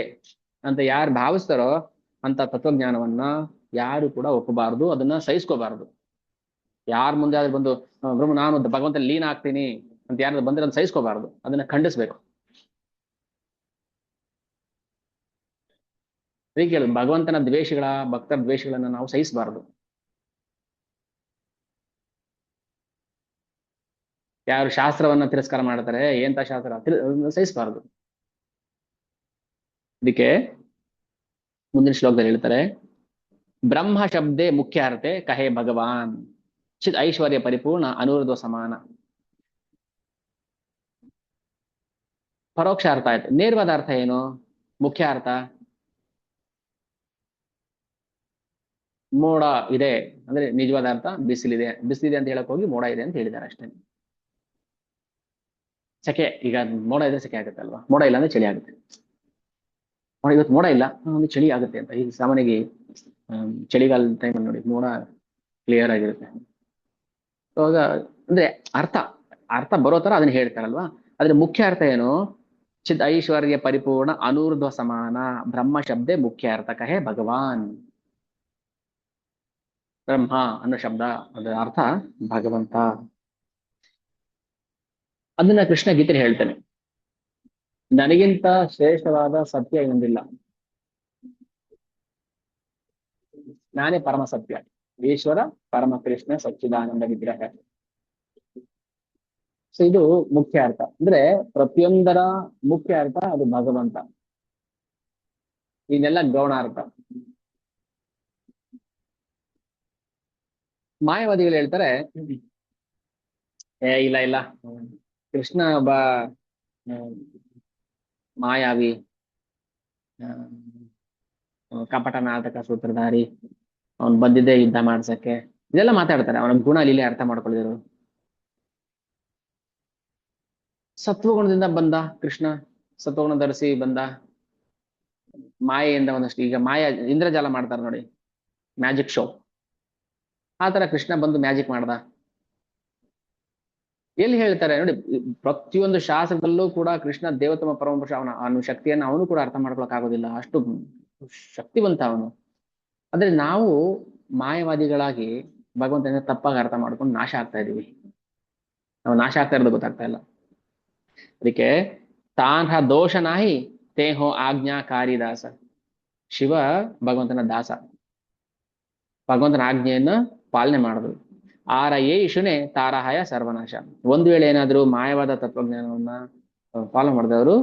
ಅಂತ ಯಾರು ಭಾವಿಸ್ತಾರೋ ಅಂತ ತತ್ವಜ್ಞಾನವನ್ನ ಯಾರು ಕೂಡ ಒಪ್ಪಬಾರದು, ಅದನ್ನ ಸಹಿಸ್ಕೋಬಾರದು. ಯಾರ ಮುಂದೆ ಆದ್ರೂ ಬಂದು ಬ್ರಹ್ಮ ನಾನು ಭಗವಂತ ಲೀನ ಆಗ್ತೀನಿ ಅಂತ ಯಾರು ಬಂದ್ರೆ ಅದನ್ನ ಸಹಿಸ್ಕೋಬಾರದು, ಅದನ್ನ ಖಂಡಿಸ್ಬೇಕು. ಅದಕ್ಕೆ ಹೇಳುದು, ಭಗವಂತನ ದ್ವೇಷಗಳ, ಭಕ್ತರ ದ್ವೇಷಗಳನ್ನ ನಾವು ಸಹಿಸಬಾರದು. ಯಾರು ಶಾಸ್ತ್ರವನ್ನ ತಿರಸ್ಕಾರ ಮಾಡ್ತಾರೆ, ಎಂತ ಶಾಸ್ತ್ರ ಸಹಿಸಬಾರದು. ಇದಕ್ಕೆ ಮುಂದಿನ ಶ್ಲೋಕದಲ್ಲಿ ಹೇಳ್ತಾರೆ, ಬ್ರಹ್ಮ ಶಬ್ದೇ ಮುಖ್ಯ ಅರ್ಥೆ ಕಹೆ ಭಗವಾನ್ ಚಿತ್ ಐಶ್ವರ್ಯ ಪರಿಪೂರ್ಣ ಅನುರುದ್ಧ ಸಮಾನ. ಪರೋಕ್ಷ ಅರ್ಥ ಆಯ್ತು. ನೇರವಾದ ಅರ್ಥ ಏನು? ಮುಖ್ಯ ಅರ್ಥ ಮೋಡ ಇದೆ ಅಂದ್ರೆ ನಿಜವಾದ ಅರ್ಥ ಬಿಸಿಲಿದೆ. ಬಿಸಿಲಿದೆ ಅಂತ ಹೇಳಕ್ ಹೋಗಿ ಮೋಡ ಇದೆ ಅಂತ ಹೇಳಿದ್ದಾರೆ ಅಷ್ಟೇ. ಸೆಕೆ, ಈಗ ಮೋಡ ಇದ್ರೆ ಸೆಕೆ ಆಗುತ್ತೆ ಅಲ್ವಾ, ಮೋಡ ಇಲ್ಲ ಅಂದ್ರೆ ಚಳಿ ಆಗುತ್ತೆ. ಇವತ್ತು ಮೋಡ ಇಲ್ಲ ಅಂದ್ರೆ ಚಳಿ ಆಗುತ್ತೆ ಅಂತ. ಈಗ ಸಾಮಾನ್ಯವಾಗಿ ಚಳಿಗಾಲದ ಟೈಮಲ್ಲಿ ನೋಡಿ ಮೋಡ ಕ್ಲಿಯರ್ ಆಗಿರುತ್ತೆ. ಅವಾಗ ಅಂದ್ರೆ ಅರ್ಥ ಅರ್ಥ ಬರೋ ತರ ಅದನ್ನ ಹೇಳ್ತಾರಲ್ವಾ. ಅದ್ರ ಮುಖ್ಯ ಅರ್ಥ ಏನು? ಚಿತ್ ಐಶ್ವರ್ಯ ಪರಿಪೂರ್ಣ ಅನೂರ್ಧ್ವ ಸಮಾನ ಬ್ರಹ್ಮ ಶಬ್ದೆ ಮುಖ್ಯ ಅರ್ಥ ಕಹೆ ಭಗವಾನ್. ಬ್ರಹ್ಮ ಅನ್ನೋ ಶಬ್ದ ಅದರ ಅರ್ಥ ಭಗವಂತ. ಅದನ್ನ ಕೃಷ್ಣ ಗೀತೆ ಹೇಳ್ತಾನೆ, ನನಗಿಂತ ಶ್ರೇಷ್ಠವಾದ ಸತ್ಯ ಇನ್ನೊಂದಿಲ್ಲ, ನಾನೇ ಪರಮ ಸತ್ಯ, ಈಶ್ವರ ಪರಮ ಕೃಷ್ಣ ಸಚ್ಚಿದಾನಂದ ವಿಗ್ರಹ. ಸೊ ಇದು ಮುಖ್ಯ ಅರ್ಥ. ಅಂದ್ರೆ ಪ್ರತಿಯೊಂದರ ಮುಖ್ಯ ಅರ್ಥ ಅದು ಭಗವಂತ. ಇದೆಲ್ಲ ಗೌಣ ಅರ್ಥ. ಮಾಯಾವಾದಿಗಳು ಹೇಳ್ತಾರೆ, ಇಲ್ಲ ಇಲ್ಲ, ಕೃಷ್ಣ ಒಬ್ಬ ಮಾಯಾವಿ, ಕಪಟ ನಾಟಕ ಸೂತ್ರಧಾರಿ, ಅವನ್ ಬಂದಿದ್ದೆ ಯುದ್ಧ ಮಾಡ್ಸಕ್ಕೆ, ಇದೆಲ್ಲ ಮಾತಾಡ್ತಾರೆ. ಅವನ ಗುಣ ಲೀಲೆ ಅರ್ಥ ಮಾಡ್ಕೊಳ್ಳಿದ್ರು. ಸತ್ವಗುಣದಿಂದ ಬಂದ ಕೃಷ್ಣ, ಸತ್ವಗುಣ ಧರಿಸಿ ಬಂದ. ಮಾಯೆಯಿಂದ ಒಂದಷ್ಟು, ಈಗ ಮಾಯ ಇಂದ್ರಜಾಲ ಮಾಡ್ತಾರೆ ನೋಡಿ, ಮ್ಯಾಜಿಕ್ ಶೋ, ಆ ತರ ಕೃಷ್ಣ ಬಂದು ಮ್ಯಾಜಿಕ್ ಮಾಡ್ದ. ಎಲ್ಲಿ ಹೇಳ್ತಾರೆ ನೋಡಿ, ಪ್ರತಿಯೊಂದು ಶಾಸ್ತ್ರದಲ್ಲೂ ಕೂಡ ಕೃಷ್ಣ ದೇವತಮ ಪರಮಪುರುಷ, ಅವನ ಶಕ್ತಿಯನ್ನು ಅವನು ಕೂಡ ಅರ್ಥ ಮಾಡ್ಕೊಳಕ್ ಆಗೋದಿಲ್ಲ, ಅಷ್ಟು ಶಕ್ತಿವಂತ ಅವನು. ಆದ್ರೆ ನಾವು ಮಾಯವಾದಿಗಳಾಗಿ ಭಗವಂತನ ತಪ್ಪಾಗಿ ಅರ್ಥ ಮಾಡ್ಕೊಂಡು ನಾಶ ಆಗ್ತಾ ಇದೀವಿ. ನಾವು ನಾಶ ಆಗ್ತಾ ಇರೋದು ಗೊತ್ತಾಗ್ತಾ ಇಲ್ಲ. ಅದಕ್ಕೆ ತಾನ್ ದೋಷ ನಾಹಿ ತೇ ಹೋ ಆಜ್ಞಾಕಾರಿ ದಾಸ. ಶಿವ ಭಗವಂತನ ದಾಸ, ಭಗವಂತನ ಆಜ್ಞೆಯನ್ನು ಪಾಲನೆ ಮಾಡುದು. ಆರ ಏ ಇಶುನೆ ತಾರಹಾಯ ಸರ್ವನಾಶ. ಒಂದು ವೇಳೆ ಏನಾದ್ರೂ ಮಾಯವಾದ ತತ್ವಜ್ಞಾನವನ್ನ ಫಾಲೋ ಮಾಡಿದವರು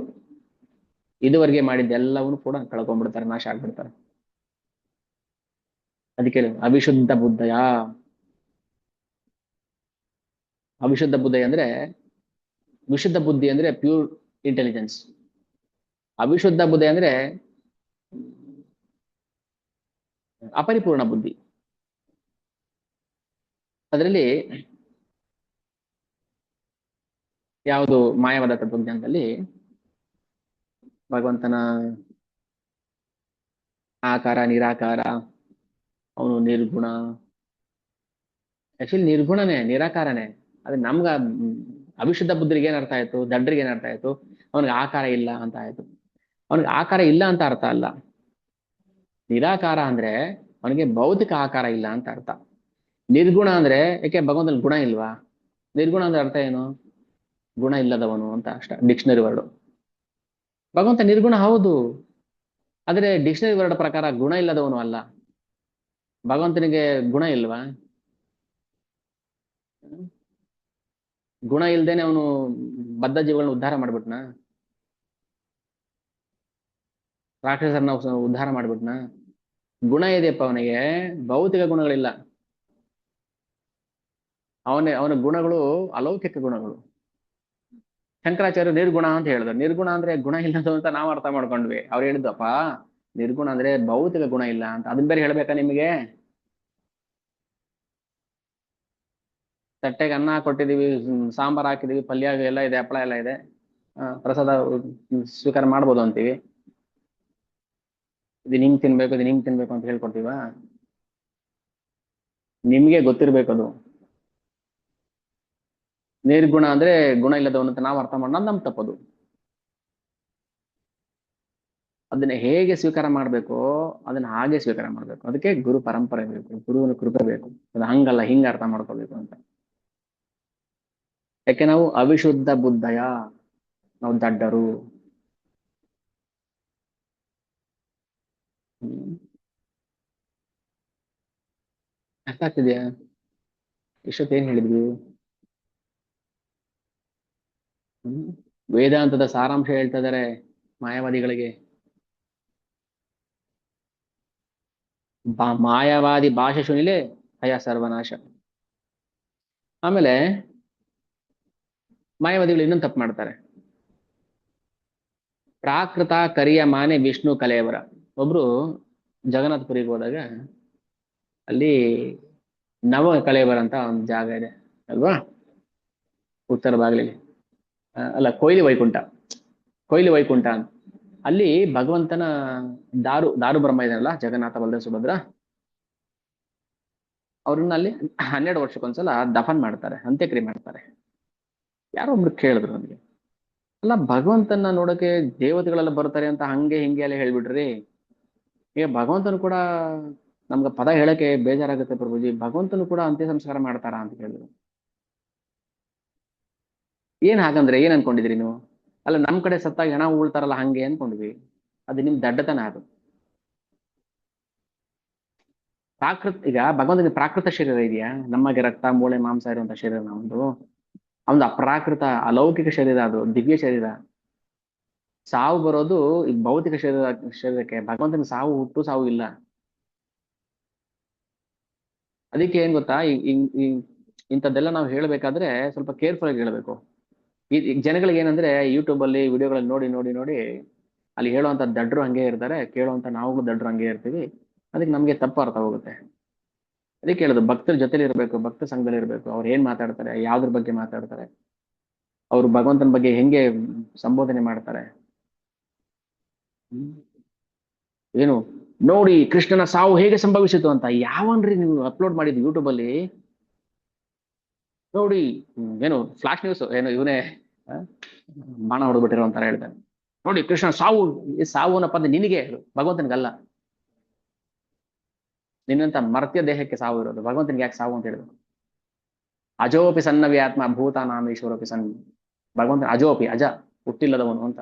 ಇದುವರೆಗೆ ಮಾಡಿದ್ದೆಲ್ಲವನ್ನೂ ಕೂಡ ಕಳ್ಕೊಂಡ್ಬಿಡ್ತಾರೆ, ನಾಶ ಆಗ್ಬಿಡ್ತಾರೆ. ಅದಕ್ಕೆ ಅವಿಶುದ್ಧ ಬುದ್ಧಯ. ಅವಿಶುದ್ಧ ಬುದ್ಧಿ ಅಂದ್ರೆ, ವಿಶುದ್ಧ ಬುದ್ಧಿ ಅಂದ್ರೆ ಪ್ಯೂರ್ ಇಂಟೆಲಿಜೆನ್ಸ್. ಅವಿಶುದ್ಧ ಬುದ್ಧಿ ಅಂದ್ರೆ ಅಪರಿಪೂರ್ಣ ಬುದ್ಧಿ. ಅದರಲ್ಲಿ ಯಾವುದು ಮಾಯವಾದ ತತ್ವಜ್ಞಾನದಲ್ಲಿ ಭಗವಂತನ ಆಕಾರ ನಿರಾಕಾರ, ಅವನು ನಿರ್ಗುಣ. ಆಕ್ಚುಲಿ ನಿರ್ಗುಣನೇ, ನಿರಾಕಾರನೇ. ಅದೇ ನಮ್ಗ ಅವಿಶುದ್ಧ ಬುದ್ಧಿಗೆ ಏನ್ ಅರ್ಥ ಆಯ್ತು, ದಡ್ಡರಿಗೆ ಏನ್ ಅರ್ಥ ಆಯ್ತು, ಅವನಿಗೆ ಆಕಾರ ಇಲ್ಲ ಅಂತ ಆಯ್ತು. ಅವನಿಗೆ ಆಕಾರ ಇಲ್ಲ ಅಂತ ಅರ್ಥ ಅಲ್ಲ. ನಿರಾಕಾರ ಅಂದ್ರೆ ಅವನಿಗೆ ಭೌತಿಕ ಆಕಾರ ಇಲ್ಲ ಅಂತ ಅರ್ಥ. ನಿರ್ಗುಣ ಅಂದ್ರೆ, ಯಾಕೆ ಭಗವಂತನ ಗುಣ ಇಲ್ವಾ? ನಿರ್ಗುಣ ಅಂದ್ರೆ ಅರ್ಥ ಏನು? ಗುಣ ಇಲ್ಲದವನು ಅಂತ ಅಷ್ಟ, ಡಿಕ್ಷನರಿ ವರ್ಡ್. ಭಗವಂತ ನಿರ್ಗುಣ ಹೌದು, ಆದ್ರೆ ಡಿಕ್ಷನರಿ ವರ್ಡ್ ಪ್ರಕಾರ ಗುಣ ಇಲ್ಲದವನು ಅಲ್ಲ. ಭಗವಂತನಿಗೆ ಗುಣ ಇಲ್ವಾ? ಗುಣ ಇಲ್ದೇನೆ ಅವನು ಬದ್ಧ ಜೀವಗಳನ್ನ ಉದ್ಧಾರ ಮಾಡ್ಬಿಟ್ನ? ರಾಕ್ಷಸರನ್ನ ಉದ್ಧಾರ ಮಾಡ್ಬಿಟ್ನ? ಗುಣ ಇದೆಯಪ್ಪ ಅವನಿಗೆ, ಭೌತಿಕ ಗುಣಗಳಿಲ್ಲ. ಅವನ ಗುಣಗಳು ಅಲೌಕಿಕ ಗುಣಗಳು. ಶಂಕರಾಚಾರ್ಯ ನಿರ್ಗುಣ ಅಂತ ಹೇಳಿದ್ರು. ನಿರ್ಗುಣ ಅಂದ್ರೆ ಗುಣ ಇಲ್ಲದು ಅಂತ ನಾವು ಅರ್ಥ ಮಾಡ್ಕೊಂಡ್ವಿ. ಅವ್ರು ಹೇಳಿದ್ವಪ್ಪ ನಿರ್ಗುಣ ಅಂದ್ರೆ ಭೌತಿಕ ಗುಣ ಇಲ್ಲ ಅಂತ. ಅದನ್ನ ಬೇರೆ ಹೇಳ್ಬೇಕಾ ನಿಮಗೆ? ತಟ್ಟೆಗೆ ಅನ್ನ ಕೊಟ್ಟಿದೀವಿ, ಸಾಂಬಾರ್ ಹಾಕಿದೀವಿ, ಪಲ್ಯ ಎಲ್ಲ ಇದೆ, ಹಪ್ಪಳ ಎಲ್ಲ ಇದೆ, ಪ್ರಸಾದ ಸ್ವೀಕಾರ ಮಾಡ್ಬೋದು ಅಂತೀವಿ. ಇದು ನಿಂಗ್ ತಿನ್ಬೇಕು, ಇದು ನಿಂಗ್ ತಿನ್ಬೇಕು ಅಂತ ಹೇಳ್ಕೊಡ್ತೀವ? ನಿಮ್ಗೆ ಗೊತ್ತಿರ್ಬೇಕು ಅದು. ನಿರ್ಗುಣ ಅಂದ್ರೆ ಗುಣ ಇಲ್ಲದವನು ಅಂತ ನಾವು ಅರ್ಥ ಮಾಡೋದು ನಮ್ ತಪ್ಪದು. ಅದನ್ನ ಹೇಗೆ ಸ್ವೀಕಾರ ಮಾಡ್ಬೇಕು, ಅದನ್ನ ಹಾಗೆ ಸ್ವೀಕಾರ ಮಾಡ್ಬೇಕು. ಅದಕ್ಕೆ ಗುರು ಪರಂಪರೆ ಬೇಕು, ಗುರುವಿನ ಕೃಪೆ ಬೇಕು. ಅದು ಹಂಗಲ್ಲ, ಹಿಂಗ ಅರ್ಥ ಮಾಡ್ಕೋಬೇಕು ಅಂತ. ಯಾಕೆ ನಾವು ಅವಿಶುದ್ಧ ಬುದ್ಧಯ, ನಾವು ದಡ್ಡರು. ಹ್ಮ್. ಅರ್ಥ ಆಗ್ತಿದ್ಯಾ? ಇಷ್ಟೊತ್ತೇನ್ ಹೇಳಿದ್ವಿ? ಹ್ಮ್. ವೇದಾಂತದ ಸಾರಾಂಶ ಹೇಳ್ತಾ ಇದಾರೆ ಮಾಯಾವಾದಿಗಳಿಗೆ. ಮಾಯಾವಾದಿ ಭಾಷೆ ಶುನಿಲೆ ಹಯ ಸರ್ವನಾಶ. ಆಮೇಲೆ ಮಾಯಾವಾದಿಗಳು ಇನ್ನೊಂದು ತಪ್ಪು ಮಾಡ್ತಾರೆ. ಪ್ರಾಕೃತ ಕರಿಯ ಮಾನೆ ವಿಷ್ಣು ಕಲೆಯವರ. ಒಬ್ರು ಜಗನ್ನಾಥಪುರಿಗೆ ಹೋದಾಗ ಅಲ್ಲಿ ನವ ಕಲೆಯವರ ಅಂತ ಒಂದು ಜಾಗ ಇದೆ ಅಲ್ವಾ, ಉತ್ತರ ಬಾಗಿಲಿಗೆ. ಅಲ್ಲ, ಕೊಯ್ಲಿ ವೈಕುಂಠ, ಕೊಯ್ಲಿ ವೈಕುಂಠ ಅಂತ. ಅಲ್ಲಿ ಭಗವಂತನ ದಾರು ಬ್ರಹ್ಮ ಇದೆಯಲ್ಲ, ಜಗನ್ನಾಥ ಬಲದೇವ ಸುಭದ್ರ, ಅವ್ರನ್ನ ಅಲ್ಲಿ 12 ವರ್ಷಕ್ಕೊಂದ್ಸಲ ದಫನ್ ಮಾಡ್ತಾರೆ, ಅಂತ್ಯಕ್ರಿಯೆ ಮಾಡ್ತಾರೆ. ಯಾರೋ ಒಬ್ರು ಕೇಳಿದ್ರು ನನಗೆ, ಅಲ್ಲ ಭಗವಂತನ ನೋಡಕ್ಕೆ ದೇವತೆಗಳೆಲ್ಲ ಬರ್ತಾರೆ ಅಂತ ಹಂಗೆ ಹಿಂಗೆ ಎಲ್ಲ ಹೇಳ್ಬಿಟ್ರಿ, ಈಗ ಭಗವಂತನು ಕೂಡ ನಮ್ಗೆ ಪದ ಹೇಳಕ್ಕೆ ಬೇಜಾರಾಗುತ್ತೆ ಪ್ರಭುಜಿ, ಭಗವಂತನು ಕೂಡ ಅಂತ್ಯ ಸಂಸ್ಕಾರ ಮಾಡ್ತಾರಾ ಅಂತ ಹೇಳಿದ್ರು. ಏನ್ ಹಾಗಂದ್ರೆ ಏನ್ ಅನ್ಕೊಂಡಿದ್ರಿ ನೀವು? ಅಲ್ಲ ನಮ್ ಕಡೆ ಸತ್ತಾಗ ಹೆಣ ಉಳ್ತಾರಲ್ಲ ಹಂಗೆ ಅನ್ಕೊಂಡ್ವಿ. ಅದು ನಿಮ್ ದಡ್ಡತನ. ಅದು ಈಗ ಭಗವಂತನಿಗೆ ಪ್ರಾಕೃತ ಶರೀರ ಇದೆಯಾ? ನಮಗೆ ರಕ್ತ ಮೂಳೆ ಮಾಂಸ ಇರುವಂತ ಶರೀರ ನಮ್ದು. ಅವನು ಅಪ್ರಾಕೃತ ಅಲೌಕಿಕ ಶರೀರ, ಅದು ದಿವ್ಯ ಶರೀರ. ಸಾವು ಬರೋದು ಈ ಭೌತಿಕ ಶರೀರಕ್ಕೆ. ಭಗವಂತನ ಸಾವು, ಹುಟ್ಟು ಸಾವು ಇಲ್ಲ. ಅದಕ್ಕೆ ಏನ್ ಗೊತ್ತಾ, ಇಂಥದ್ದೆಲ್ಲ ನಾವು ಹೇಳ್ಬೇಕಾದ್ರೆ ಸ್ವಲ್ಪ ಕೇರ್ಫುಲ್ ಆಗಿ ಹೇಳ್ಬೇಕು. ಈ ಜನಗಳಿಗೆ ಏನಂದ್ರೆ ಯೂಟ್ಯೂಬ್ ಅಲ್ಲಿ ವಿಡಿಯೋಗಳಲ್ಲಿ ನೋಡಿ ನೋಡಿ ನೋಡಿ ಅಲ್ಲಿ ಹೇಳುವಂತ ದಡ್ರು ಹಂಗೆ ಇರ್ತಾರೆ, ಕೇಳುವಂತ ನಾವು ದಡ್ರು ಹಂಗೆ ಇರ್ತೀವಿ. ಅದಕ್ಕೆ ನಮ್ಗೆ ತಪ್ಪು ಅರ್ಥ ಹೋಗುತ್ತೆ. ಅದಕ್ಕೆ ಹೇಳುದು ಭಕ್ತರ ಜೊತೆಲಿ ಇರಬೇಕು, ಭಕ್ತ ಸಂಘದಲ್ಲಿ ಇರಬೇಕು. ಅವ್ರು ಏನ್ ಮಾತಾಡ್ತಾರೆ, ಯಾವ್ದ್ರ ಬಗ್ಗೆ ಮಾತಾಡ್ತಾರೆ, ಅವ್ರು ಭಗವಂತನ ಬಗ್ಗೆ ಹೆಂಗೆ ಸಂಬೋಧನೆ ಮಾಡ್ತಾರೆ. ಹ್ಮ್. ಏನು ನೋಡಿ ಕೃಷ್ಣನ ಸಾವು ಹೇಗೆ ಸಂಭವಿಸಿತು ಅಂತ ಯಾವನ್ರಿ ನೀವು ಅಪ್ಲೋಡ್ ಮಾಡಿದ್ದು ಯೂಟ್ಯೂಬ್ ಅಲ್ಲಿ? ನೋಡಿ ಏನು ಫ್ಲಾಶ್ ನ್ಯೂಸ್ ಏನು ಇವನೇ ಬಾಣ ಹೊಡೆದ್ಬಿಟ್ಟಿರೋ ಅಂತಾರೆ ಹೇಳ್ತಾರೆ. ನೋಡಿ ಕೃಷ್ಣ ಸಾವು, ಈ ಸಾವು ಅನ್ನೋ ಪದ ನಿನಗೆ ಹೇಳು, ಭಗವಂತನಿಗಲ್ಲ. ನಿನ್ನಂತ ಮರ್ತ್ಯ ದೇಹಕ್ಕೆ ಸಾವು ಇರೋದು, ಭಗವಂತನಿಗೆ ಯಾಕೆ ಸಾವು ಅಂತ ಹೇಳಿದ್ರು? ಅಜೋಪಿ ಸನ್ನವಿ ಆತ್ಮ ಭೂತಾನಾಮೀಶ್ವರೋಪಿ ಸನ್. ಭಗವಂತ ಅಜೋಪಿ, ಅಜ, ಹುಟ್ಟಿಲ್ಲದವನು ಅಂತ.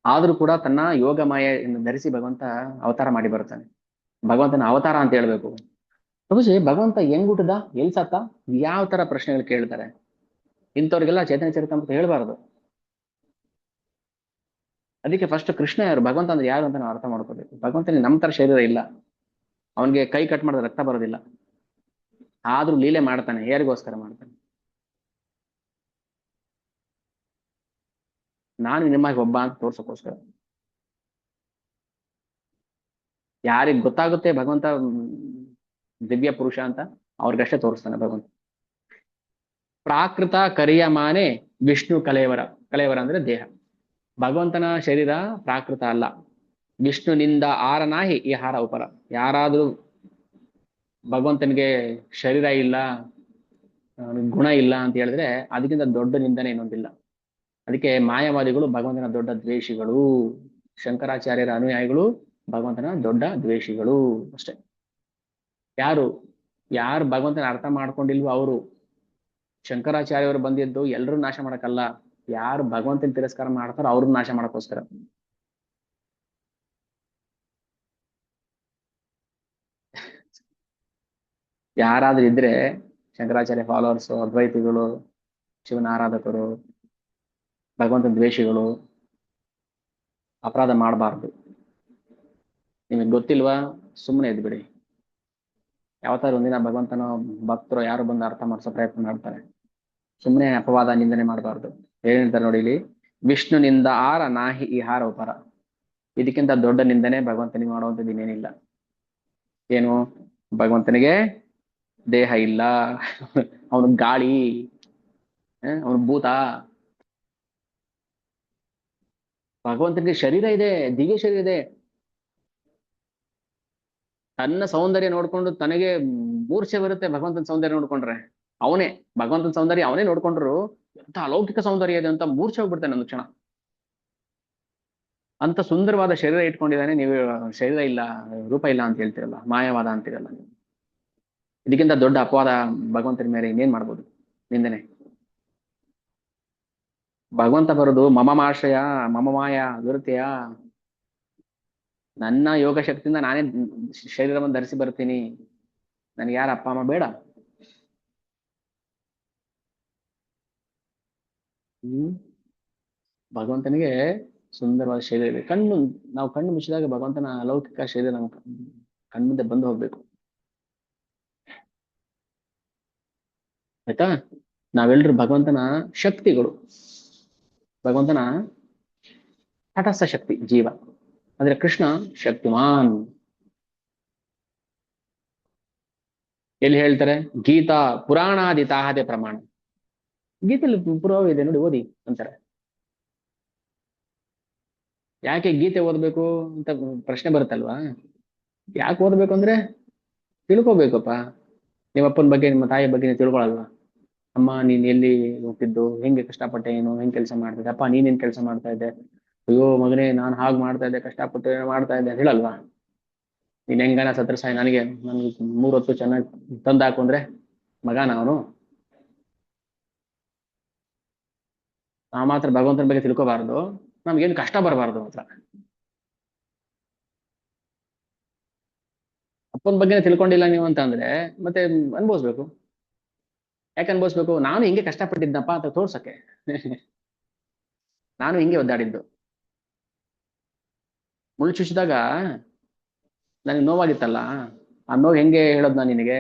ಆದ್ರೂ ಕೂಡ ತನ್ನ ಯೋಗ ಮಾಯೆಯನ್ನು ಧರಿಸಿ ಭಗವಂತ ಅವತಾರ ಮಾಡಿ ಬರ್ತಾನೆ. ಭಗವಂತನ ಅವತಾರ ಅಂತ ಹೇಳ್ಬೇಕು. ಪ್ರಭುಜಿ ಭಗವಂತ ಹೆಂಗ್ ಹುಟ್ಟದ, ಎಲ್ ಸತ್ತ, ಯಾವ ತರ ಪ್ರಶ್ನೆಗಳು ಕೇಳ್ತಾರೆ. ಇಂಥವ್ರಿಗೆಲ್ಲ ಚೈತನ್ಯ ಚರಿತಾಮೃತ ಹೇಳ್ಬಾರ್ದು. ಅದಕ್ಕೆ ಫಸ್ಟ್ ಕೃಷ್ಣ ಯಾರು, ಭಗವಂತ ಅಂದ್ರೆ ಯಾರು ಅಂತ ನಾವು ಅರ್ಥ ಮಾಡ್ಕೋಬೇಕು. ಭಗವಂತನಿಗೆ ನಮ್ಮ ತರ ಶರೀರ ಇಲ್ಲ, ಅವನಿಗೆ ಕೈ ಕಟ್ ಮಾಡಿದ್ರೆ ರಕ್ತ ಬರೋದಿಲ್ಲ. ಆದ್ರೂ ಲೀಲೆ ಮಾಡ್ತಾನೆ, ಯಾರಿಗೋಸ್ಕರ ಮಾಡ್ತಾನೆ? ನಾನು ನಿಮಗೆ ಒಬ್ಬ ಅಂತ ತೋರ್ಸಕ್ಕೋಸ್ಕರ. ಯಾರಿಗ್ ಗೊತ್ತಾಗುತ್ತೆ ಭಗವಂತ ದಿವ್ಯ ಪುರುಷ ಅಂತ, ಅವ್ರಿಗಷ್ಟೇ ತೋರಿಸ್ತಾನೆ ಭಗವಂತ. ಪ್ರಾಕೃತ ಕರಿಯಮಾನೆ ವಿಷ್ಣು ಕಲೇವರ. ಕಲೇವರ ಅಂದ್ರೆ ದೇಹ. ಭಗವಂತನ ಶರೀರ ಪ್ರಾಕೃತ ಅಲ್ಲ. ವಿಷ್ಣುನಿಂದ ಆರನಾಹಿ ಈ ಹಾರ ಉಪರ. ಯಾರಾದ್ರೂ ಭಗವಂತನಿಗೆ ಶರೀರ ಇಲ್ಲ, ಗುಣ ಇಲ್ಲ ಅಂತ ಹೇಳಿದ್ರೆ ಅದಕ್ಕಿಂತ ದೊಡ್ಡ ನಿಂದನೆ ಇನ್ನೊಂದಿಲ್ಲ. ಅದಕ್ಕೆ ಮಾಯಾವಾದಿಗಳು ಭಗವಂತನ ದೊಡ್ಡ ದ್ವೇಷಿಗಳು, ಶಂಕರಾಚಾರ್ಯರ ಅನುಯಾಯಿಗಳು ಭಗವಂತನ ದೊಡ್ಡ ದ್ವೇಷಿಗಳು ಅಷ್ಟೇ. ಯಾರು ಯಾರು ಭಗವಂತನ ಅರ್ಥ ಮಾಡ್ಕೊಂಡಿಲ್ವೋ ಅವರು. ಶಂಕರಾಚಾರ್ಯವರು ಬಂದಿದ್ದು ಎಲ್ಲರೂ ನಾಶ ಮಾಡಕ್ಕಲ್ಲ, ಯಾರು ಭಗವಂತನ ತಿರಸ್ಕಾರ ಮಾಡ್ತಾರೋ ಅವ್ರನ್ನ ನಾಶ ಮಾಡಕ್ಕೋಸ್ಕರ. ಯಾರಾದ್ರೂ ಇದ್ರೆ ಶಂಕರಾಚಾರ್ಯ ಫಾಲೋವರ್ಸ್, ಅದ್ವೈತಿಗಳು, ಶಿವನ ಆರಾಧಕರು, ಭಗವಂತನ ದ್ವೇಷಿಗಳು ಅಪರಾಧ ಮಾಡಬಾರ್ದು. ನಿಮಗೆ ಗೊತ್ತಿಲ್ವಾ, ಸುಮ್ಮನೆ ಇದ್ಬಿಡಿ. ಯಾವತ್ತಾರು ಒಂದಿನ ಭಗವಂತನ ಭಕ್ತರು ಯಾರು ಬಂದು ಅರ್ಥ ಮಾಡಿಸೋ ಪ್ರಯತ್ನ ಮಾಡ್ತಾರೆ. ಸುಮ್ಮನೆ ಅಪವಾದ ನಿಂದನೆ ಮಾಡಬಾರ್ದು. ಏನಂತಾರೆ ನೋಡಿ ಇಲ್ಲಿ, ವಿಷ್ಣುನಿಂದ ಆರ ನಾಹಿ ಈ ಹಾರ ಉಪರ. ಇದಕ್ಕಿಂತ ದೊಡ್ಡ ನಿಂದನೆ ಭಗವಂತನಿಗೆ ಮಾಡುವಂಥದ್ದು ಇನ್ನೇನಿಲ್ಲ. ಏನು, ಭಗವಂತನಿಗೆ ದೇಹ ಇಲ್ಲ, ಅವನು ಗಾಳಿ, ಅವನು ಭೂತ. ಭಗವಂತನಿಗೆ ಶರೀರ ಇದೆ, ದಿವ್ಯ ಶರೀರ ಇದೆ. ತನ್ನ ಸೌಂದರ್ಯ ನೋಡ್ಕೊಂಡು ತನಗೆ ಮೂರ್ಛೆ ಬರುತ್ತೆ ಭಗವಂತನ ಸೌಂದರ್ಯ ನೋಡ್ಕೊಂಡ್ರೆ. ಅವನೇ ಭಗವಂತನ ಸೌಂದರ್ಯ ಅವನೇ ನೋಡ್ಕೊಂಡ್ರು ಎಂತ ಅಲೌಕಿಕ ಸೌಂದರ್ಯ ಇದೆ ಅಂತ ಮೂರ್ಛೆ ಹೋಗ್ಬಿಡ್ತಾನೆ ಒಂದು ಕ್ಷಣ. ಅಂತ ಸುಂದರವಾದ ಶರೀರ ಇಟ್ಕೊಂಡಿದ್ದಾನೆ, ನೀವು ಶರೀರ ಇಲ್ಲ, ರೂಪ ಇಲ್ಲ ಅಂತ ಹೇಳ್ತಿರಲ್ಲ, ಮಾಯವಾದ ಅಂತಿರಲ್ಲ ನೀವು. ಇದಕ್ಕಿಂತ ದೊಡ್ಡ ಅಪವಾದ ಭಗವಂತನ ಮೇಲೆ ಇನ್ನೇನ್ ಮಾಡ್ಬೋದು, ನಿಂದನೆ. ಭಗವಂತ ಬರೋದು ಮಮಮಾಶ್ರಯ ಮಮ ಮಾಯ ವಿರುತೆಯ. ನನ್ನ ಯೋಗ ಶಕ್ತಿಯಿಂದ ನಾನೇ ಶರೀರವನ್ನು ಧರಿಸಿ ಬರ್ತೀನಿ, ನನಗೆ ಯಾರ ಅಪ್ಪ ಅಮ್ಮ ಬೇಡ. ಹ್ಮ್. ಭಗವಂತನಿಗೆ ಸುಂದರವಾದ ಶರೀರ ಇದೆ. ನಾವು ಕಣ್ಣು ಮುಚ್ಚಿದಾಗ ಭಗವಂತನ ಅಲೌಕಿಕ ಶರೀರ ನಮ್ಮ ಕಣ್ಮುಂದೆ ಬಂದು ಹೋಗ್ಬೇಕು. ಆಯ್ತಾ? ನಾವೆಲ್ಲರೂ ಭಗವಂತನ ಶಕ್ತಿಗಳು. ಭಗವಂತನ ತಟಸ್ಥ ಶಕ್ತಿ ಜೀವ. ಅಂದ್ರೆ ಕೃಷ್ಣ ಶಕ್ತಿಮಾನ್. ಎಲ್ಲಿ ಹೇಳ್ತಾರೆ, ಗೀತಾ ಪುರಾಣಾದಿ ತಾಹದೆ ಪ್ರಮಾಣ. ಗೀತೆಯಲ್ಲಿ ಪುರಾವೆ ಇದೆ ನೋಡಿ, ಓದಿ ಅಂತಾರೆ. ಯಾಕೆ ಗೀತೆ ಓದ್ಬೇಕು ಅಂತ ಪ್ರಶ್ನೆ ಬರುತ್ತಲ್ವಾ? ಯಾಕೆ ಓದ್ಬೇಕು ಅಂದ್ರೆ ತಿಳ್ಕೊಬೇಕಪ್ಪ. ನಿಮ್ಮ ಅಪ್ಪನ ಬಗ್ಗೆ ನಿಮ್ಮ ತಾಯಿ ಬಗ್ಗೆ ನೀವು ತಿಳ್ಕೊಳಲ್ವಾ? ಅಮ್ಮ ನೀನ್ ಎಲ್ಲಿ ಹುಟ್ಟಿದ್ದು, ಹೆಂಗೆ ಕಷ್ಟಪಟ್ಟೆ, ಏನು ಹೆಂಗ್ ಕೆಲಸ ಮಾಡ್ತಿದ್ದೆ, ಅಪ್ಪ ನೀನೇನ್ ಕೆಲಸ ಮಾಡ್ತಾ ಇದ್ದೆ, ಅಯ್ಯೋ ಮಗನೇ ನಾನು ಹಾಗೆ ಮಾಡ್ತಾ ಇದ್ದೆ, ಕಷ್ಟಪಟ್ಟು ಮಾಡ್ತಾ ಇದ್ದೆ ಅಂತ ಹೇಳಲ್ವಾ? ನೀನ್ ಹೆಂಗನ ಸತ್ರ ಸಾಯಿ, ನನ್ಗೆ 3 ಹೊತ್ತು ಚೆನ್ನಾಗಿ ತಂದಾಕು ಅಂದ್ರೆ ಮಗನ ಅವನು? ನಾವು ಮಾತ್ರ ಭಗವಂತನ ಬಗ್ಗೆ ತಿಳ್ಕೊಬಾರ್ದು, ನಮ್ಗೇನು ಕಷ್ಟ ಬರಬಾರ್ದು ಮಾತ್ರ. ಅಪ್ಪನ ಬಗ್ಗೆ ತಿಳ್ಕೊಂಡಿಲ್ಲ ನೀವು ಅಂತ ಅಂದ್ರೆ ಮತ್ತೆ ಅನ್ಭವಿಸ್ಬೇಕು. ಯಾಕೆ ಅನ್ಭವಿಸ್ಬೇಕು? ನಾನು ಹಿಂಗೆ ಕಷ್ಟಪಟ್ಟಿದ್ದಪ್ಪ ಅಂತ ತೋರ್ಸಕ್ಕೆ. ನಾನು ಹಿಂಗೆ ಒದ್ದಾಡಿದ್ದು. ಮುಳ್ಳು ಚುಚ್ಚಿದಾಗ ನನಗೆ ನೋವಾಗಿತ್ತಲ್ಲ, ಆ ನೋವು ಹೆಂಗೆ ಹೇಳೋದು ನಾನು ನಿನಗೆ?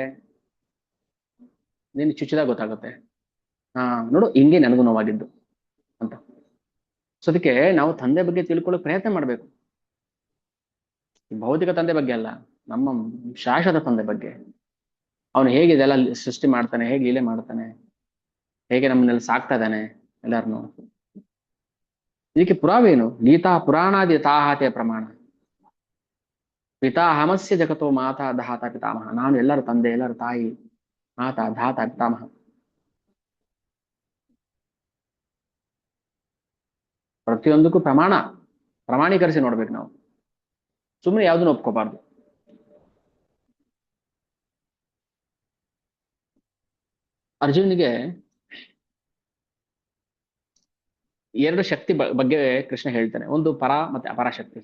ನೀನು ಚುಚ್ಚಿದಾಗ ಗೊತ್ತಾಗುತ್ತೆ. ಹಾ, ನೋಡು ಹಿಂಗೆ ನನಗೂ ನೋವಾಗಿದ್ದು ಅಂತ. ಸೊ ಅದಕ್ಕೆ ನಾವು ತಂದೆ ಬಗ್ಗೆ ತಿಳ್ಕೊಳ್ಳೋಕೆ ಪ್ರಯತ್ನ ಮಾಡ್ಬೇಕು. ಈ ಭೌತಿಕ ತಂದೆ ಬಗ್ಗೆ ಅಲ್ಲ, ನಮ್ಮ ಶಾಶ್ವತ ತಂದೆ ಬಗ್ಗೆ. ಅವನು ಹೇಗೆ ಇದೆಲ್ಲ ಸೃಷ್ಟಿ ಮಾಡ್ತಾನೆ, ಹೇಗೆ ಲೀಲೆ ಮಾಡ್ತಾನೆ, ಹೇಗೆ ನಮ್ಮನ್ನೆಲ್ಲ ಸಾಕ್ತಾ ಇದ್ದಾನೆ ಎಲ್ಲಾರನು. ಇದಕ್ಕೆ ಪುರಾವೇನು? ಗೀತಾ ಪುರಾಣಾದಿ ತಾಹತೆ ಪ್ರಮಾಣ. ಪಿತಾಹಮಸ್ಯ ಜಗತ್ತೋ ಮಾತಾ ಧಾತ ಪಿತಾಮಹ. ನಾನು ಎಲ್ಲರ ತಂದೆ, ಎಲ್ಲರ ತಾಯಿ, ಮಾತಾ ಧಾತ ಪಿತಾಮಹ. ಪ್ರತಿಯೊಂದಕ್ಕೂ ಪ್ರಮಾಣೀಕರಿಸಿ ನೋಡ್ಬೇಕು ನಾವು. ಸುಮ್ಮನೆ ಯಾವ್ದನ್ನು ಒಪ್ಕೋಬಾರ್ದು. ಅರ್ಜುನಿಗೆ ಎರಡು ಶಕ್ತಿ ಬಗ್ಗೆ ಕೃಷ್ಣ ಹೇಳ್ತಾನೆ. ಒಂದು ಪರ ಮತ್ತೆ ಅಪರಾಶಕ್ತಿ.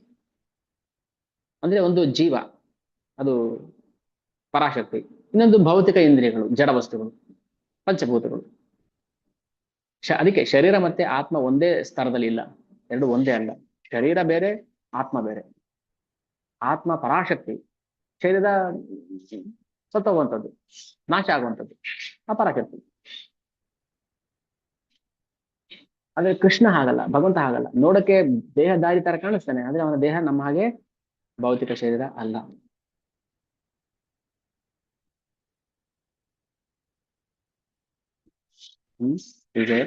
ಅಂದ್ರೆ ಒಂದು ಜೀವ, ಅದು ಪರಾಶಕ್ತಿ. ಇನ್ನೊಂದು ಭೌತಿಕ ಇಂದ್ರಿಯಗಳು, ಜಡ ವಸ್ತುಗಳು, ಪಂಚಭೂತಗಳು. ಅದಕ್ಕೆ ಶರೀರ ಮತ್ತೆ ಆತ್ಮ ಒಂದೇ ಸ್ತರದಲ್ಲಿ ಇಲ್ಲ, ಎರಡು ಒಂದೇ ಅಲ್ಲ. ಶರೀರ ಬೇರೆ, ಆತ್ಮ ಬೇರೆ. ಆತ್ಮ ಪರಾಶಕ್ತಿ, ಶರೀರ ಸತ್ತೋಗುವಂಥದ್ದು, ನಾಶ ಆಗುವಂಥದ್ದು ಅಪರಾಶಕ್ತಿ. ಆದ್ರೆ ಕೃಷ್ಣ ಹಾಗಲ್ಲ, ಭಗವಂತ ಹಾಗಲ್ಲ. ನೋಡಕ್ಕೆ ದೇಹದಾರಿ ತರ ಕಾಣಿಸ್ತಾನೆ, ಆದ್ರೆ ಅವನ ದೇಹ ನಮ್ಮ ಹಾಗೆ ಭೌತಿಕ ಶರೀರ ಅಲ್ಲ. ಹ್ಮ್ ಹೀಗೆ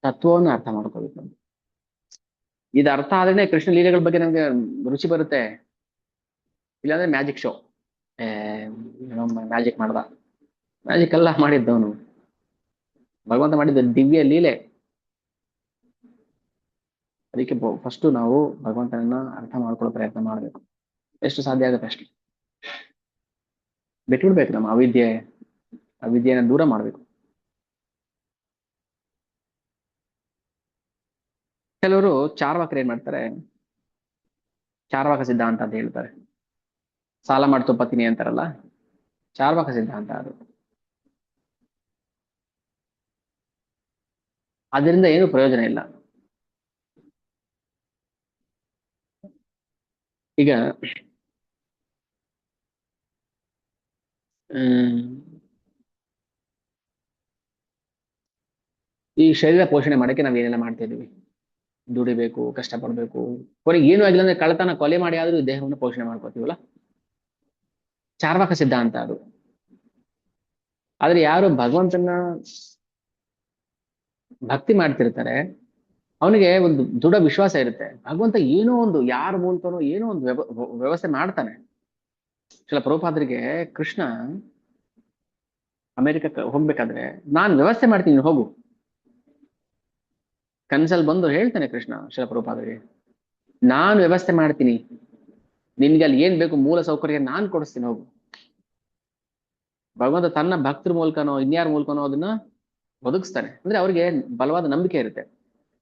ತತ್ವವನ್ನು ಅರ್ಥ ಮಾಡ್ಕೋಬೇಕು. ಇದು ಅರ್ಥ ಆದ್ರೆ ಕೃಷ್ಣ ಲೀಲೆಗಳ ಬಗ್ಗೆ ನಮ್ಗೆ ರುಚಿ ಬರುತ್ತೆ. ಇಲ್ಲಾಂದ್ರೆ ಮ್ಯಾಜಿಕ್ ಶೋ, ಮ್ಯಾಜಿಕ್ ಮಾಡ್ದ. ಮ್ಯಾಜಿಕ್ ಎಲ್ಲ ಮಾಡಿದ್ದವನು, ಭಗವಂತ ಮಾಡಿದ್ದ ದಿವ್ಯ ಲೀಲೆ. ಅದಕ್ಕೆ ಫಸ್ಟ್ ನಾವು ಭಗವಂತನನ್ನ ಅರ್ಥ ಮಾಡ್ಕೊಳ್ಳೋ ಪ್ರಯತ್ನ ಮಾಡ್ಬೇಕು, ಎಷ್ಟು ಸಾಧ್ಯ ಆಗುತ್ತೆ ಅಷ್ಟು. ಬಿಟ್ಬಿಡ್ಬೇಕು ನಮ್ಮ ಅವಿದ್ಯೆನ ದೂರ ಮಾಡ್ಬೇಕು. ಕೆಲವರು ಚಾರ್ವಾಕರು ಏನ್ ಮಾಡ್ತಾರೆ, ಚಾರ್ವಾಕ ಸಿದ್ಧಾಂತ ಅಂತ ಹೇಳ್ತಾರೆ. ಸಾಲ ಮಾಡಿ ತುಪ್ಪತೀನಿ ಅಂತಾರಲ್ಲ, ಚಾರ್ವಾಕ ಸಿದ್ಧಾಂತ ಅದು. ಅದರಿಂದ ಏನು ಪ್ರಯೋಜನ ಇಲ್ಲ. ಈಗ ಹ್ಮ್ ಈ ಶರೀರ ಪೋಷಣೆ ಮಾಡಕ್ಕೆ ನಾವ್ ಏನೆಲ್ಲ ಮಾಡ್ತಾ ಇದೀವಿ. ದುಡಿಬೇಕು, ಕಷ್ಟಪಡ್ಬೇಕು, ಕೊನೆಗೆ ಏನು ಆಗಿಲ್ಲ ಅಂದ್ರೆ ಕಳ್ಳತನ ಕೊಲೆ ಮಾಡಿ ಆದ್ರೂ ದೇಹವನ್ನು ಪೋಷಣೆ ಮಾಡ್ಕೋತೀವಲ್ಲ. ಚಾರ್ವಾಕ ಸಿದ್ಧಾಂತ ಅದು. ಆದ್ರೆ ಯಾರು ಭಗವಂತನ ಭಕ್ತಿ ಮಾಡ್ತಿರ್ತಾರೆ, ಅವನಿಗೆ ಒಂದು ದೃಢ ವಿಶ್ವಾಸ ಇರುತ್ತೆ, ಭಗವಂತ ಏನೋ ಒಂದು ಯಾರ ಮೂಲಕನೋ ಏನೋ ಒಂದು ವ್ಯವಸ್ಥೆ ಮಾಡ್ತಾನೆ. ಶಿಲ ಪ್ರಭುಪಾದರಿಗೆ ಕೃಷ್ಣ ಅಮೆರಿಕಕ್ಕೆ ಹೋಗ್ಬೇಕಾದ್ರೆ, ನಾನ್ ವ್ಯವಸ್ಥೆ ಮಾಡ್ತೀನಿ ನೀನು ಹೋಗು. ಕನ್ಸಲ್ ಬಂದು ಹೇಳ್ತಾನೆ ಕೃಷ್ಣ ಶಿಲ ಪ್ರಭುಪಾದರಿಗೆ, ನಾನು ವ್ಯವಸ್ಥೆ ಮಾಡ್ತೀನಿ, ನಿನ್ಗೆ ಅಲ್ಲಿ ಏನ್ ಬೇಕು ಮೂಲ ಸೌಕರ್ಯ ನಾನ್ ಕೊಡಿಸ್ತೀನಿ, ಹೋಗು. ಭಗವಂತ ತನ್ನ ಭಕ್ತರ ಮೂಲಕನೋ ಇನ್ಯಾರ ಮೂಲಕನೋ ಅದನ್ನ ಒದಗಿಸ್ತಾನೆ. ಅಂದ್ರೆ ಅವ್ರಿಗೆ ಬಲವಾದ ನಂಬಿಕೆ ಇರುತ್ತೆ.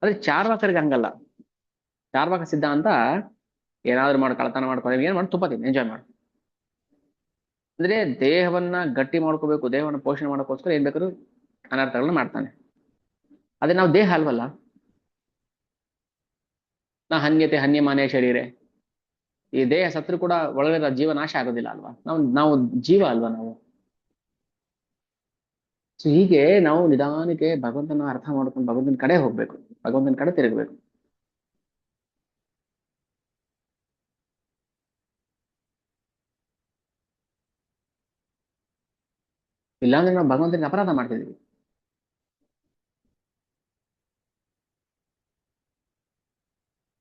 ಆದ್ರೆ ಚಾರ್ವಾಕರಿಗೆ ಹಂಗಲ್ಲ. ಚಾರ್ವಾಕ ಸಿದ್ಧಾಂತ ಏನಾದ್ರು ಮಾಡಿ ಕಳತನ ಮಾಡ್ಕೊಳ್ಳಿ, ಏನ್ ಮಾಡಿ ತುಪ್ಪತೀನಿ, ಎಂಜಾಯ್ ಮಾಡಿ. ಅಂದ್ರೆ ದೇಹವನ್ನ ಗಟ್ಟಿ ಮಾಡ್ಕೋಬೇಕು, ದೇಹವನ್ನ ಪೋಷಣೆ ಮಾಡೋಕ್ಕೋಸ್ಕರ ಏನ್ ಬೇಕಾದ್ರು ಅನರ್ಥಗಳನ್ನ ಮಾಡ್ತಾನೆ. ಆದ್ರೆ ನಾವು ದೇಹ ಅಲ್ವಲ್ಲ. ನಾ ಹನ್ಯತೆ ಹನ್ಯಮಾನೇ ಶರೀರೆ. ಈ ದೇಹ ಸತ್ರು ಕೂಡ ಒಳಗಡೆ ಜೀವ ನಾಶ ಆಗೋದಿಲ್ಲ ಅಲ್ವಾ. ನಾವು ಜೀವ ಅಲ್ವಾ ನಾವು. ಸೊ ಹೀಗೆ ನಾವು ನಿಧಾನಕ್ಕೆ ಭಗವಂತನ ಅರ್ಥ ಮಾಡ್ಕೊಂಡು ಭಗವಂತನ ಕಡೆ ಹೋಗ್ಬೇಕು, ಭಗವಂತನ ಕಡೆ ತಿರುಗಬೇಕು. ಇಲ್ಲಾಂದ್ರೆ ನಾವು ಭಗವಂತನಿಗೆ ಅಪರಾಧ ಮಾಡ್ತಿದೀವಿ.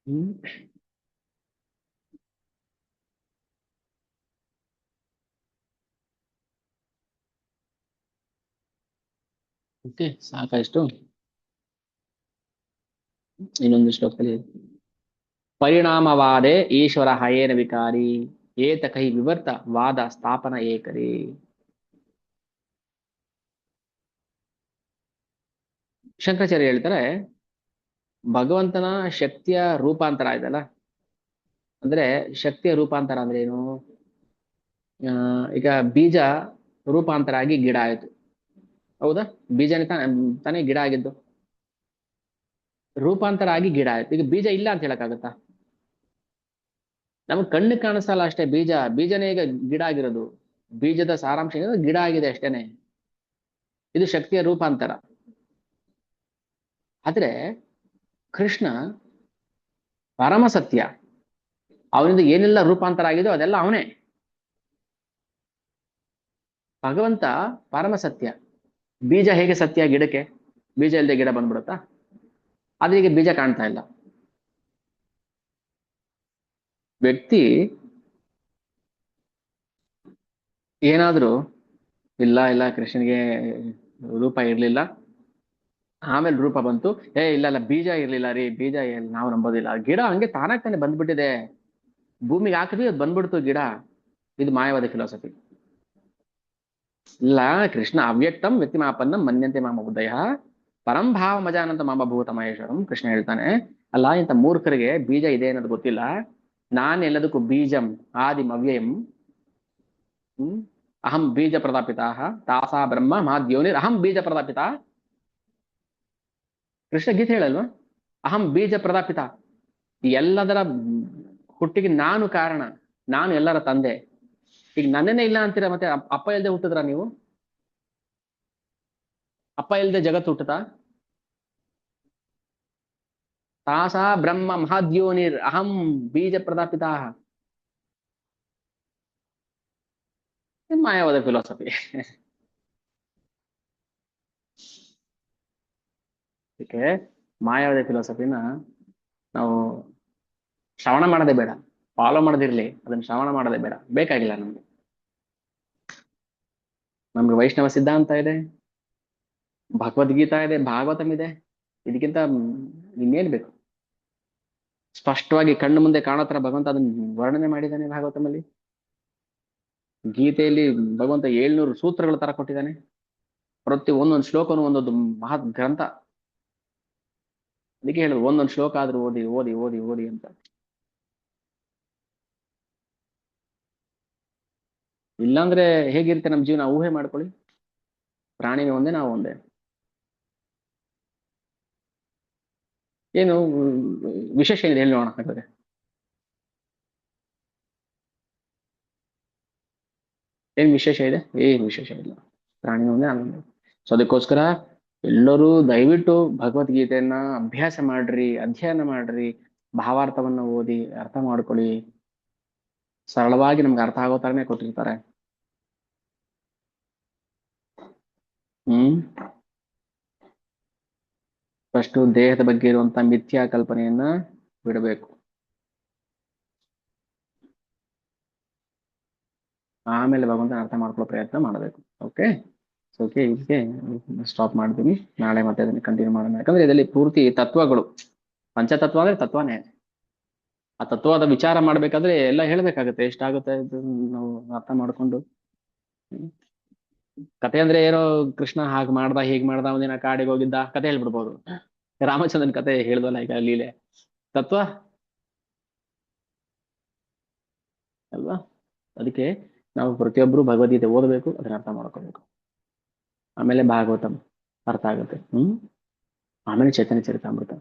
ಹ್ಮ್ ಓಕೆ, ಸಾಕಾಯ್ತು. ಇನ್ನೊಂದು ಶ್ಲೋಕದಲ್ಲಿ ಪರಿಣಾಮವಾದೆ ಈಶ್ವರ ಹಯೇನ ವಿಕಾರಿ ಏತ ಕೈ ವಿವರ್ತ ವಾದ ಸ್ಥಾಪನ ಏಕರಿ. ಶಂಕರಾಚಾರ್ಯ ಹೇಳ್ತಾರೆ, ಭಗವಂತನ ಶಕ್ತಿಯ ರೂಪಾಂತರ ಇದೆಲ್ಲ. ಅಂದ್ರೆ ಶಕ್ತಿಯ ರೂಪಾಂತರ ಅಂದ್ರೆ ಏನು? ಆ, ಈಗ ಬೀಜ ರೂಪಾಂತರ ಆಗಿ ಗಿಡ ಆಯ್ತು, ಹೌದಾ? ಬೀಜನೇ ತಾನೇ ಗಿಡ ಆಗಿದ್ದು. ರೂಪಾಂತರ ಆಗಿ ಗಿಡ ಆಯ್ತು. ಈಗ ಬೀಜ ಇಲ್ಲ ಅಂತ ಹೇಳಕ್ಕಾಗತ್ತಾ? ನಮ್ಗೆ ಕಣ್ಣು ಕಾಣಿಸಲ್ಲ ಅಷ್ಟೇ. ಬೀಜನೇ ಈಗ ಗಿಡ ಆಗಿರೋದು. ಬೀಜದ ಸಾರಾಂಶ ಏನಂದ್ರೆ ಗಿಡ ಆಗಿದೆ ಅಷ್ಟೇನೆ. ಇದು ಶಕ್ತಿಯ ರೂಪಾಂತರ. ಆದ್ರೆ ಕೃಷ್ಣ ಪರಮ ಸತ್ಯ, ಅವನಿಂದ ಏನೆಲ್ಲ ರೂಪಾಂತರ ಆಗಿದೋ ಅದೆಲ್ಲ ಅವನೇ. ಭಗವಂತ ಪರಮ ಸತ್ಯ. ಬೀಜ ಹೇಗೆ ಸತ್ಯ ಗಿಡಕ್ಕೆ, ಬೀಜ ಇಲ್ಲದೆ ಗಿಡ ಬಂದ್ಬಿಡುತ್ತಾ? ಆದ್ರೆ ಈಗ ಬೀಜ ಕಾಣ್ತಾ ಇಲ್ಲ. ವ್ಯಕ್ತಿ ಏನಾದ್ರೂ ಇಲ್ಲ ಇಲ್ಲ ಕೃಷ್ಣನಿಗೆ ರೂಪ ಇರ್ಲಿಲ್ಲ, ಆಮೇಲೆ ರೂಪ ಬಂತು, ಇಲ್ಲ ಇಲ್ಲ ಬೀಜ ಇರ್ಲಿಲ್ಲ ರೀ, ಬೀಜ ನಾವು ನಂಬೋದಿಲ್ಲ, ಗಿಡ ಹಂಗೆ ತಾನಾಗ್ತಾನೆ ಬಂದ್ಬಿಟ್ಟಿದೆ, ಭೂಮಿಗೆ ಹಾಕಿದ್ವಿ ಅದು ಬಂದ್ಬಿಡ್ತು ಗಿಡ. ಇದು ಮಾಯವಾದ ಫಿಲಾಸಫಿ. ಇಲ್ಲ, ಕೃಷ್ಣ ಅವ್ಯಕ್ತಂ ವ್ಯಕ್ತಿಮಾಪನ್ನಂ ಮನ್ಯಂತೆ ಮಾಮ ಬುದ್ಧಯ ಪರಂ ಭಾವ ಮಜಾನಂತ ಮಾಮ ಭೂತ ಮಹೇಶ್ವರಂ. ಕೃಷ್ಣ ಹೇಳ್ತಾನೆ, ಅಲ್ಲ ಇಂಥ ಮೂರ್ಖರಿಗೆ ಬೀಜ ಇದೆ ಅನ್ನೋದು ಗೊತ್ತಿಲ್ಲ, ನಾನು ಎಲ್ಲದಕ್ಕೂ ಬೀಜಂ ಆದಿಂ ಅವ್ಯಯಂ, ಅಹಂ ಬೀಜ ಪ್ರದಾಪಿತಾ ತಾಸಾ ಬ್ರಹ್ಮ ಮಹಾದ್ಯೋನಿರ್ ಅಹಂ ಬೀಜ ಪ್ರದಾಪಿತ. ಕೃಷ್ಣ ಗೀತೆ ಹೇಳಲ್ವಾ, ಅಹಂ ಬೀಜ ಪ್ರದಾಪಿತ, ಎಲ್ಲದರ ಹುಟ್ಟಿಗೆ ನಾನು ಕಾರಣ, ನಾನು ಎಲ್ಲರ ತಂದೆ. ಈಗ ನನ್ನೇನೆ ಇಲ್ಲ ಅಂತೀರ, ಮತ್ತೆ ಅಪ್ಪ ಇಲ್ದೆ ಹುಟ್ಟಿದ್ರ ನೀವು? ಅಪ್ಪ ಇಲ್ದೆ ಜಗತ್ತು ಹುಟ್ಟುತ್ತಾ? ತಾಸಾ ಬ್ರಹ್ಮ ಮಹಾದ್ಯೋನಿರ್ ಅಹಂ ಬೀಜ ಪ್ರದಾಪಿತ. ಮಾಯವಾದ ಫಿಲಾಸಫಿ. ಅದಕ್ಕೆ ಮಾಯವಾದ ಫಿಲಾಸಫಿನ ನಾವು ಶ್ರವಣ ಮಾಡೋದೇ ಬೇಡ, ಫಾಲೋ ಮಾಡೋದಿರ್ಲಿ, ಅದನ್ನ ಶ್ರವಣ ಮಾಡೋದೇ ಬೇಡ, ಬೇಕಾಗಿಲ್ಲ ನಮ್ಗೆ. ನಮ್ಗೆ ವೈಷ್ಣವ ಸಿದ್ಧಾಂತ ಇದೆ, ಭಗವದ್ಗೀತಾ ಇದೆ, ಭಾಗವತಂ ಇದೆ, ಇದಕ್ಕಿಂತ ಇನ್ನೇನ್ ಬೇಕು? ಸ್ಪಷ್ಟವಾಗಿ ಕಣ್ಣು ಮುಂದೆ ಕಾಣೋತರ ಭಗವಂತ ಅದನ್ನ ವರ್ಣನೆ ಮಾಡಿದ್ದಾನೆ ಭಾಗವತಮಲ್ಲಿ. ಗೀತೆಯಲ್ಲಿ ಭಗವಂತ 700 ಸೂತ್ರಗಳ ತರ ಕೊಟ್ಟಿದ್ದಾನೆ, ಪ್ರತಿ ಒಂದೊಂದು ಶ್ಲೋಕನು ಒಂದೊಂದು ಮಹತ್ ಗ್ರಂಥ. ಅದಕ್ಕೆ ಹೇಳುದು ಒಂದೊಂದು ಶ್ಲೋಕ ಆದ್ರೂ ಓದಿ ಓದಿ ಓದಿ ಓದಿ ಅಂತ. ಇಲ್ಲಾಂದ್ರೆ ಹೇಗಿರುತ್ತೆ ನಮ್ಮ ಜೀವನ ಊಹೆ ಮಾಡ್ಕೊಳ್ಳಿ. ಪ್ರಾಣಿನ ಒಂದೇ, ನಾವು ಒಂದೇ. ಏನು ವಿಶೇಷ ಏನಿದೆ ಹೇಳಿ ನೋಡೋಣ ಹಾಗಾದ್ರೆ. ಏನ್ ವಿಶೇಷ ಇದೆ? ಏನ್ ವಿಶೇಷ ಇಲ್ಲ, ಪ್ರಾಣಿನ ಒಂದೇ ನಾನು ಒಂದೇ. ಸೊ ಅದಕ್ಕೋಸ್ಕರ ಎಲ್ಲರೂ ದಯವಿಟ್ಟು ಭಗವದ್ಗೀತೆಯನ್ನ ಅಭ್ಯಾಸ ಮಾಡ್ರಿ, ಅಧ್ಯಯನ ಮಾಡ್ರಿ, ಭಾವಾರ್ಥವನ್ನ ಓದಿ ಅರ್ಥ ಮಾಡ್ಕೊಳ್ಳಿ. ಸರಳವಾಗಿ ನಮ್ಗೆ ಅರ್ಥ ಆಗೋ ತರನೇ ಕೊಟ್ಟಿರ್ತಾರೆ. ಹ್ಮ್ ಫಸ್ಟ್ ದೇಹದ ಬಗ್ಗೆ ಇರುವಂತ ಮಿಥ್ಯಾ ಕಲ್ಪನೆಯನ್ನ ಬಿಡಬೇಕು, ಆಮೇಲೆ ಭಗವಂತನ ಅರ್ಥ ಮಾಡ್ಕೊಳ್ಳೋ ಪ್ರಯತ್ನ ಮಾಡಬೇಕು. ಓಕೆ, ಸೊ ಓಕೆ, ಇದಕ್ಕೆ ಸ್ಟಾಪ್ ಮಾಡ್ತೀನಿ. ನಾಳೆ ಮತ್ತೆ ಅದನ್ನ ಕಂಟಿನ್ಯೂ ಮಾಡೋಣ. ಯಾಕಂದ್ರೆ ಇದರಲ್ಲಿ ಪೂರ್ತಿ ತತ್ವಗಳು, ಪಂಚತತ್ವ ಅಂದ್ರೆ ತತ್ವನೇ. ಆ ತತ್ವದ ವಿಚಾರ ಮಾಡ್ಬೇಕಾದ್ರೆ ಎಲ್ಲ ಹೇಳ್ಬೇಕಾಗತ್ತೆ, ಎಷ್ಟಾಗುತ್ತೆ ಇದು ನಾವು ಅರ್ಥ ಮಾಡ್ಕೊಂಡು. ಹ್ಮ್. ಕತೆ ಅಂದ್ರೆ ಏನೋ ಕೃಷ್ಣ ಹಾಗೆ ಮಾಡ್ದ ಹೀಗ್ ಮಾಡ್ದ, ಒಂದಿನ ಕಾಡಿಗೆ ಹೋಗಿದ್ದ, ಕತೆ ಹೇಳ್ಬಿಡ್ಬೋದು. ರಾಮಚಂದ್ರನ್ ಕತೆ ಹೇಳ್ದಲ್ಲ ಈಗ ಲೀಲೆ, ತತ್ವ ಅಲ್ವಾ? ಅದಕ್ಕೆ ನಾವು ಪ್ರತಿಯೊಬ್ಬರು ಭಗವದ್ಗೀತೆ ಓದಬೇಕು, ಅದನ್ನ ಅರ್ಥ ಮಾಡ್ಕೋಬೇಕು, ಆಮೇಲೆ ಭಾಗವತಂ ಅರ್ಥ ಆಗುತ್ತೆ. ಆಮೇಲೆ ಚೈತನ್ಯ ಚರಿತಾಮೃತ.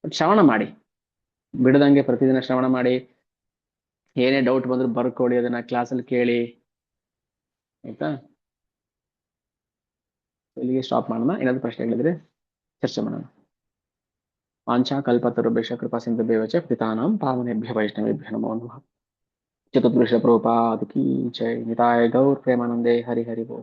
ಬಟ್ ಶ್ರವಣ ಮಾಡಿ, ಬಿಡದಂಗೆ ಪ್ರತಿದಿನ ಶ್ರವಣ ಮಾಡಿ. ಏನೇ ಡೌಟ್ ಬಂದ್ರು ಬರ್ಕೊಡಿ, ಅದನ್ನ ಕ್ಲಾಸಲ್ಲಿ ಕೇಳಿ, ಆಯ್ತಾ? ಇಲ್ಲಿಗೆ ಸ್ಟಾಪ್ ಮಾಡೋಣ. ಏನಾದ್ರು ಪ್ರಶ್ನೆಗಳಿದ್ರೆ ಚರ್ಚೆ ಮಾಡೋಣ. ವಾಂಛಾ ಕಲ್ಪತರುಭ್ಯಶ್ಚ ಕೃಪಾ ಸಿಂಧುಭ್ಯೋ ಚ ಪತಿತಾನಾಂ ಪಾವನೇಭ್ಯೋ ವೈಷ್ಣವೇಭ್ಯೋ ನಮೋ ನಮಃ. चतुर्दश प्रभुपाद की जय। निताय गौर प्रेमानंदे हरि हरि बोल।